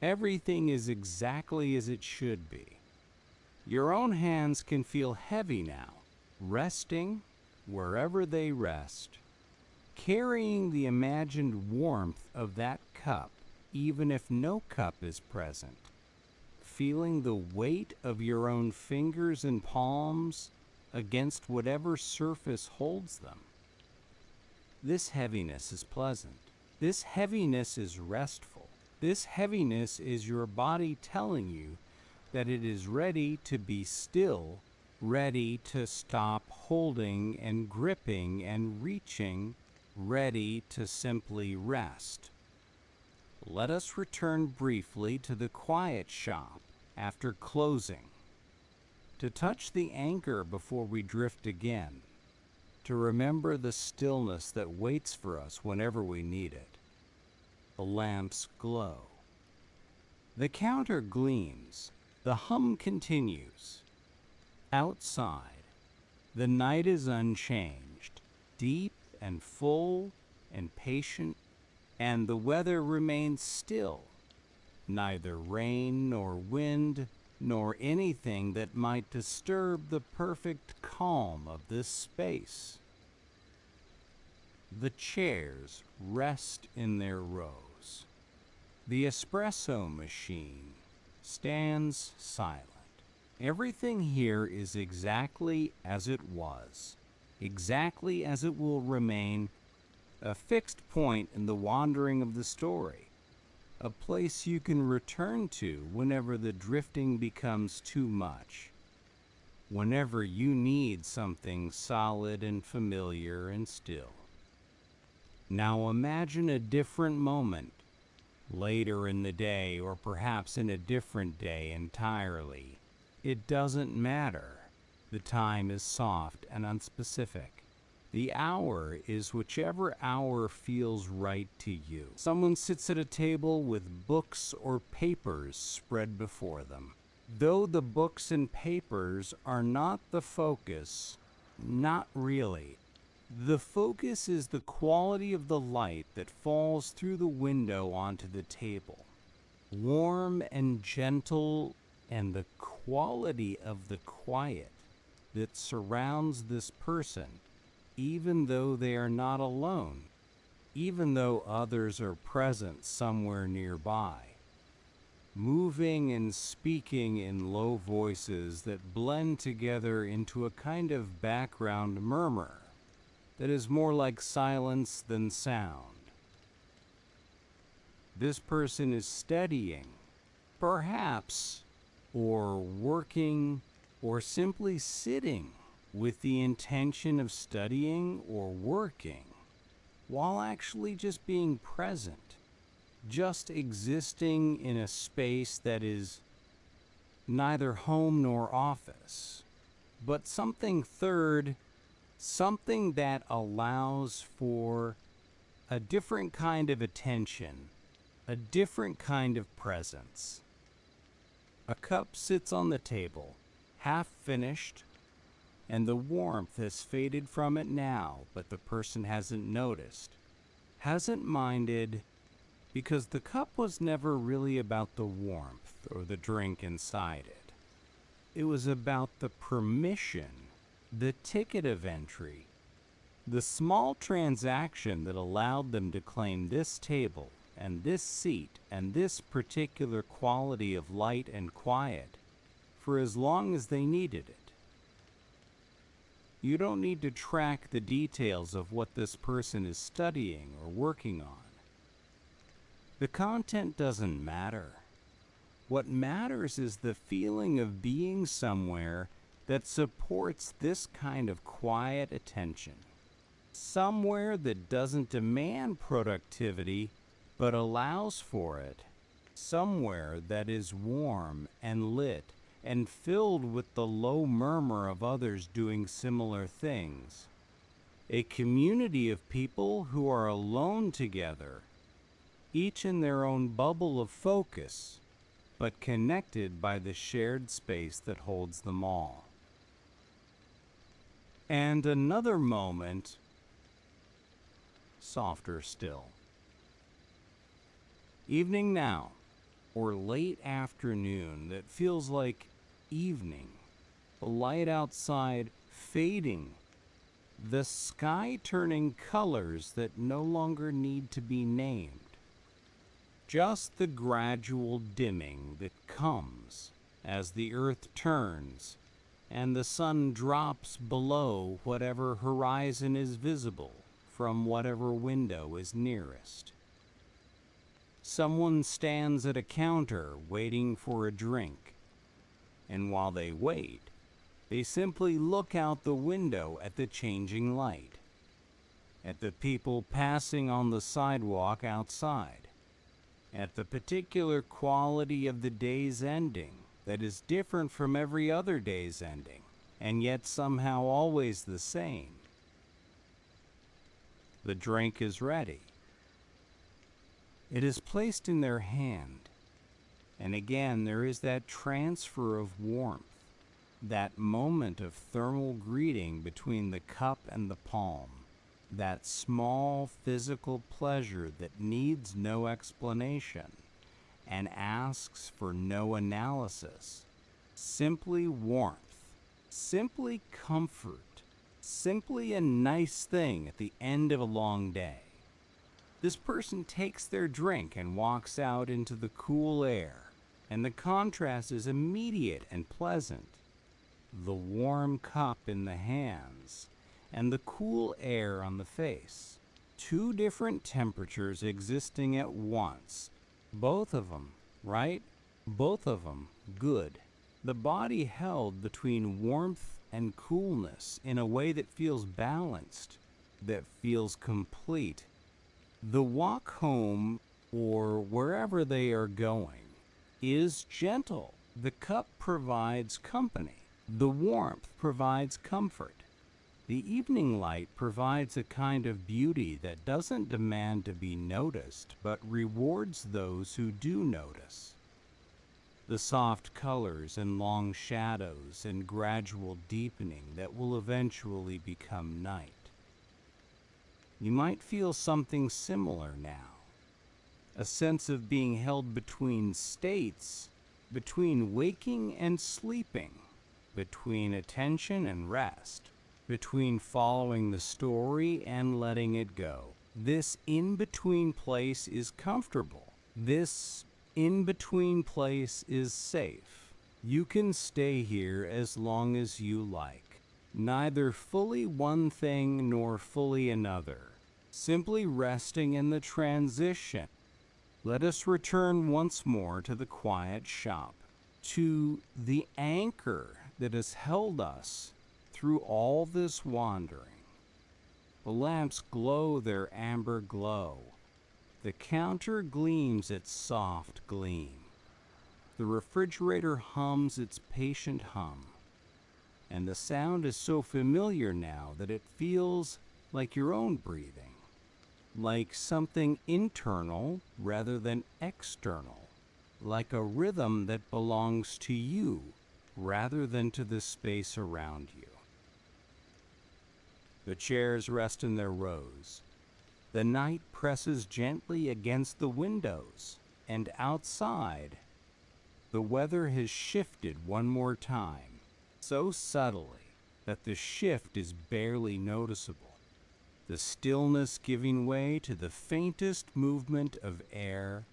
everything is exactly as it should be. Your own hands can feel heavy now, resting wherever they rest, carrying the imagined warmth of that cup, even if no cup is present, feeling the weight of your own fingers and palms against whatever surface holds them. This heaviness is pleasant. This heaviness is restful. This heaviness is your body telling you that it is ready to be still, ready to stop holding and gripping and reaching, ready to simply rest. Let us return briefly to the quiet shop after closing, to touch the anchor before we drift again, to remember the stillness that waits for us whenever we need it. The lamps glow. The counter gleams. The hum continues. Outside, the night is unchanged, deep and full and patient, and the weather remains still. Neither rain nor wind nor anything that might disturb the perfect calm of this space. The chairs rest in their rows. The espresso machine stands silent. Everything here is exactly as it was, exactly as it will remain, a fixed point in the wandering of the story, a place you can return to whenever the drifting becomes too much. whenever you need something solid and familiar and still. Now imagine a different moment, later in the day or perhaps in a different day entirely. It doesn't matter. The time is soft and unspecific. The hour is whichever hour feels right to you. Someone sits at a table with books or papers spread before them. Though the books and papers are not the focus, not really. The focus is the quality of the light that falls through the window onto the table. Warm and gentle, and the quality of the quiet that surrounds this person, even though they are not alone, even though others are present somewhere nearby, moving and speaking in low voices that blend together into a kind of background murmur that is more like silence than sound. This person is studying, perhaps, or working, or simply sitting with the intention of studying or working, while actually just being present, just existing in a space that is neither home nor office, but something third, something that allows for a different kind of attention, a different kind of presence. A cup sits on the table, half finished, and the warmth has faded from it now, but the person hasn't noticed, hasn't minded, because the cup was never really about the warmth or the drink inside it. It was about the permission, the ticket of entry, the small transaction that allowed them to claim this table and this seat and this particular quality of light and quiet for as long as they needed it. You don't need to track the details of what this person is studying or working on. The content doesn't matter. What matters is the feeling of being somewhere that supports this kind of quiet attention. Somewhere that doesn't demand productivity, but allows for it. Somewhere that is warm and lit and filled with the low murmur of others doing similar things. A community of people who are alone together, each in their own bubble of focus, but connected by the shared space that holds them all. And another moment, softer still. Evening now, or late afternoon that feels like evening. The light outside fading. The sky turning colors that no longer need to be named. Just the gradual dimming that comes as the earth turns and the sun drops below whatever horizon is visible from whatever window is nearest. Someone stands at a counter waiting for a drink, and while they wait, they simply look out the window at the changing light, at the people passing on the sidewalk outside, at the particular quality of the day's ending that is different from every other day's ending, and yet somehow always the same. The drink is ready. It is placed in their hand, and again there is that transfer of warmth, that moment of thermal greeting between the cup and the palm, that small physical pleasure that needs no explanation and asks for no analysis, simply warmth, simply comfort, simply a nice thing at the end of a long day. This person takes their drink and walks out into the cool air, and the contrast is immediate and pleasant. The warm cup in the hands, and the cool air on the face. Two different temperatures existing at once. Both of them, right? Both of them good. the body held between warmth and coolness in a way that feels balanced, that feels complete. The walk home, or wherever they are going, is gentle. The cup provides company. The warmth provides comfort. The evening light provides a kind of beauty that doesn't demand to be noticed, but rewards those who do notice. The soft colors and long shadows and gradual deepening that will eventually become night. You might feel something similar now, a sense of being held between states, between waking and sleeping, between attention and rest, between following the story and letting it go. This in-between place is comfortable. This in-between place is safe. You can stay here as long as you like, neither fully one thing nor fully another, simply resting in the transition. Let us return once more to the quiet shop, to the anchor that has held us through all this wandering. The lamps glow their amber glow. The counter gleams its soft gleam. The refrigerator hums its patient hum. And the sound is so familiar now that it feels like your own breathing, like something internal rather than external, like a rhythm that belongs to you rather than to the space around you. The chairs rest in their rows. The night presses gently against the windows, and outside, the weather has shifted one more time, so subtly that the shift is barely noticeable. The stillness giving way to the faintest movement of air,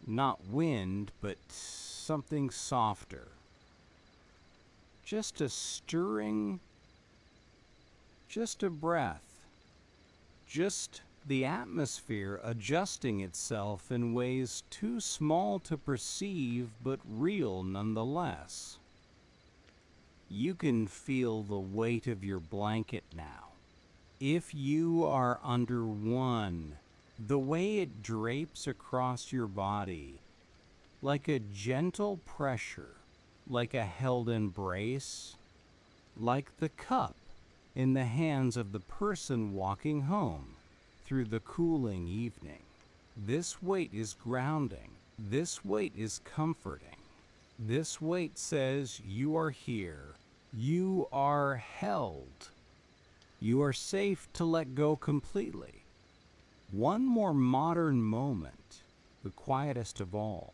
not wind, but something softer. Just a stirring, just a breath, just the atmosphere adjusting itself in ways too small to perceive but real nonetheless. You can feel the weight of your blanket now. If you are under one, the way it drapes across your body, like a gentle pressure, like a held embrace, like the cup in the hands of the person walking home through the cooling evening. This weight is grounding. This weight is comforting. This weight says you are here. You are held. You are safe to let go completely. One more modern moment, the quietest of all.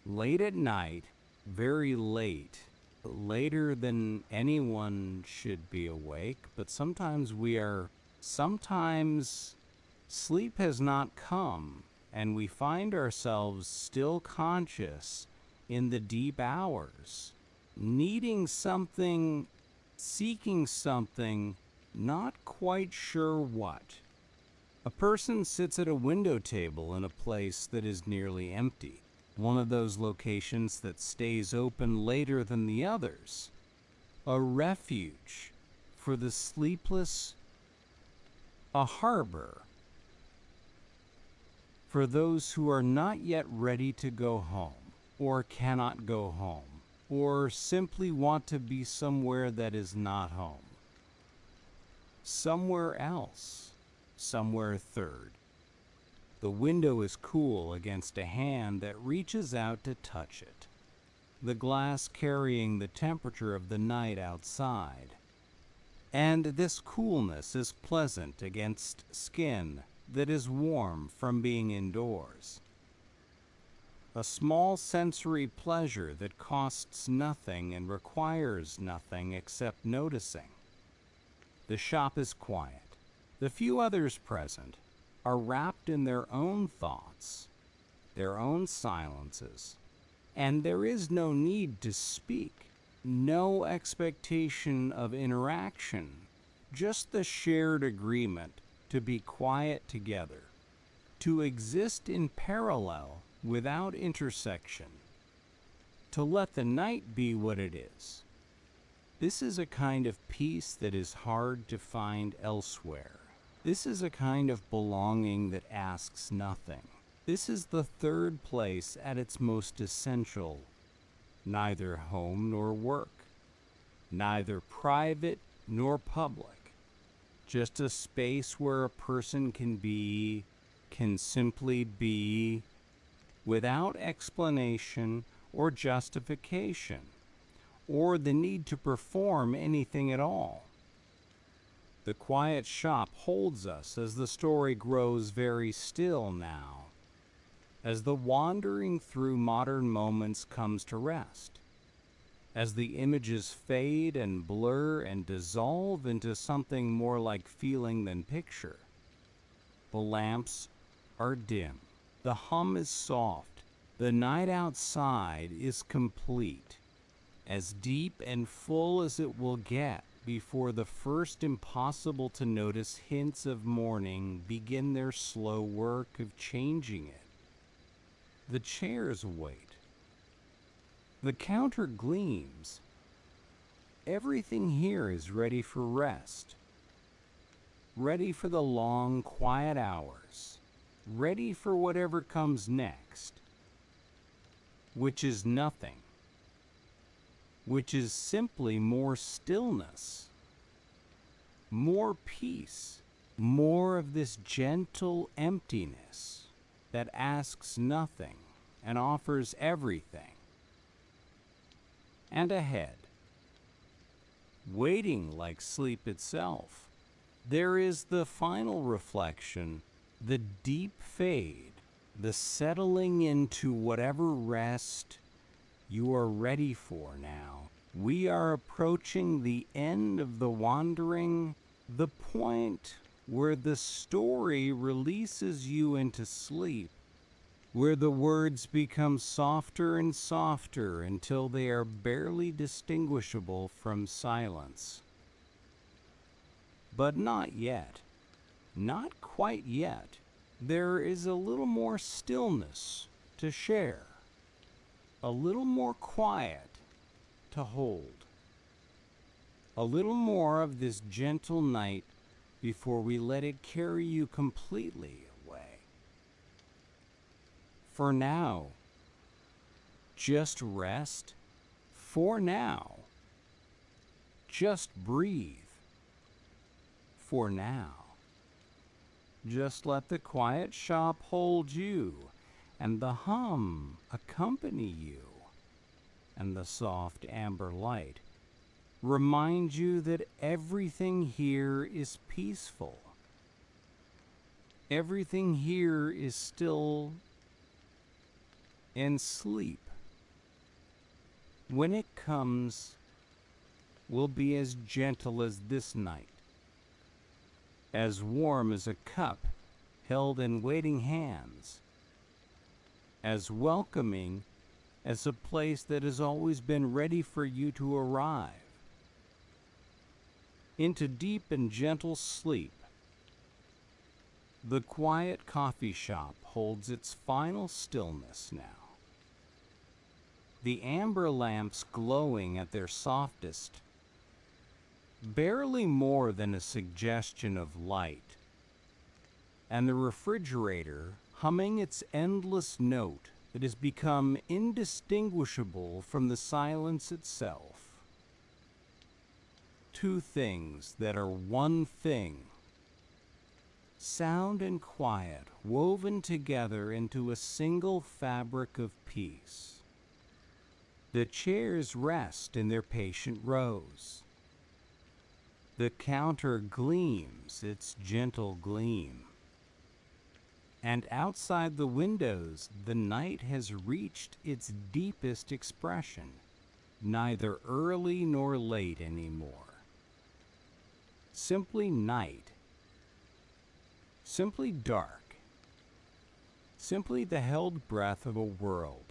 Late at night, very late, later than anyone should be awake, but sometimes sleep has not come, and we find ourselves still conscious in the deep hours, needing something, seeking something, not quite sure what. A person sits at a window table in a place that is nearly empty, one of those locations that stays open later than the others, a refuge for the sleepless, a harbor for those who are not yet ready to go home, or cannot go home, or simply want to be somewhere that is not home. Somewhere else, somewhere third. The window is cool against a hand that reaches out to touch it, the glass carrying the temperature of the night outside. And this coolness is pleasant against skin that is warm from being indoors. A small sensory pleasure that costs nothing and requires nothing except noticing. The shop is quiet. The few others present are wrapped in their own thoughts, their own silences, and there is no need to speak, no expectation of interaction, just the shared agreement to be quiet together, to exist in parallel without intersection. to let the night be what it is. This is a kind of peace that is hard to find elsewhere. This is a kind of belonging that asks nothing. This is the third place at its most essential, neither home nor work, neither private nor public, just a space where a person can simply be, without explanation or justification, or the need to perform anything at all. The quiet shop holds us as the story grows very still now, as the wandering through modern moments comes to rest, as the images fade and blur and dissolve into something more like feeling than picture. The lamps are dim, the hum is soft, the night outside is complete, as deep and full as it will get before the first impossible to notice hints of morning begin their slow work of changing it. The chairs wait. The counter gleams. Everything here is ready for rest, ready for the long, quiet hours, ready for whatever comes next, which is nothing, which is simply more stillness, more peace, more of this gentle emptiness that asks nothing and offers everything. And ahead, waiting like sleep itself, there is the final reflection, the deep fade, the settling into whatever rest you are ready for now. We are approaching the end of the wandering, the point where the story releases you into sleep, where the words become softer and softer until they are barely distinguishable from silence. But not yet, not quite yet. There is a little more stillness to share, a little more quiet to hold, a little more of this gentle night before we let it carry you completely away. For now, just rest. For now, just breathe. For now, just let the quiet shop hold you, and the hum accompany you, and the soft amber light remind you that everything here is peaceful. Everything here is still and sleep. When it comes, will be as gentle as this night, as warm as a cup held in waiting hands, as welcoming as a place that has always been ready for you to arrive. Into deep and gentle sleep, the quiet coffee shop holds its final stillness now. The amber lamps glowing at their softest, barely more than a suggestion of light, and the refrigerator humming its endless note that has become indistinguishable from the silence itself. Two things that are one thing, sound and quiet woven together into a single fabric of peace. The chairs rest in their patient rows. The counter gleams its gentle gleam. And outside the windows, the night has reached its deepest expression, neither early nor late anymore. Simply night, simply dark, simply the held breath of a world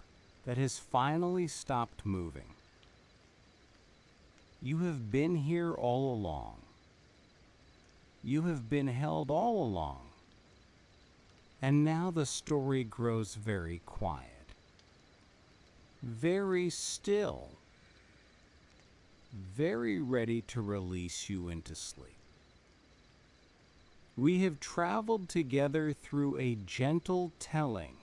that has finally stopped moving. You have been here all along. You have been held all along. And now the story grows very quiet. very still, very ready to release you into sleep. We have traveled together through a gentle telling,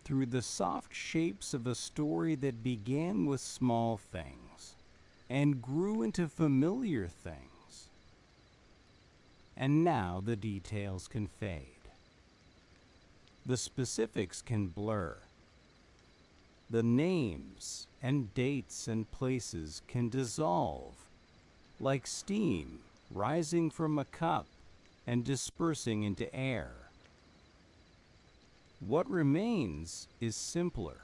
through the soft shapes of a story that began with small things and grew into familiar things. And now the details can fade. The specifics can blur. The names and dates and places can dissolve like steam rising from a cup and dispersing into air. What remains is simpler.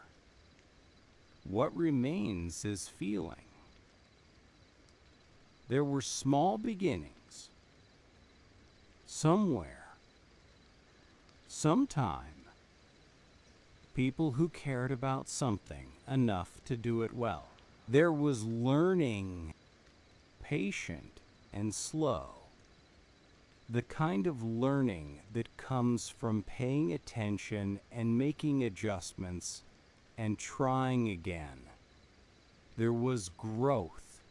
What remains is feeling. There were small beginnings. Somewhere, sometime, people who cared about something enough to do it well. There was learning, patient and slow. The kind of learning that comes from paying attention and making adjustments and trying again. There was growth,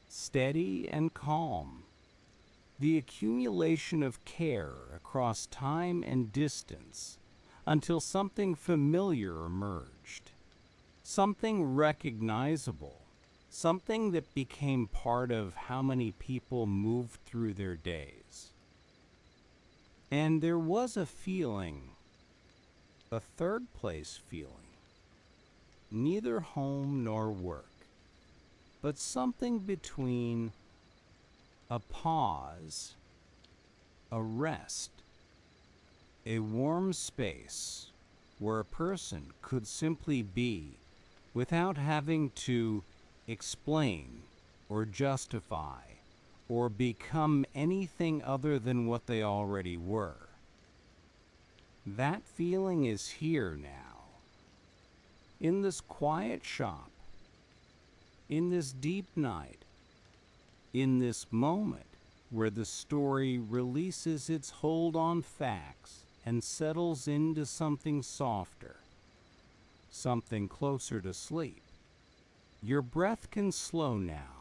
steady and calm. The accumulation of care across time and distance until something familiar emerged, something recognizable, something that became part of how many people moved through their days. And there was a feeling, a third place feeling, neither home nor work, but something between a pause, a rest, a warm space where a person could simply be without having to explain or justify or become anything other than what they already were. That feeling is here now, in this quiet shop, in this deep night, in this moment where the story releases its hold on facts and settles into something softer, something closer to sleep. Your breath can slow now,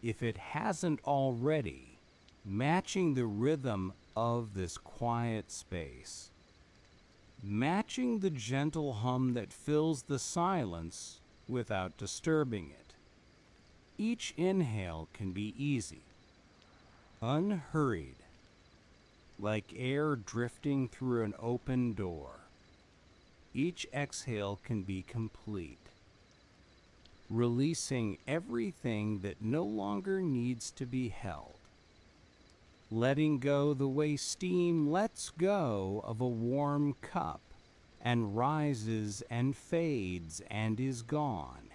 if it hasn't already, matching the rhythm of this quiet space, matching the gentle hum that fills the silence without disturbing it. Each inhale can be easy, unhurried, like air drifting through an open door. Each exhale can be complete, releasing everything that no longer needs to be held, letting go the way steam lets go of a warm cup and rises and fades and is gone.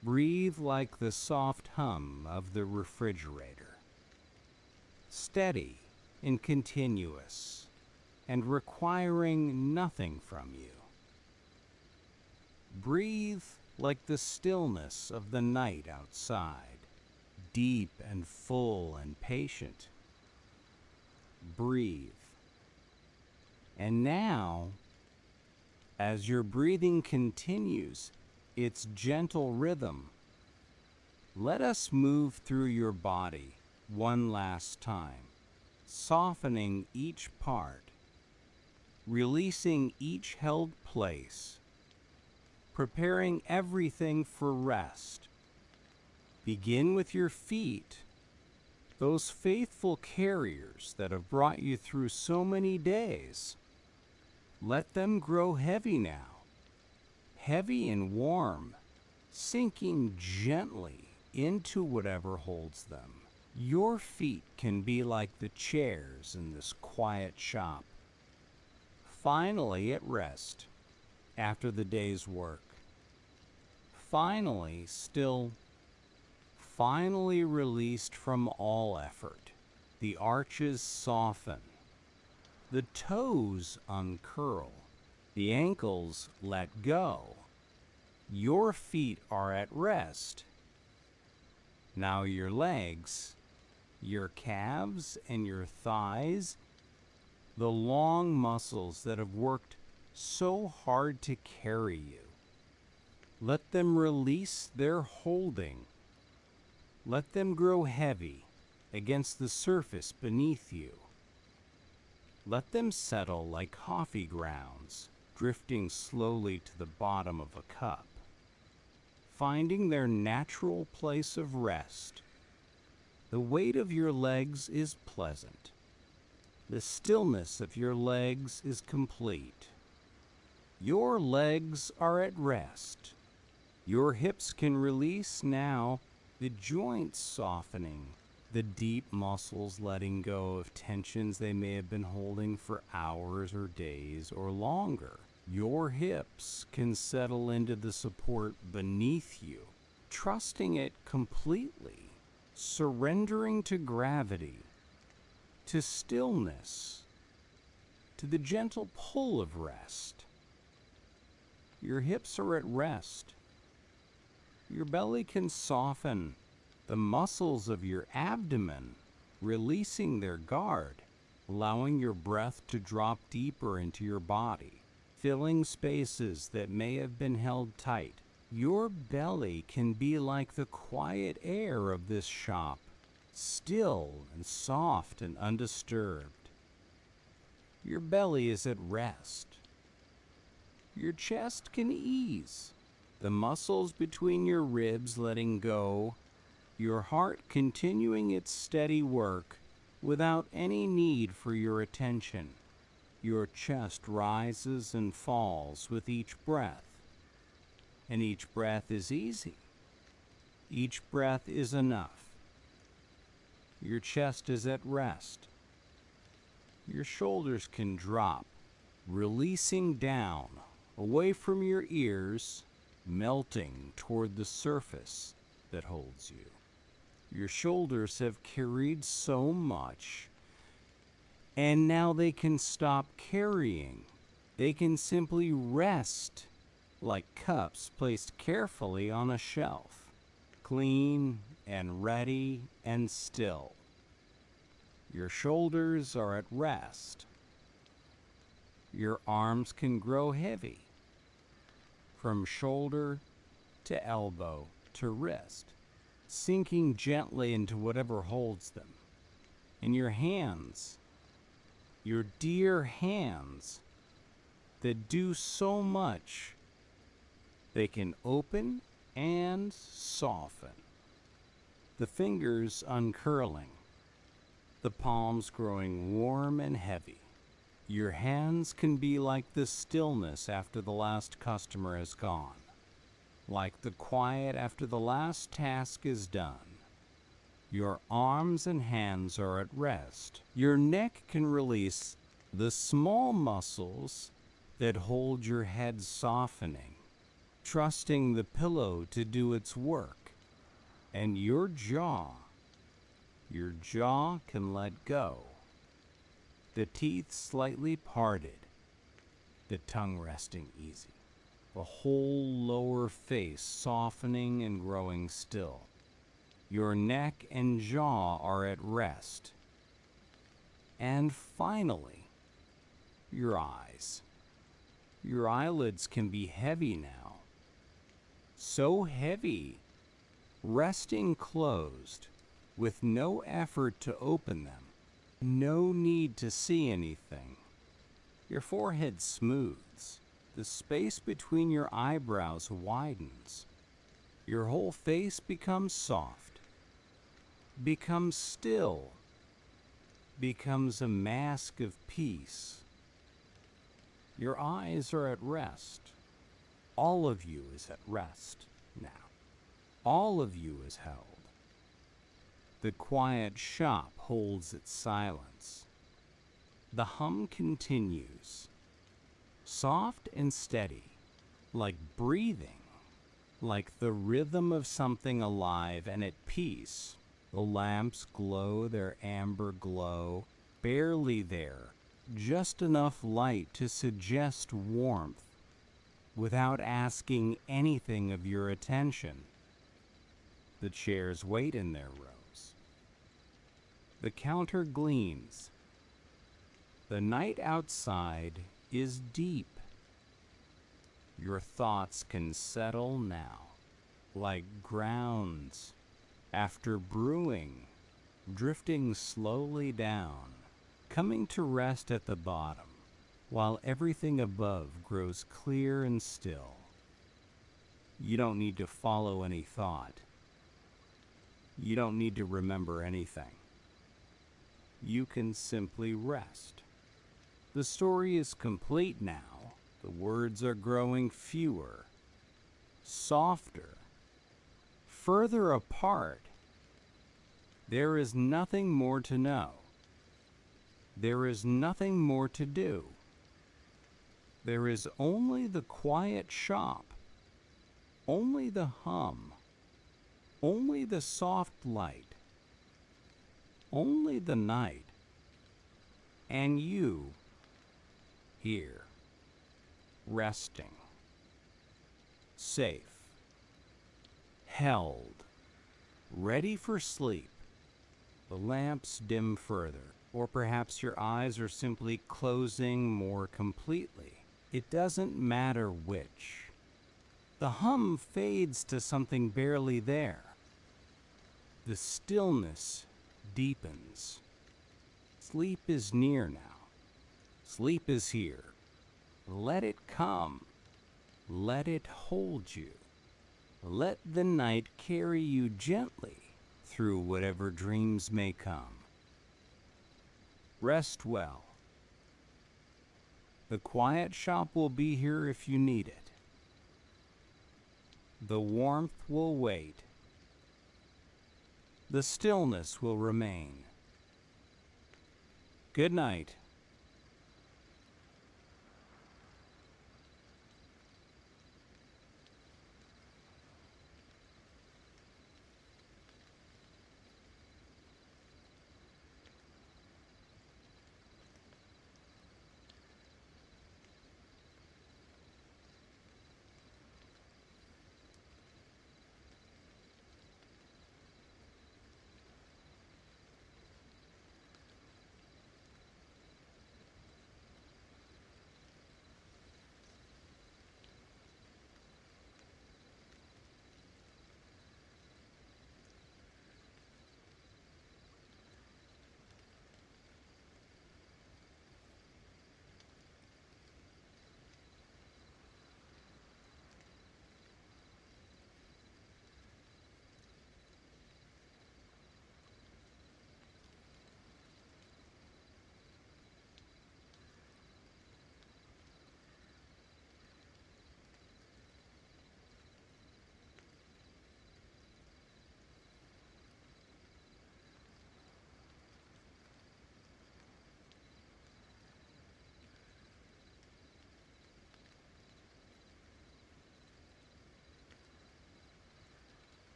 Breathe like the soft hum of the refrigerator, steady and continuous and requiring nothing from you. Breathe like the stillness of the night outside, deep and full and patient. Breathe. And now, as your breathing continues its gentle rhythm, let us move through your body one last time, softening each part, releasing each held place, preparing everything for rest. Begin with your feet, those faithful carriers that have brought you through so many days. Let them grow heavy now, heavy and warm, sinking gently into whatever holds them. Your feet can be like the chairs in this quiet shop, finally at rest after the day's work. Finally still, finally released from all effort. The arches soften, the toes uncurl, the ankles let go. Your feet are at rest. Now your legs, your calves and your thighs, the long muscles that have worked so hard to carry you. Let them release their holding. Let them grow heavy against the surface beneath you. Let them settle like coffee grounds, drifting slowly to the bottom of a cup, finding their natural place of rest. The weight of your legs is pleasant. The stillness of your legs is complete. Your legs are at rest. Your hips can release now, the joints softening, the deep muscles letting go of tensions they may have been holding for hours or days or longer. Your hips can settle into the support beneath you, trusting it completely, surrendering to gravity, to stillness, to the gentle pull of rest. Your hips are at rest. Your belly can soften, the muscles of your abdomen releasing their guard, allowing your breath to drop deeper into your body, filling spaces that may have been held tight. Your belly can be like the quiet air of this shop, still and soft and undisturbed. Your belly is at rest. Your chest can ease, the muscles between your ribs letting go, your heart continuing its steady work without any need for your attention. Your chest rises and falls with each breath, and each breath is easy. Each breath is enough. Your chest is at rest. Your shoulders can drop, releasing down, away from your ears, melting toward the surface that holds you. Your shoulders have carried so much, and now they can stop carrying. They can simply rest like cups placed carefully on a shelf, clean and ready and still. Your shoulders are at rest. Your arms can grow heavy, from shoulder to elbow to wrist, sinking gently into whatever holds them. And your hands, your dear hands that do so much, they can open and soften. The fingers uncurling, the palms growing warm and heavy. Your hands can be like the stillness after the last customer has gone, like the quiet after the last task is done. Your arms and hands are at rest. Your neck can release the small muscles that hold your head softening, trusting the pillow to do its work. And your jaw can let go. The teeth slightly parted, the tongue resting easy. The whole lower face softening and growing still. Your neck and jaw are at rest. And finally, your eyes. Your eyelids can be heavy now. So heavy, resting closed, with no effort to open them. No need to see anything. Your forehead smooths. The space between your eyebrows widens. Your whole face becomes soft, becomes still, becomes a mask of peace. Your eyes are at rest. All of you is at rest now. All of you is held. The quiet shop holds its silence. The hum continues, soft and steady, like breathing, like the rhythm of something alive and at peace. The lamps glow their amber glow, barely there, just enough light to suggest warmth, without asking anything of your attention. The chairs wait in their rows. The counter gleams. The night outside is deep Your thoughts can settle now, like grounds after brewing, drifting slowly down, coming to rest at the bottom, while everything above grows clear and still. You don't need to follow any thought. You don't need to remember anything. You can simply rest. The story is complete now. The words are growing fewer, softer, further apart. There is nothing more to know. There is nothing more to do. There is only the quiet shop, only the hum, only the soft light, only the night, and you here, resting, safe, held, ready for sleep. The lamps dim further, or perhaps your eyes are simply closing more completely. It doesn't matter which. The hum fades to something barely there. The stillness deepens. Sleep is near now. Sleep is here. Let it come. Let it hold you. Let the night carry you gently through whatever dreams may come. Rest well. The quiet shop will be here if you need it. The warmth will wait. The stillness will remain. Good night.